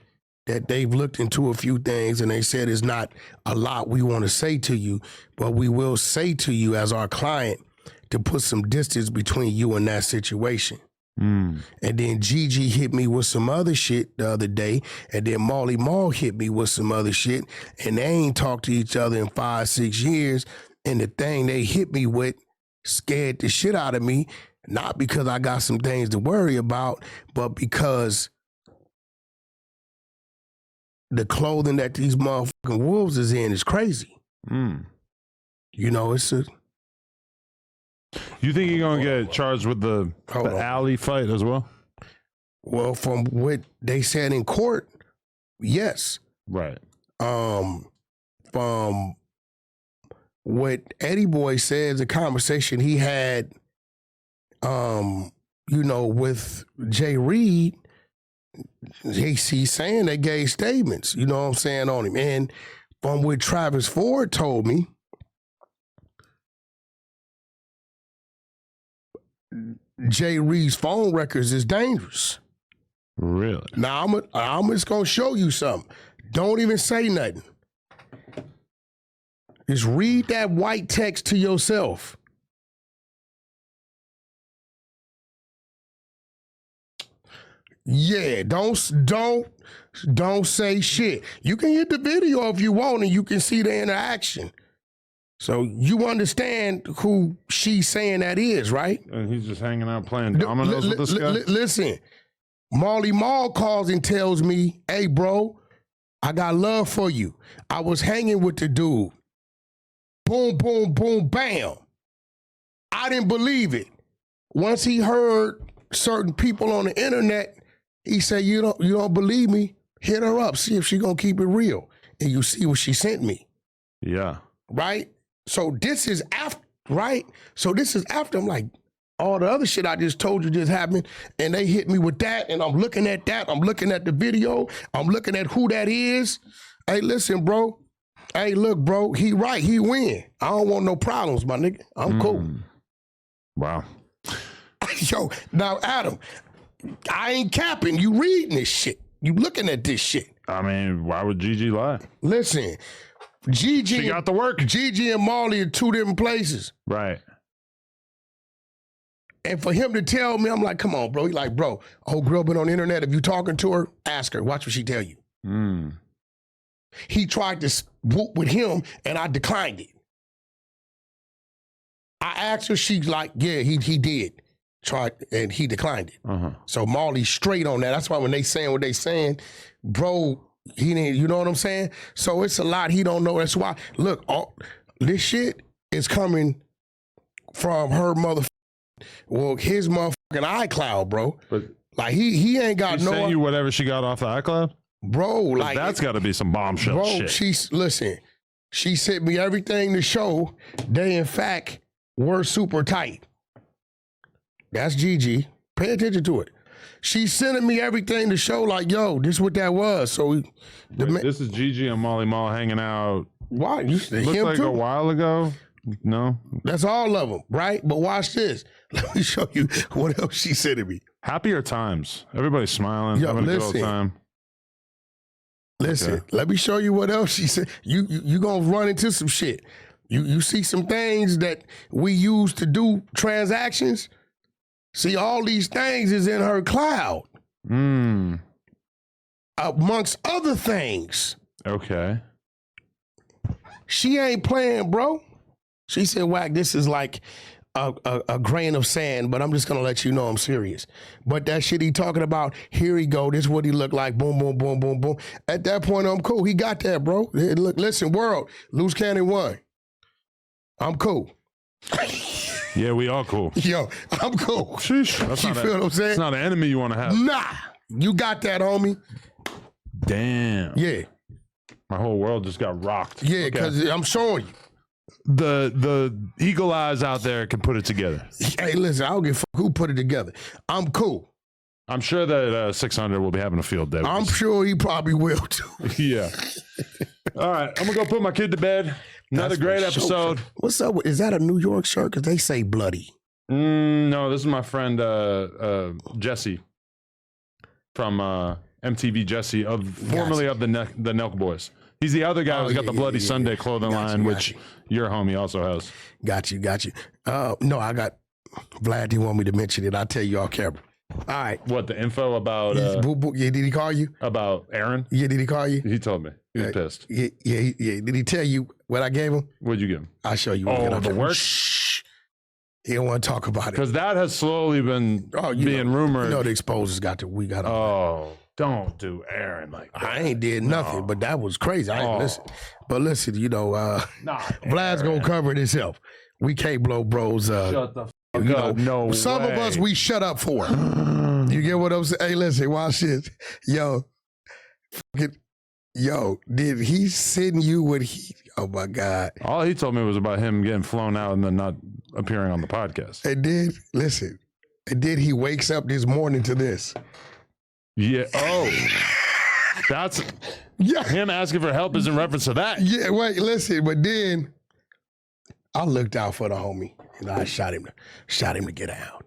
B: that they've looked into a few things and they said it's not a lot we want to say to you, but we will say to you as our client to put some distance between you and that situation. And then Gigi hit me with some other shit the other day, and then Molly Mall hit me with some other shit, and they ain't talked to each other in 5-6 years, and the thing they hit me with scared the shit out of me, not because I got some things to worry about, but because the clothing that these motherfucking wolves is in is crazy. You know, it's a...
A: You think you're going to get charged with the alley fight as well?
B: Well, from what they said in court, yes.
A: Right.
B: From what Eddie Boy says, a conversation he had, with Jay Reed, he's saying they gave statements, you know what I'm saying, on him. And from what Travis Ford told me, Jay Reed's phone records is dangerous.
A: Really?
B: Now, I'm just going to show you something. Don't even say nothing. Just read that white text to yourself. Yeah, don't say shit. You can hit the video if you want, and you can see the interaction. So you understand who she's saying that is, right?
A: And he's just hanging out playing dominoes with this guy?
B: Listen, Molly Mall calls and tells me, hey, bro, I got love for you. I was hanging with the dude. Boom, boom, boom, bam. I didn't believe it. Once he heard certain people on the internet, he said, you don't believe me? Hit her up, see if she gonna keep it real. And you see what she sent me.
A: Yeah.
B: Right? So this is after, right? So this is after, I'm like, all the other shit I just told you just happened, and they hit me with that, and I'm looking at that, I'm looking at the video, I'm looking at who that is. Hey, listen, bro. Hey, look, bro, he right, he win. I don't want no problems, my nigga. I'm cool.
A: Wow.
B: Yo, now, Adam, I ain't capping. You reading this shit. You looking at this shit.
A: I mean, why would Gigi lie?
B: Listen, Gigi.
A: She got the work.
B: Gigi and Molly are two different places.
A: Right.
B: And for him to tell me, I'm like, come on, bro. He like, bro, old girl been on the internet. If you talking to her, ask her. Watch what she tell you. He tried to whoop with him, and I declined it. I asked her, she's like, yeah, he did. Tried, and he declined it. So Molly's straight on that. That's why when they saying what they saying, bro, he didn't, you know what I'm saying? So it's a lot he don't know. That's why, look, all this shit, is coming from her his motherfucking iCloud, bro.
A: But
B: like he ain't got
A: she
B: no
A: sent you whatever she got off the iCloud,
B: bro. Like
A: that's got to be some bombshell
B: bro.
A: shit.
B: She sent me everything to show they in fact were super tight. That's Gigi. Pay attention to it. She's sending me everything to show like, yo, this what that was. So
A: this is Gigi and Molly Mall hanging out.
B: Why? You
A: Looks like
B: too?
A: a while ago. No,
B: that's all of them, right? But watch this. Let me show you what else she said to me.
A: Happier times. Everybody's smiling,
B: Yo,
A: having a good old time.
B: Listen,
A: Okay.
B: let me show you what else she said. You gonna run into some shit. You see some things that we use to do transactions. See, all these things is in her cloud. Amongst other things.
A: Okay.
B: She ain't playing, bro. She said, Wack, this is like a grain of sand, but I'm just gonna let you know I'm serious. But that shit he talking about, here he go, this is what he looked like, boom, boom, boom, boom, boom. At that point, I'm cool. He got that, bro. Look, listen, world, Luce Cannon won. I'm cool.
A: Yeah, we all cool.
B: Yo, I'm cool.
A: Sheesh. That's
B: You
A: not
B: feel what I'm saying?
A: It's not an enemy you want to have.
B: Nah, you got that, homie.
A: Damn.
B: Yeah.
A: My whole world just got rocked.
B: Yeah, because I'm showing you.
A: The eagle eyes out there can put it together.
B: Hey, listen, I don't give a fuck who put it together. I'm cool.
A: I'm sure that 600 will be having a field day. with
B: I'm
A: us.
B: sure he probably will too.
A: Yeah. All right, I'm gonna go put my kid to bed. Another
B: That's
A: great
B: for
A: episode.
B: sure. What's up? Is that a New York shirt? Because they say bloody.
A: No, this is my friend Jesse from MTV Jesse, formerly of the Nelk Boys. He's the other guy who's got the Bloody Sunday clothing line, which your homie also has.
B: Got you. No, I got Vlad. He want me to mention it. I'll tell you off camera. All right.
A: What, the info about
B: yeah, did he call you?
A: About Aaron?
B: Yeah, did he call you?
A: He told me. He was pissed.
B: Yeah. Did he tell you what I gave him?
A: What'd you give him?
B: I'll show you.
A: Oh, the work?
B: Shh. He don't want to talk about it.
A: Because that has slowly been being rumored.
B: You know the exposers we got.
A: Oh, don't do Aaron like that.
B: I ain't did nothing, but that was crazy. I ain't listen. But listen, Vlad's gonna cover it himself. We can't blow bros.
A: Shut the fuck up. No
B: some
A: way.
B: of us we shut up for. You get what I'm saying? Hey, listen, watch this. Yo, did he send you what he? Oh my God!
A: All he told me was about him getting flown out and then not appearing on the podcast.
B: And then listen, he wakes up this morning to this.
A: Yeah. Oh, that's him asking for help is in reference to that.
B: Yeah. Wait. Listen. But then I looked out for the homie. I shot him to get out.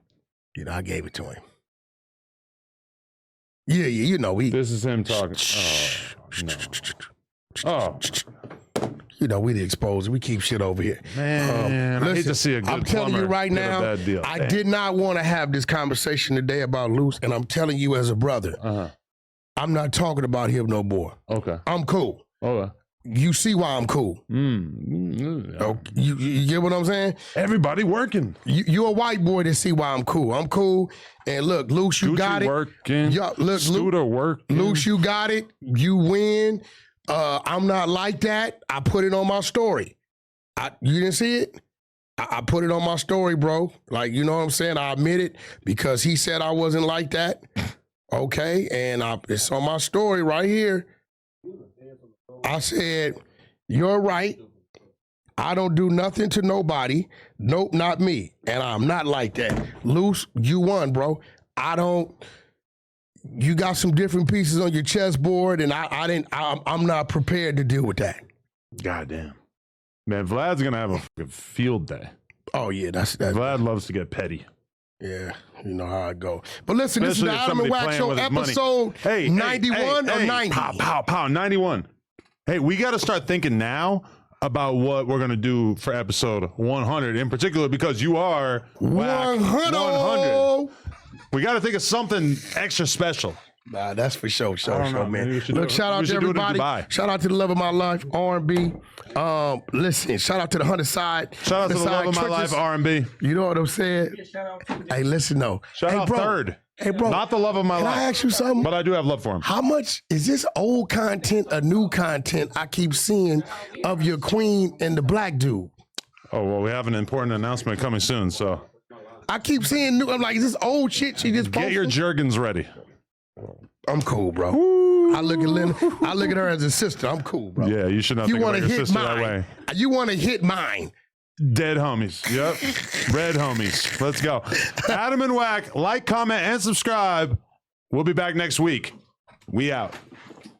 B: I gave it to him. Yeah.
A: This is him talking. Oh, no.
B: We the exposed. We keep shit over here.
A: Man, I hate to see a good
B: I'm telling you
A: plumber
B: right
A: get a
B: now,
A: bad deal.
B: I
A: Damn.
B: did not want to have this conversation today about Luce, and I'm telling you as a brother, I'm not talking about him no more.
A: Okay.
B: I'm cool.
A: Okay.
B: You see why I'm cool. Oh, you get what I'm saying?
A: Everybody working.
B: You a white boy to see why I'm cool. I'm cool. And look, Luce, you got it.
A: Working.
B: Yo, look,
A: Scooter working.
B: Luce, you got it. You win. I'm not like that. I put it on my story. You didn't see it? I put it on my story, bro. Like, you know what I'm saying? I admit it because he said I wasn't like that. Okay, and it's on my story right here. I said, you're right. I don't do nothing to nobody. Nope, not me. And I'm not like that. Luce, you won, bro. You got some different pieces on your chessboard, and I'm not prepared to deal with that.
A: Goddamn. Man, Vlad's gonna have a fucking field day.
B: Oh yeah, that's that.
A: Vlad loves to get petty.
B: Yeah, you know how it go. But listen, this is
A: Especially
B: the
A: if
B: Adam and
A: somebody
B: Wack
A: playing
B: Show,
A: with his money.
B: episode 91 or 90.
A: Pow, 91. Hey, we got to start thinking now about what we're gonna do for episode 100 in particular, because you are Wack 100. We got to think of something extra special.
B: Nah, that's for sure, man.
A: Look,
B: shout out to everybody. Shout out to the love of my life, R&B. Listen, shout out to the 100 side.
A: Shout out to the love of my life, R&B.
B: You know what I'm saying? Hey, listen though.
A: Shout out
B: bro.
A: Third.
B: Hey, bro.
A: Not the love of my life.
B: Can I ask you something?
A: But I do have love for him.
B: How much is this old content or new content I keep seeing of your queen and the black dude?
A: Oh, well, we have an important announcement coming soon, so
B: I keep seeing new. I'm like, is this old shit she just posted?
A: get your Jergens ready.
B: I'm cool, bro. I look at Lynn. I look at her as a sister. I'm cool, bro.
A: Yeah, you should not
B: You
A: think
B: want
A: about
B: to
A: your
B: hit
A: sister that
B: mine?
A: way.
B: You want to hit mine?
A: Dead homies. Yep. Red homies. Let's go. Adam and Wack, like, comment, and subscribe. We'll be back next week. We out.